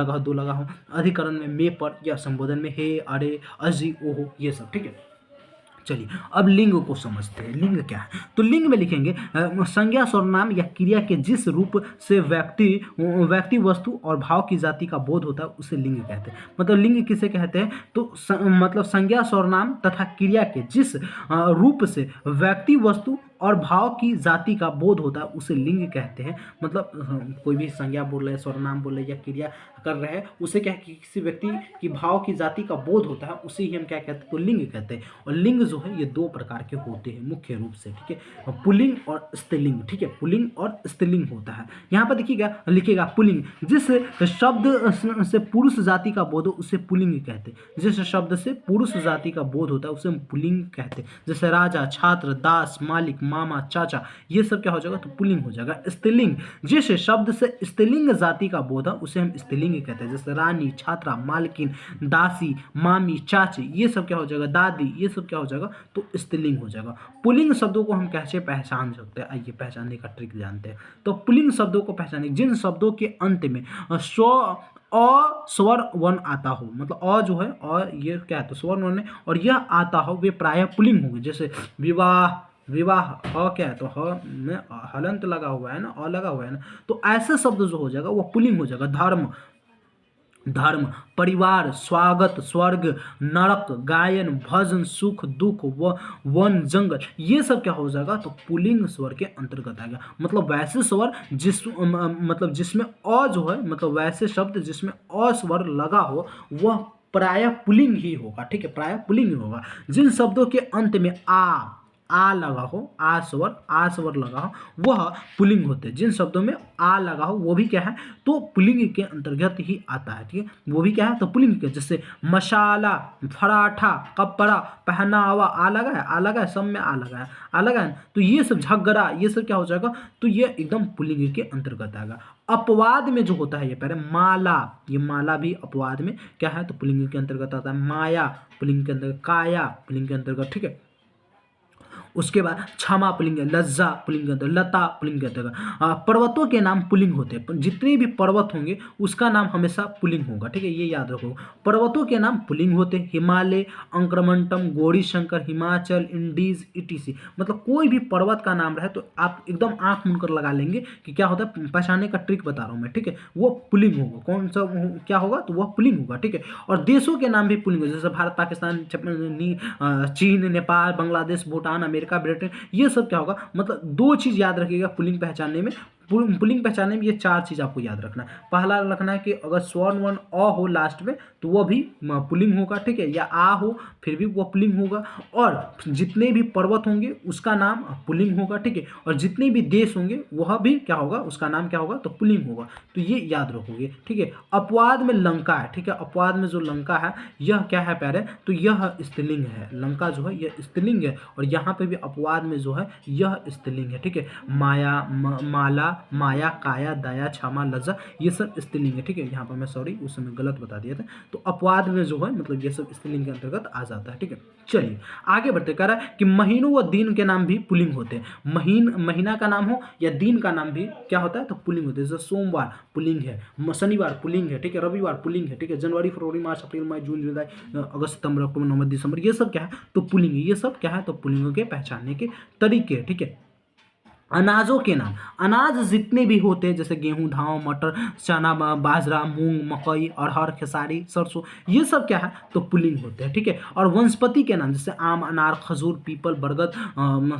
Speaker 1: हो, दो लगा हो, अधिकरण में मे पर, या संबोधन में हे, अरे, अजी, ओहो, ये सब, ठीक है। चलिए अब लिंग को समझते हैं। लिंग क्या है? तो लिंग में लिखेंगे संज्ञा सर्वनाम या क्रिया के जिस रूप से व्यक्ति वस्तु और भाव की जाति का बोध होता है उसे लिंग कहते हैं। मतलब लिंग किसे कहते हैं? तो मतलब संज्ञा सर्वनाम तथा क्रिया के जिस रूप से व्यक्ति वस्तु और भाव की जाति का बोध होता है उसे लिंग कहते हैं। मतलब कोई भी संज्ञा बोल रहे हैं, सर्वनाम बोल रहे हैं, या क्रिया कर रहे हैं, उसे क्या है, किसी व्यक्ति की भाव की जाति का बोध होता है, उसे ही हम क्या कहते हैं? तो लिंग कहते हैं। और लिंग जो है ये दो प्रकार के होते हैं मुख्य रूप से, ठीक है, पुल्लिंग और स्त्रीलिंग, ठीक है, पुल्लिंग और स्त्रीलिंग होता है। यहाँ पर देखिएगा, लिखिएगा पुल्लिंग, जिस शब्द से पुरुष जाति का बोध हो उसे पुल्लिंग कहते हैं। जिस शब्द से पुरुष जाति का बोध होता है उसे हम पुल्लिंग कहते हैं। जैसे राजा, छात्र, दास, मालिक, मामा, चाचा, ये सब क्या हो जाएगा? तो पुल्लिंग हो जाएगा। स्त्रीलिंग, जिस शब्द से स्त्रीलिंग जाति का बोध है उसे हम स्त्रीलिंग कहते हैं। जैसे रानी, छात्रा, मालकिन, दासी, मामी, चाची, ये सब क्या हो जाएगा? दादी, ये सब क्या हो जाएगा? तो स्त्रीलिंग हो जाएगा। पुल्लिंग शब्दों को हम कैसे पहचान सकते हैं? आइए पहचानने का ट्रिक जानते हैं। तो पुल्लिंग शब्दों को पहचाने, जिन शब्दों के अंत में स्वर वर्ण आता हो, मतलब अ जो है, और ये क्या है? तो स्वर वर्ण है, और यह आता हो, वे प्रायः पुल्लिंग होंगे। जैसे विवाह, विवाह, ह क्या है? तो ह में हलंत लगा हुआ है ना, अ लगा हुआ है ना, तो ऐसे शब्द जो हो जाएगा वो पुल्लिंग हो जाएगा। धर्म, धर्म, परिवार, स्वागत, स्वर्ग, नरक, गायन, भजन, सुख, दुख, वन, जंगल, ये सब क्या हो जाएगा? तो पुल्लिंग स्वर के अंतर्गत आएगा। मतलब वैसे स्वर मतलब जिसमें अ जो है, मतलब वैसे शब्द जिसमें अ स्वर लगा हो वह प्रायः पुल्लिंग ही होगा, ठीक है, प्रायः पुल्लिंग ही होगा। जिन शब्दों के अंत में आ लगा हो, आ स्वर लगा हो, वह पुल्लिंग होते हैं। जिन शब्दों में आ लगा हो वो भी क्या है? तो पुल्लिंग के अंतर्गत ही आता है, ठीक है, वो भी क्या है? तो पुल्लिंग के। जैसे मसाला, पराठा, कपड़ा, पहनावा, आ लगा है, सब में आ लगा है, तो ये सब, झगड़ा, ये सब क्या हो जाएगा? तो ये एकदम पुल्लिंग के अंतर्गत आएगा। अपवाद में जो होता है ये पहले माला, ये माला भी अपवाद में क्या है? तो पुल्लिंग के अंतर्गत आता है। माया पुल्लिंग के अंतर्गत, काया पुल्लिंग के अंतर्गत, ठीक है। उसके बाद क्षमा पुल्लिंग है, लज्जा पुल्लिंग के अंतर्गत, लता पुल्लिंग के अंतर्गत। पर्वतों के नाम पुल्लिंग होते हैं, जितने भी पर्वत होंगे उसका नाम हमेशा पुल्लिंग होगा, ठीक है, ये याद रखो। पर्वतों के नाम पुल्लिंग होते हैं। हिमालय, अंक्रमंटम, गौरी शंकर, हिमाचल, इंडीज, इटीसी, मतलब कोई भी पर्वत का नाम रहे तो आप एकदम आंख मूंद कर लगा लेंगे कि क्या होता है। पहचानने का ट्रिक बता रहा हूँ मैं, ठीक है, वो पुल्लिंग होगा। कौन सा क्या होगा? तो वह पुल्लिंग होगा, ठीक है। और देशों के नाम भी पुल्लिंग होगा, जैसे भारत, पाकिस्तान, चीन, नेपाल, बांग्लादेश, भूटान, अमेरिका, ब्रिटेन, ये सब क्या होगा? मतलब दो चीज़ याद रखिएगा पुल्लिंग पहचानने में। पुल्लिंग पहचानने में ये चार चीज़ आपको याद रखना है। पहला रखना है कि अगर स्वर्ण वर्ण अ हो लास्ट में तो वह भी पुल्लिंग होगा, ठीक है, या आ हो फिर भी वह पुल्लिंग होगा। और जितने भी पर्वत होंगे उसका नाम पुल्लिंग होगा, ठीक है, और जितने भी देश होंगे वह भी क्या होगा? उसका नाम क्या होगा? तो पुल्लिंग होगा। तो ये याद रखोगे, ठीक है। अपवाद में लंका है, ठीक है, अपवाद में जो लंका है यह क्या है प्यारे? तो यह स्त्रीलिंग है। लंका जो है यह स्त्रीलिंग है, और यहाँ पे भी अपवाद में जो है यह स्त्रीलिंग है, ठीक है। माया, माला, माया, काया, दया, क्षमा, लज्जा, ये सब स्त्रीलिंग है। ठीक है, यहाँ पर मैं सॉरी उस समय गलत बता दिया था। तो अपवाद में जो है मतलब ये सब स्त्रीलिंग के अंतर्गत आ जाता है। ठीक है, चलिए आगे बढ़ते। कह रहा है कि महीनों व दिन के नाम भी पुल्लिंग होते हैं। महीना का नाम हो या दिन का नाम भी क्या होता है, तो पुल्लिंग होते हैं। जैसे सोमवार पुल्लिंग है, शनिवार पुल्लिंग है, ठीक है, रविवार पुल्लिंग है, ठीक है, जनवरी, फरवरी, मार्च, अप्रैल, मई, जून, जुलाई, अगस्त, सितंबर, अक्टूबर, नवंबर, दिसंबर, ये सब क्या है, तो पुल्लिंग है। ये सब क्या है, तो पुल्लिंगों के पहचानने के तरीके। ठीक है, अनाजों के नाम, अनाज जितने भी होते हैं जैसे गेहूं, धान, मटर, चना, बाजरा, मूंग, मकई, अरहर, खेसारी, सरसों, ये सब क्या है, तो पुल्लिंग होते हैं। ठीक है, और वनस्पति के नाम जैसे आम, अनार, खजूर, पीपल, बरगद,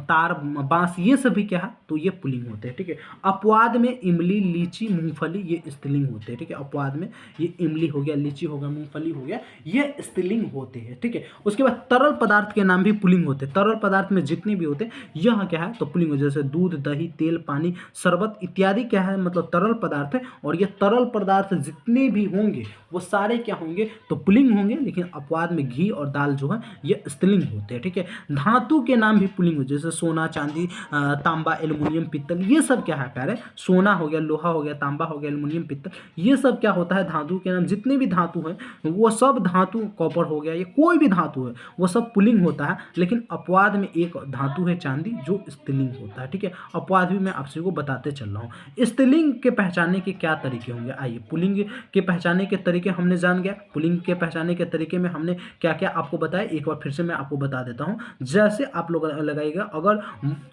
Speaker 1: तार, बांस, ये सभी क्या है, तो ये पुल्लिंग होते हैं। ठीक है, अपवाद में इमली, लीची, मूंगफली, ये स्त्रीलिंग होते हैं। ठीक है, अपवाद में ये इमली हो गया, लीची हो गया, मूंगफली हो गया, ये स्त्रीलिंग होते हैं। ठीक है, उसके बाद तरल पदार्थ के नाम भी पुल्लिंग होते हैं। तरल पदार्थ में जितने भी होते हैं यह क्या है, तो पुल्लिंग हो, जैसे दूध, दही, तेल, पानी, शरबत इत्यादि क्या है, मतलब तरल पदार्थ है। और ये तरल पदार्थ जितने भी होंगे वो सारे क्या होंगे, तो पुल्लिंग होंगे। लेकिन अपवाद में घी और दाल जो है ये स्त्रीलिंग होते हैं। ठीक है, धातु के नाम भी पुल्लिंग होते हैं, जैसे सोना, चांदी, तांबा, एल्युमिनियम, पित्तल, ये सब क्या है प्यारे, सोना हो गया, लोहा हो गया, तांबा हो गया, एल्युमिनियम, पित्तल, ये सब क्या होता है, धातु के नाम। जितने भी धातु हैं वो सब धातु, कॉपर हो गया, ये कोई भी धातु है वो सब पुल्लिंग होता है। लेकिन अपवाद में एक धातु है चांदी जो स्त्रीलिंग होता है। ठीक है, अपवाद भी मैं आप सभी को बताते चल रहा हूँ। स्त्रीलिंग के पहचानने के क्या तरीके होंगे, आइए पुल्लिंग के पहचानने के तरीके हमने जान गया। पुल्लिंग के पहचानने के तरीके में हमने क्या क्या आपको बताया, एक बार फिर से मैं आपको बता देता हूँ। जैसे आप लोग लगाइएगा, अगर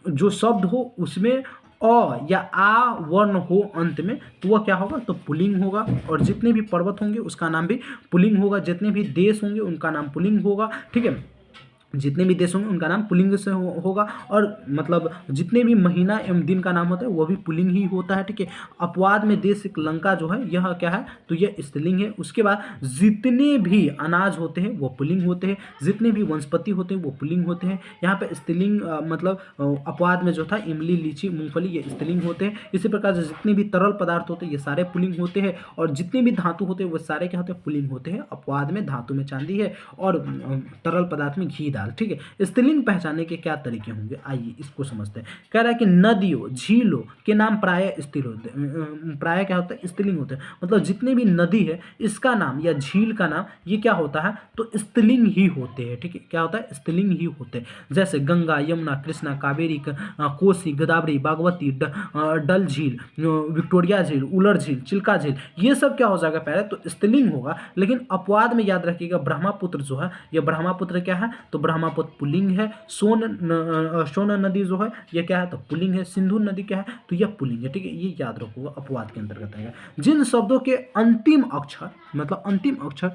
Speaker 1: जो शब्द हो उसमें अ या आ वर्ण हो अंत में, तो वह क्या होगा, तो पुल्लिंग होगा। और जितने भी पर्वत होंगे उसका नाम भी पुल्लिंग होगा, जितने भी देश होंगे उनका नाम पुल्लिंग होगा। ठीक है, जितने भी देश होंगे उनका नाम पुल्लिंग से होगा। और मतलब जितने भी महीना एवं दिन का नाम होता है वो भी पुल्लिंग ही होता है। ठीक है, अपवाद में देश लंका जो है यह क्या है, तो यह स्त्रीलिंग है। उसके बाद जितने भी अनाज होते हैं वो पुल्लिंग होते हैं, जितने भी वनस्पति होते हैं वो पुल्लिंग होते हैं। यहाँ पे स्त्रीलिंग मतलब अपवाद में जो था इमली, लीची, मूंगफली, ये स्त्रीलिंग होते हैं। इसी प्रकार से जितने भी तरल पदार्थ होते हैं ये सारे पुल्लिंग होते हैं। और जितने भी धातु होते हैं वो सारे क्या होते हैं, पुल्लिंग होते हैं। अपवाद में धातु में चांदी है और तरल पदार्थ में घी, दाल। ठीक है, स्त्रीलिंग पहचानने के क्या तरीके होंगे, आइए इसको समझते हैं। कह रहा है कि नदियों, झीलों के नाम प्राय स्त्रीलिंग होते हैं। प्राय क्या होता है, स्त्रीलिंग होते हैं। मतलब जितने भी नदी है इसका नाम या झील का नाम ये क्या होता है, तो स्त्रीलिंग ही होते हैं। ठीक है, क्या होता है, स्त्रीलिंग ही होते हैं। जैसे गंगा, यमुना, कृष्णा, कावेरी, कोसी, गोदावरी, बागमती, डल झील, विक्टोरिया झील, उलर झील, चिल्का झील, ये सब क्या हो जाएगा पहले, तो स्त्रीलिंग होगा। लेकिन अपवाद में याद रखिएगा ब्रह्मपुत्र जो है, ये ब्रह्मपुत्र क्या है, तो ब्रह्मपुत्र पुल्लिंग है। सोन नदी जो है ये क्या है, तो पुल्लिंग है। सिंधु नदी क्या है, तो यह पुल्लिंग है। ठीक है, ये याद रखोगा, अपवाद के अंतर्गत आएगा। जिन शब्दों के अंतिम अक्षर मतलब अंतिम अक्षर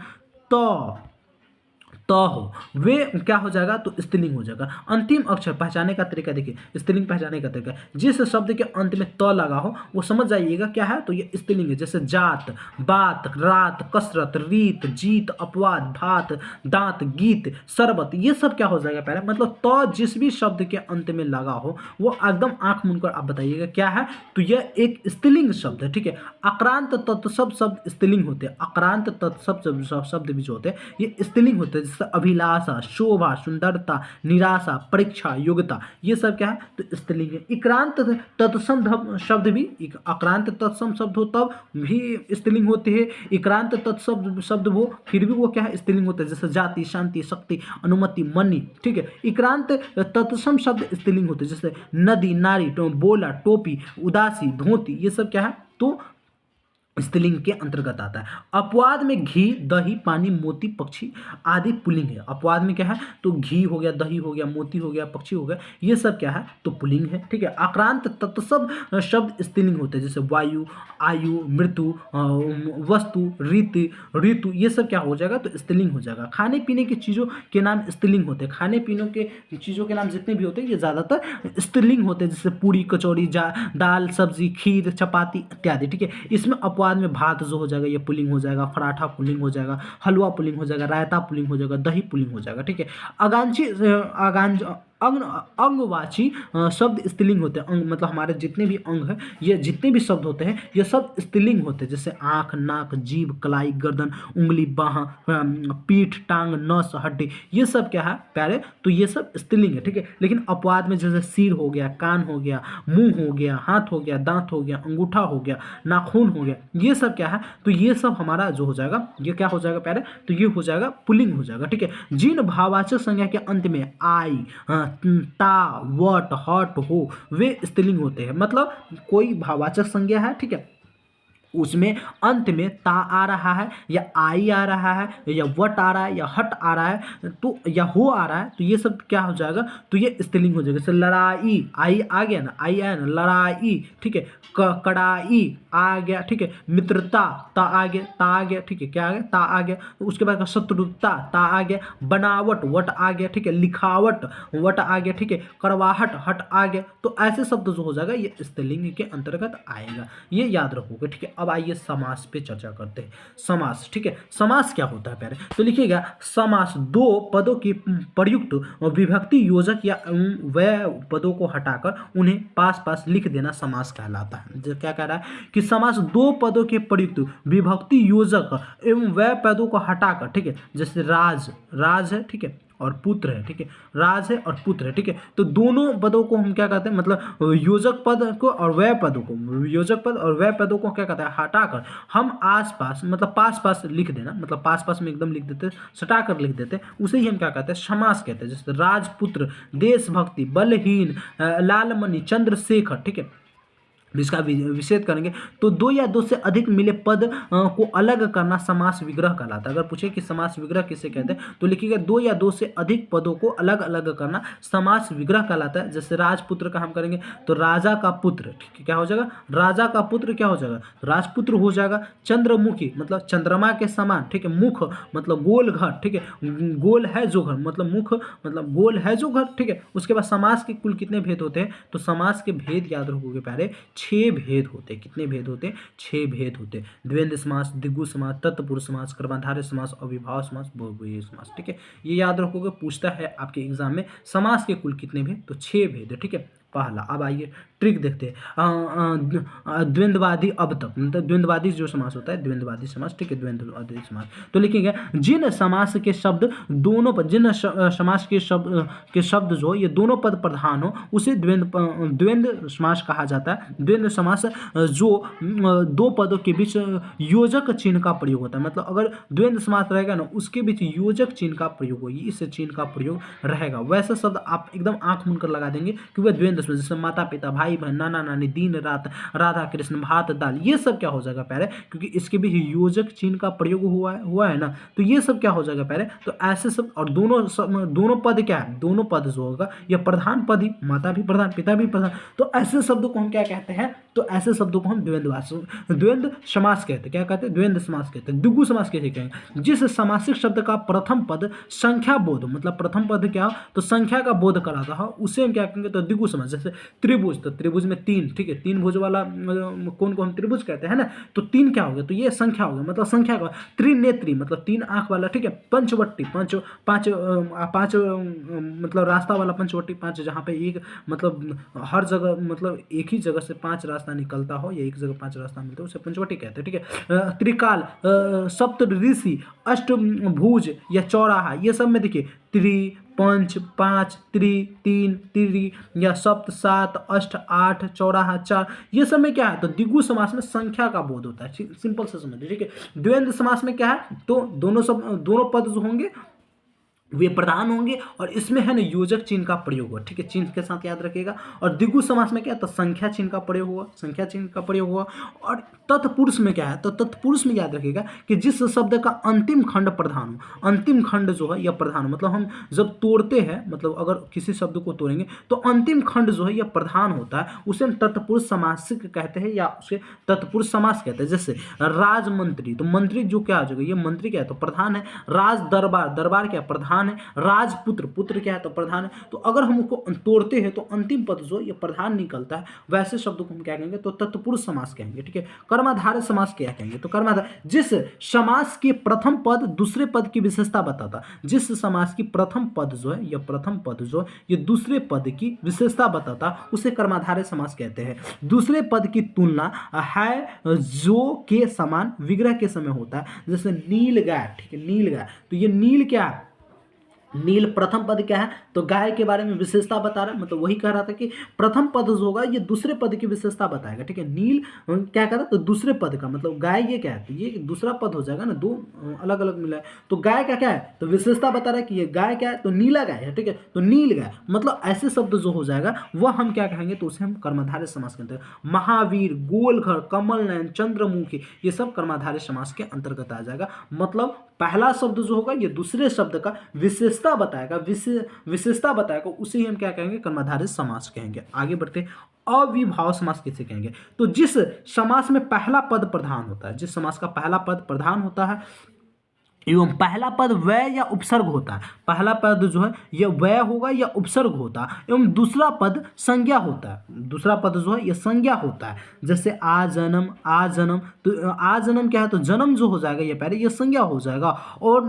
Speaker 1: त हो वे क्या हो जाएगा, तो स्त्रीलिंग हो जाएगा। अंतिम अक्षर पहचानने का तरीका देखिए, स्त्रीलिंग पहचानने का तरीका, जिस शब्द के अंत में त लगा हो वो समझ जाइएगा क्या है, तो ये स्त्रीलिंग है। जैसे जात, बात, रात, कसरत, रीत, जीत, अपवाद, भात, दांत, गीत, शरबत, ये सब क्या हो जाएगा पहले, मतलब त जिस भी शब्द के अंत में लगा हो वो एकदम आंख मूंद कर आप बताइएगा क्या है, तो यह एक स्त्रीलिंग शब्द है। ठीक है, आक्रांत तत्सम शब्द स्त्रीलिंग होते हैं। आक्रांत तत्सम शब्द भी जो होते हैं ये स्त्रीलिंग होते हैं। जैसे अभिलाषा, शोभा, सुंदरता, निराशा, परीक्षा, योग्यता, ये सब क्या है, तो स्त्रीलिंग है। इक्रांत तत्सम शब्द भी, आक्रांत तत्सम शब्द हो तब भी स्त्रीलिंग होते हैं। इक्रांत तत्सम शब्द हो फिर भी वो क्या है, स्त्रीलिंग होता है। जैसे जाति, शांति, शक्ति, अनुमति, मनी। ठीक है, इक्रांत तत्सम शब्द स्त्रीलिंग होते हैं। जैसे नदी, नारी, बोला, टोपी, उदासी, धोती, ये सब क्या है, तो स्त्रीलिंग के अंतर्गत आता है। अपवाद में घी, दही, पानी, मोती, पक्षी आदि पुल्लिंग है। अपवाद में क्या है, तो घी हो गया, दही हो गया, मोती हो गया, पक्षी हो गया, ये सब क्या है, तो पुल्लिंग है। ठीक है, आक्रांत तत्सम शब्द स्त्रीलिंग होते हैं। जैसे वायु, आयु, मृत्यु, वस्तु, रीति, ऋतु, ये सब क्या हो जाएगा, तो स्त्रीलिंग हो जाएगा। खाने पीने की चीज़ों के नाम स्त्रीलिंग होते हैं। खाने पीने के चीज़ों के नाम जितने भी होते हैं ये ज़्यादातर स्त्रीलिंग होते हैं। जैसे पूरी, कचौड़ी, दाल, सब्जी, खीर, चपाती इत्यादि। ठीक है, इसमें अपवाद में भात जो हो जाएगा ये पुल्लिंग हो जाएगा, पराठा पुल्लिंग हो जाएगा, हलवा पुल्लिंग हो जाएगा, रायता पुल्लिंग हो जाएगा, दही पुल्लिंग हो जाएगा। ठीक है, अंग अंगवाची शब्द स्त्रीलिंग होते हैं। अंग मतलब हमारे जितने भी अंग हैं, ये जितने भी शब्द होते हैं ये सब स्त्रीलिंग होते हैं, जैसे आँख, नाक, जीभ, कलाई, गर्दन, उंगली, बाह, पीठ, टांग, नस, हड्डी, ये सब क्या है प्यारे, तो ये सब स्त्रीलिंग है, ठीक है। लेकिन अपवाद में जैसे सिर हो गया, कान हो गया, मुंह हो गया, हाथ हो गया, दांत हो गया, अंगूठा हो गया, नाखून हो गया, ये सब क्या है, तो ये सब हमारा जो हो जाएगा, ये क्या हो जाएगा प्यारे, तो ये हो जाएगा पुल्लिंग हो जाएगा, ठीक है। जिन भाववाचक संज्ञा के अंत में आई, ता, वट, हट, हो, वे स्त्रीलिंग होते हैं। मतलब कोई भाववाचक संज्ञा है, ठीक है, उसमें अंत में ता आ रहा है या आई आ रहा है या वट आ रहा है या हट आ रहा है तो या हो आ रहा है, तो ये सब क्या हो जाएगा, तो ये स्त्रीलिंग हो जाएगा। जैसे लड़ाई, आई आ गया ना, आई आया ना, लड़ाई, ठीक है। कड़ाई आ गया, ठीक है। मित्रता, ता आ गया, ता आ गया, ठीक है, क्या आ गया, ता आ गया। तो उसके बाद शत्रुता, ता आ गया। बनावट, वट आ गया, ठीक है। लिखावट, वट आ गया, ठीक है। करवाहट, हट आ गया। तो ऐसे शब्द जो हो जाएगा ये स्त्रीलिंग के अंतर्गत आएगा, ये याद रखोगे, ठीक है। अब आइए समास पे चर्चा करते हैं। समास, ठीक है, समास क्या होता है प्यारे, तो लिखिएगा समास दो पदों की प्रयुक्त विभक्ति योजक या वह पदों को हटाकर उन्हें पास पास लिख देना समास कहलाता है। जो क्या कह रहा है कि समास दो पदों के प्रयुक्त विभक्ति योजक एवं वह पदों को हटाकर, ठीक है, जैसे राज, राज है, ठीक है, और पुत्र है, ठीक है, राज है और पुत्र है, ठीक है। तो दोनों पदों को हम क्या कहते हैं, मतलब योजक पद को और वह पदों को, योजक पद और वह पदों को क्या कहते हैं, हटाकर हम आस पास मतलब पास पास लिख देना, मतलब पास पास में एकदम लिख देते, सटा कर लिख देते, उसे ही हम क्या कहते हैं, समास कहते हैं। जैसे राजपुत्र, देशभक्ति, बलहीन, लालमणि, चंद्रशेखर, ठीक है, जिसका विच्छेद करेंगे तो दो या दो से अधिक मिले पद को अलग करना समास विग्रह कहलाता है। अगर पूछे कि समास विग्रह किसे कहते हैं तो लिखिएगा दो या दो से अधिक पदों को अलग अलग करना समास विग्रह कहलाता है। जैसे राजपुत्र का हम करेंगे तो राजा का पुत्र, ठीक है, क्या हो जाएगा, राजा का पुत्र क्या हो जाएगा, राजपुत्र हो जाएगा। चंद्रमुखी मतलब चंद्रमा के समान, ठीक है, मुख मतलब गोल घर, ठीक है, गोल है जो घर मतलब मुख मतलब गोल है जो घर, ठीक है। उसके बाद समास के कुल कितने भेद होते हैं, तो समास के भेद याद रखोगे प्यारे, 6 भेद होते हैं। कितने भेद होते हैं, 6 भेद होते हैं। द्वंद्व समास, द्विगु समास, तत्पुरुष समास, कर्मधारय समास, अविभाव समास, बहुव्रीहि समास, ठीक है। ये याद रखोगे, पूछता है आपके एग्जाम में समास के कुल कितने भेद, तो 6 भेद है, ठीक है। पहला, अब आइए ट्रिक देखते हैं। द्वंद्वादी अब तक मतलब द्वंद्वादी जो समास होता है द्वंद्वादी समास, ठीक है, द्वंद्वादी समास तो लिखेंगे जिन समास के शब्द दोनों पद, जिन समास के शब्द जो ये दोनों पद प्रधान हो उसे द्वंद्व समास कहा जाता है। द्वंद्व समास जो दो पदों के बीच योजक चिन्ह का प्रयोग होता है, मतलब अगर द्वंद्व समास रहेगा ना उसके बीच योजक चिन्ह का प्रयोग होगी, इस चिन्ह का प्रयोग रहेगा। वैसा शब्द आप एकदम आंख मूंद कर लगा देंगे कि वह द्वंद्व समास, जैसे माता पिता, भाई बहन, नाना नानी, दिन रात, राधा कृष्ण, भात दाल, ये सब क्या हो जाएगा प्यारे, क्योंकि इसके भी योजक चिन्ह का प्रयोग हुआ है ना, तो ये सब क्या हो जाएगा प्यारे, तो ऐसे सब। और दोनों पद क्या है, दोनों पद जो होगा यह प्रधान पद ही, माता भी प्रधान, पिता भी प्रधान, तो ऐसे शब्दों को हम क्या कहते हैं, तो ऐसे शब्दों को हम द्वंद्व समास कहते हैं। क्या कहते हैं, द्वंद्व समास कहते हैं। द्विगु समास कैसे कहेंगे, जिस समासिक शब्द का प्रथम पद संख्या बोध, मतलब प्रथम पद क्या हो तो संख्या का बोध कराता हो, उसे हम क्या कहेंगे, तो द्विगु समास। जैसे त्रिभुज, तो त्रिभुज में 3, ठीक है, 3 भुज वाला कौन को हम त्रिभुज कहते हैं ना, तो 3 क्या हो गया, तो ये संख्या हो गया, मतलब संख्या का। त्रिनेत्री मतलब 3 आंख वाला, ठीक है। पंचवटी पांच मतलब रास्ता वाला पंचवटी, 5 जहाँ पे एक मतलब हर जगह मतलब एक ही जगह से 5 रास्ता निकलता हो या एक जगह 5 रास्ता मिलता है उसे पंचवटी कहते हैं, ठीक है। त्रिकाल, सप्त ऋषि, अष्टभुज या चौराहा, ये सब में देखिए त्रि, पंच, 5, त्रि, 3, त्रि या सप्त, 7, अष्ट, 8, चौराहा 4, ये सब में क्या है, तो द्विगु समास में संख्या का बोध होता है। सिंपल से समझिए, ठीक है। द्वंद्व समास में क्या है, तो दोनों पद जो होंगे वे प्रधान होंगे और इसमें है ना योजक चिन्ह का प्रयोग हुआ, ठीक है, चिन्ह के साथ याद रखिएगा। और द्विगु समास में क्या है, तो संख्या चिन्ह का प्रयोग हुआ, संख्या चिन्ह का प्रयोग हुआ। और तत्पुरुष में क्या है, तो तत्पुरुष में याद रखिएगा कि जिस शब्द का अंतिम खंड प्रधान हो, अंतिम खंड जो है यह प्रधान हो, मतलब हम जब तोड़ते हैं, मतलब अगर किसी शब्द को तोड़ेंगे तो अंतिम खंड जो है यह प्रधान होता है, उसे हम तत्पुरुष समासिक कहते हैं या उसे तत्पुरुष समास कहते हैं। जैसे राजमंत्री, तो मंत्री जो क्या हो जाएगा, ये मंत्री क्या है, तो प्रधान है। राज दरबार, दरबार क्या प्रधान प्रधान है, राजपुत्र, पुत्र क्या है तो प्रधान है। तो अगर हम उसको तोड़ते हैं तो अंतिम पद जो ये प्रधान निकलता है, वैसे शब्द को हम क्या कहेंगे तो तत्पुरुष समास कहेंगे, ठीक है। कर्मधारय समास क्या कहेंगे तो कर्मधारय, जिस समास के प्रथम पद दूसरे पद की विशेषता बताता, जिस समास की प्रथम पद जो है, यह प्रथम पद जो ये दूसरे पद की विशेषता बताता, उसे कर्मधारय समास कहते हैं। दूसरे पद की तुलना है जो के समान विग्रह के समय होता है, जैसे नील गाय, ठीक है, नील गाय, तो ये नील क्या है, नील प्रथम पद क्या है तो गाय के बारे में विशेषता बता रहा है, मतलब वही कह रहा था कि प्रथम पद जो होगा ये दूसरे पद की विशेषता बताएगा, ठीक है। नील क्या कह रहा तो दूसरे पद का, मतलब गाय ये क्या है तो ये दूसरा पद हो जाएगा ना, दो अलग अलग मिला है, तो गाय का क्या है तो विशेषता बता रहा है कि ये गाय क्या है तो नीला गाय है, ठीक है। तो नील गाय मतलब ऐसे शब्द जो हो जाएगा वह हम क्या कहेंगे तो उसे हम कर्मधारय समास कहते हैं। महावीर, गोलघर, कमल नयन, चंद्रमुखी, ये सब कर्मधारय समास के अंतर्गत आ जाएगा। मतलब पहला शब्द जो होगा ये दूसरे शब्द का विशेषता बताएगा, विशेषता बताएगा, उसे ही हम क्या कहेंगे कर्मधारय समास कहेंगे। आगे बढ़ते हैं, अविभाव समास किसे कहेंगे तो जिस समास में पहला पद प्रधान होता है, जिस समास का पहला पद प्रधान होता है एवं पहला पद व्यय या उपसर्ग होता है, पहला पद जो है यह व्यय होगा या उपसर्ग होता है, एवं दूसरा पद संज्ञा होता है, दूसरा पद जो है यह संज्ञा होता है, जैसे आ जन्म, आ जन्म, तो आ जन्म क्या है तो जन्म जो हो जाएगा ये पहले यह संज्ञा हो जाएगा, और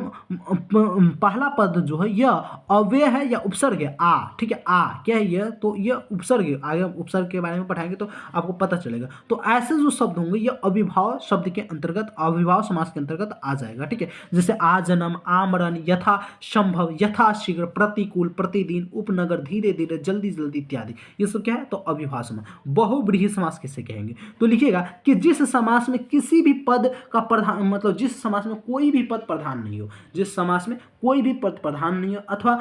Speaker 1: पहला पद जो है यह अव्यय है या उपसर्ग है, आ, ठीक है, आ क्या है यह तो यह उपसर्ग है, आगे उपसर्ग के बारे में पढ़ाएंगे तो आपको पता चलेगा। तो ऐसे जो शब्द होंगे यह अविभाव शब्द के अंतर्गत, अविभाव समास के अंतर्गत आ जाएगा, ठीक है। जैसे आजन्म, आमरण, यथा संभव, यथा शीघ्र, प्रतिकूल, प्रतिदिन, उपनगर, धीरे धीरे, जल्दी जल्दी इत्यादि, ये सब क्या है तो अविभाव समास। बहुव्रीहि समास किसे कहेंगे तो लिखिएगा कि जिस समास में किसी भी पद का प्रधान, मतलब जिस समास में कोई भी पद प्रधान नहीं हो, जिस समास में कोई भी पद प्रधान नहीं हो अथवा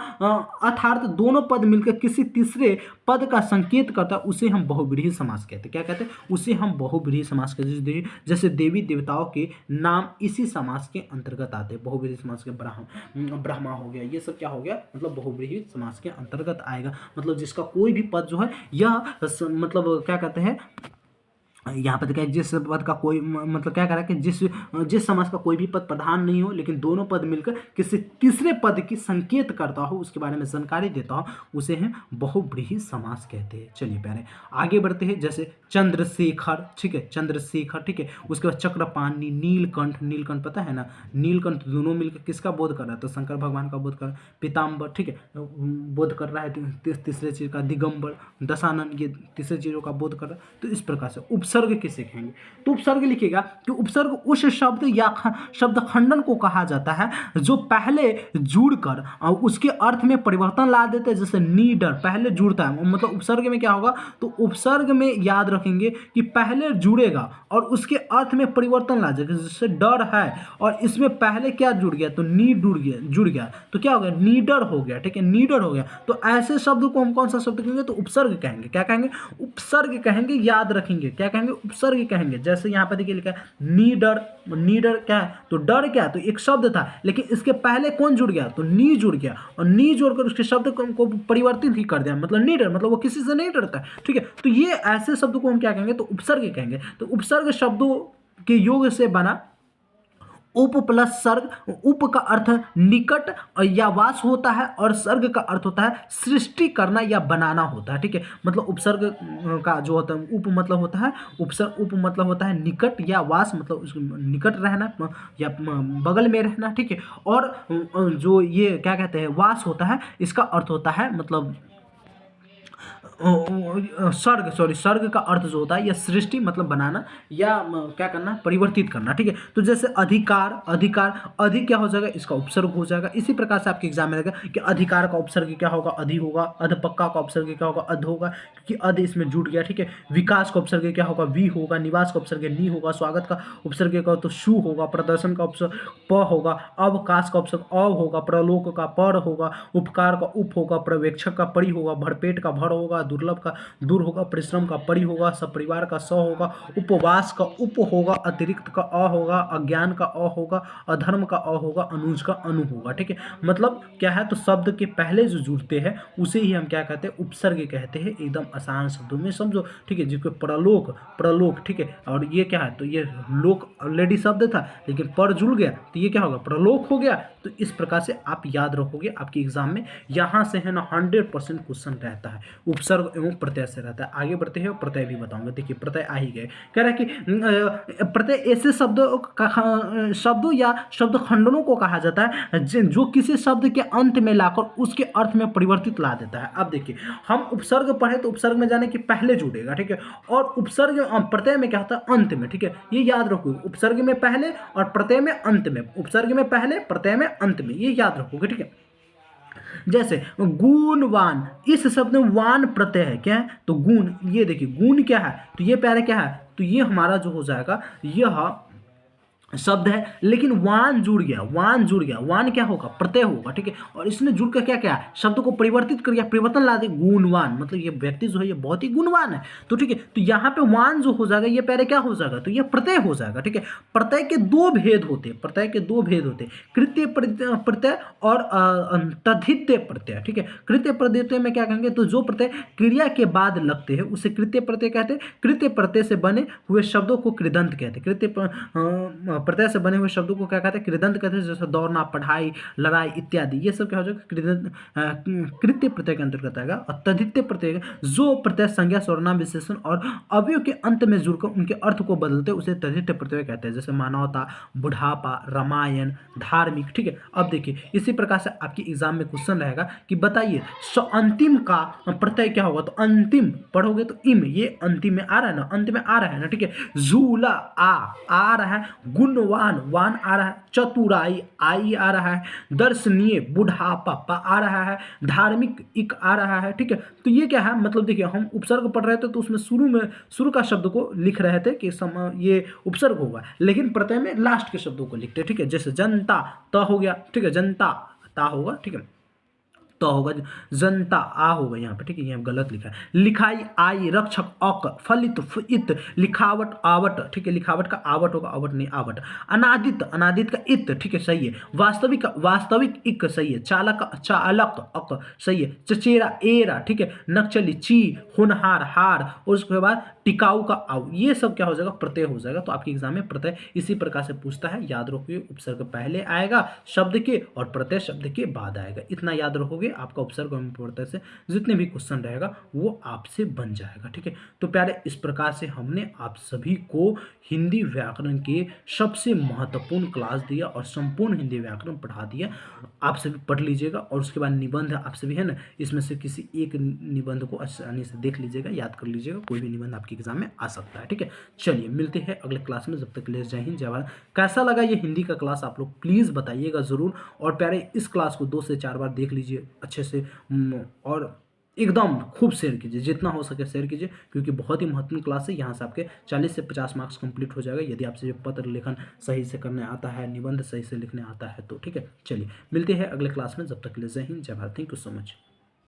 Speaker 1: अर्थात दोनों पद मिलकर किसी तीसरे पद का संकेत करता है, उसे हम बहुव्रीहि समास कहते हैं। क्या कहते हैं उसे हम बहुव्रीहि समास कहते हैं। जैसे देवी देवताओं के नाम इसी समास के अंतर्गत आते हैं, बहुव्रीहि समास के ब्रह्मा हो गया, ये सब क्या हो गया मतलब बहुव्रीहि समास के अंतर्गत आएगा। मतलब जिसका कोई भी पद जो है यह मतलब क्या कहते हैं यहाँ पर देखिए जिस पद का कोई मतलब क्या कह रहा है कि जिस समास का कोई भी पद प्रधान नहीं हो लेकिन दोनों पद मिलकर किसी तीसरे पद की संकेत करता हो, उसके बारे में जानकारी देता हो, उसे हम बहुव्रीहि समास कहते हैं। चलिए पहले आगे बढ़ते हैं, जैसे चंद्रशेखर, ठीक है, चंद्रशेखर, ठीक है। उसके बाद चक्रपाणि, नीलकंठ, नीलकंठ पता है ना, नीलकंठ दोनों मिलकर किसका बोध कर रहा है तो शंकर भगवान का बोध कर रहा है। पीताम्बर, ठीक है, बोध कर रहा है तीसरे चीज का। दिगंबर, दशानन, ये तीसरे चीजों का बोध कर रहा है। तो इस प्रकार से उपसर्ग किसे कहेंगे तो उपसर्ग लिखिएगा कि उपसर्ग उस शब्द या शब्द खंडन को कहा जाता है जो पहले जुड़कर उसके अर्थ में परिवर्तन ला देते हैं, जैसे नीडर पहले जुड़ता है, मतलब उपसर्ग में क्या होगा तो उपसर्ग में याद रखेंगे कि पहले जुड़ेगा और उसके अर्थ में परिवर्तन ला जाएगा, जैसे डर है और इसमें पहले क्या जुड़ गया तो नी जुड़ गया तो क्या हो गया नीडर हो गया, ठीक है, नीडर हो गया। तो ऐसे शब्द को हम कौन सा शब्द कहेंगे तो उपसर्ग कहेंगे। क्या कहेंगे उपसर्ग कहेंगे, याद रखेंगे क्या कहेंगे उपसर्ग कहेंगे। जैसे यहाँ पे देखिए लिखा है नीडर, नीडर क्या है तो डर क्या तो एक शब्द था लेकिन इसके पहले कौन जुड़ गया तो नी जुड़ गया और नी जोड़कर उसके शब्द को परिवर्तित ही कर दिया, मतलब नीडर मतलब वो किसी से नहीं डरता है, ठीक है। तो ये ऐसे शब्द को हम क्या कहेंगे तो उपसर्ग कहेंगे। तो उपसर्ग शब्दों के योग से बना उप प्लस सर्ग, उप का अर्थ निकट या वास होता है और सर्ग का अर्थ होता है सृष्टि करना या बनाना होता है, ठीक है। मतलब उपसर्ग का जो होता है उप मतलब होता है उपसर्ग, उप मतलब होता है निकट या वास, मतलब निकट रहना या बगल में रहना, ठीक है। और जो ये क्या कहते हैं वास होता है इसका अर्थ होता है मतलब सर्ग का अर्थ जो होता है यह सृष्टि मतलब बनाना या क्या करना परिवर्तित करना, ठीक है। तो जैसे अधिकार, अधिक क्या हो जाएगा इसका उपसर्ग हो जाएगा। इसी प्रकार से आपके एग्जाम में रहेगा कि अधिकार का उपसर्ग क्या होगा अधि होगा, अधपक्का का उपसर्ग क्या होगा अध होगा क्योंकि अध इसमें जुड़ गया, ठीक है। विकास का उपसर्ग क्या होगा वी होगा, निवास का उपसर्ग नी होगा, स्वागत का उपसर्ग का तो शु होगा, प्रदर्शन का उपसर्ग प होगा, अवकाश का उपसर्ग अव होगा, प्रलोक का पर होगा, उपकार का उप होगा, पर्यवेक्षक का परि होगा, भरपेट का भर होगा, दुर्लभ का दूर होगा, परिश्रम का परि होगा, सपरिवार का स होगा, उपवास का उप होगा, अतिरिक्त का अ होगा, अज्ञान का अ होगा, अधर्म का अ होगा, अनुज का अनु होगा। ठीक है, मतलब क्या है, तो शब्द के पहले जो जुड़ते हैं उसे ही हम क्या कहते हैं, उपसर्ग कहते हैं। एकदम आसान शब्दों में समझो। ठीक है, जिसको प्रलोक, प्रलोक, ठीक है, और ये क्या है, तो ये लोक ऑलरेडी शब्द था लेकिन पर जुड़ गया तो ये क्या होगा, प्रलोक हो गया। तो इस प्रकार से आप याद रखोगे, आपके एग्जाम में यहाँ से है ना 100% क्वेश्चन रहता है, उपसर्ग एवं प्रत्यय से रहता है। आगे बढ़ते हैं, प्रत्यय भी बताऊंगा। देखिए प्रत्यय आ ही गए, कह रहा है कि प्रत्यय ऐसे शब्दों या शब्द खंडनों को कहा जाता है जो किसी शब्द के अंत में लाकर उसके अर्थ में परिवर्तित ला देता है। अब देखिए, हम उपसर्ग पढ़े तो उपसर्ग में जाने कि पहले जुड़ेगा, ठीक है, और उपसर्ग प्रत्यय में क्या होता है, अंत में। ठीक है, ये याद रखो, उपसर्ग में पहले और प्रत्यय में अंत में, उपसर्ग में पहले प्रत्यय में अंत में, ये याद रखोगे। ठीक है, जैसे गुणवान, इस शब्द में वान प्रत्यय है, क्या है, तो गुण। ये देखिए गुण क्या है, तो ये प्यारे क्या है, तो ये हमारा जो हो जाएगा, यह शब्द है लेकिन वान जुड़ गया, वान जुड़ गया, वान क्या होगा, प्रत्यय होगा। ठीक है, और इसने जुड़ कर क्या क्या शब्द को परिवर्तित कर गया, परिवर्तन ला दे, गुणवान, मतलब ये व्यक्ति जो है ये बहुत ही गुणवान है। तो ठीक है, तो यहाँ पे वान जो हो जाएगा ये पहले क्या हो जाएगा, तो ये प्रत्यय हो जाएगा। ठीक है, प्रत्यय के दो भेद होते हैं, प्रत्यय के दो भेद होते हैं, कृत्य प्रत्यय और तद्धित्य प्रत्यय। ठीक है, कृत्य प्रत्यय में क्या कहेंगे, तो जो प्रत्यय क्रिया के बाद लगते हैं उसे कृत्य प्रत्यय कहते हैं। कृत्य प्रत्यय से बने हुए शब्दों को कृदंत कहते हैं। कृत्य प्रत्यय से बने हुए शब्दों को क्या कहते हैं, कृदंत कहते हैं। जैसे दौड़ना, पढ़ाई, लड़ाई इत्यादि, ये सब क्या हो जाएगा, कृत्य प्रत्यय के अंतर्गत आएगा। और तद्धित्य प्रत्यय जो प्रत्यय संज्ञा, सर्वनाम, विशेषण और अवयव के अंत में जुड़कर उनके अर्थ को बदलते हैं उसे तद्धित्य प्रत्यय कहते हैं। जैसे मानवता, बुढ़ापा, रामायण, धार्मिक। ठीक है, अब देखिए इसी प्रकार से आपके एग्जाम में क्वेश्चन रहेगा कि बताइए अंतिम का प्रत्यय क्या होगा, तो अंतिम पढ़ोगे तो इम, ये अंतिम में आ रहा है ना, अंत में आ रहा है ना। ठीक है, झूला आ रहा है, गुणवान वान आ रहा है, चतुराई आई आ रहा है, दर्शनीय बुढ़ापा पा आ रहा है, धार्मिक इक आ रहा है। ठीक है, तो ये क्या है, मतलब देखिए हम उपसर्ग पढ़ रहे थे तो उसमें शुरू का शब्द को लिख रहे थे कि ये उपसर्ग होगा, लेकिन प्रत्यय में लास्ट के शब्दों को लिखते हैं। ठीक है, जैसे जनता त हो गया, ठीक है, जनता ता होगा, ठीक है, तो होगा जनता आ होगा यहाँ पे। ठीक है, यहाँ गलत लिखा है। लिखाई आई, रक्षक अक, फलित इत, लिखावट आवट। ठीक है, लिखावट का आवट होगा, आवट नहीं आवट। अनादित, अनादित का इत, ठीक है, सही है। वास्तविक, वास्तविक इक, सही है। चालक, चालक अक, सही है। चचेरा एरा, ठीक है। नक्चली ची, होनहार हार, और उसके बाद टिकाऊ का आउ, ये सब क्या हो जाएगा, प्रत्यय हो जाएगा। तो आपके एग्जाम में प्रत्यय इसी प्रकार से पूछता है, याद रखोगे उपसर्ग पहले आएगा शब्द के और प्रत्यय शब्द के बाद आएगा। इतना याद रखोगे, आपका उपसर्ग एवं प्रत्यय से जितने भी क्वेश्चन रहेगा वो आपसे बन जाएगा। ठीक है, तो प्यारे इस प्रकार से हमने आप सभी को हिंदी व्याकरण के सबसे महत्वपूर्ण क्लास दिया और संपूर्ण हिंदी व्याकरण पढ़ा दिया। आप सभी पढ़ लीजिएगा और उसके बाद निबंध आप सभी है ना, इसमें से किसी एक निबंध को आसानी से देख लीजिएगा, याद कर लीजिएगा, कोई भी निबंध आपके एग्जाम में आ सकता है। ठीक है, चलिए मिलते हैं अगले क्लास में, जब तक के लिए जय हिंद जय भारत। कैसा लगा ये हिंदी का क्लास आप लोग प्लीज़ बताइएगा ज़रूर। और प्यारे इस क्लास को 2 से 4 बार देख लीजिए अच्छे से, और एकदम खूब शेयर कीजिए, जितना हो सके शेयर कीजिए, क्योंकि बहुत ही महत्वपूर्ण क्लास है। यहाँ से आपके 40 से 50 मार्क्स कंप्लीट हो जाएगा यदि आपसे जो पत्र लेखन सही से करने आता है, निबंध सही से लिखने आता है तो। ठीक है, चलिए मिलते हैं अगले क्लास में, जब तक के लिए जय हिंद जय Bharat. Thank you so much.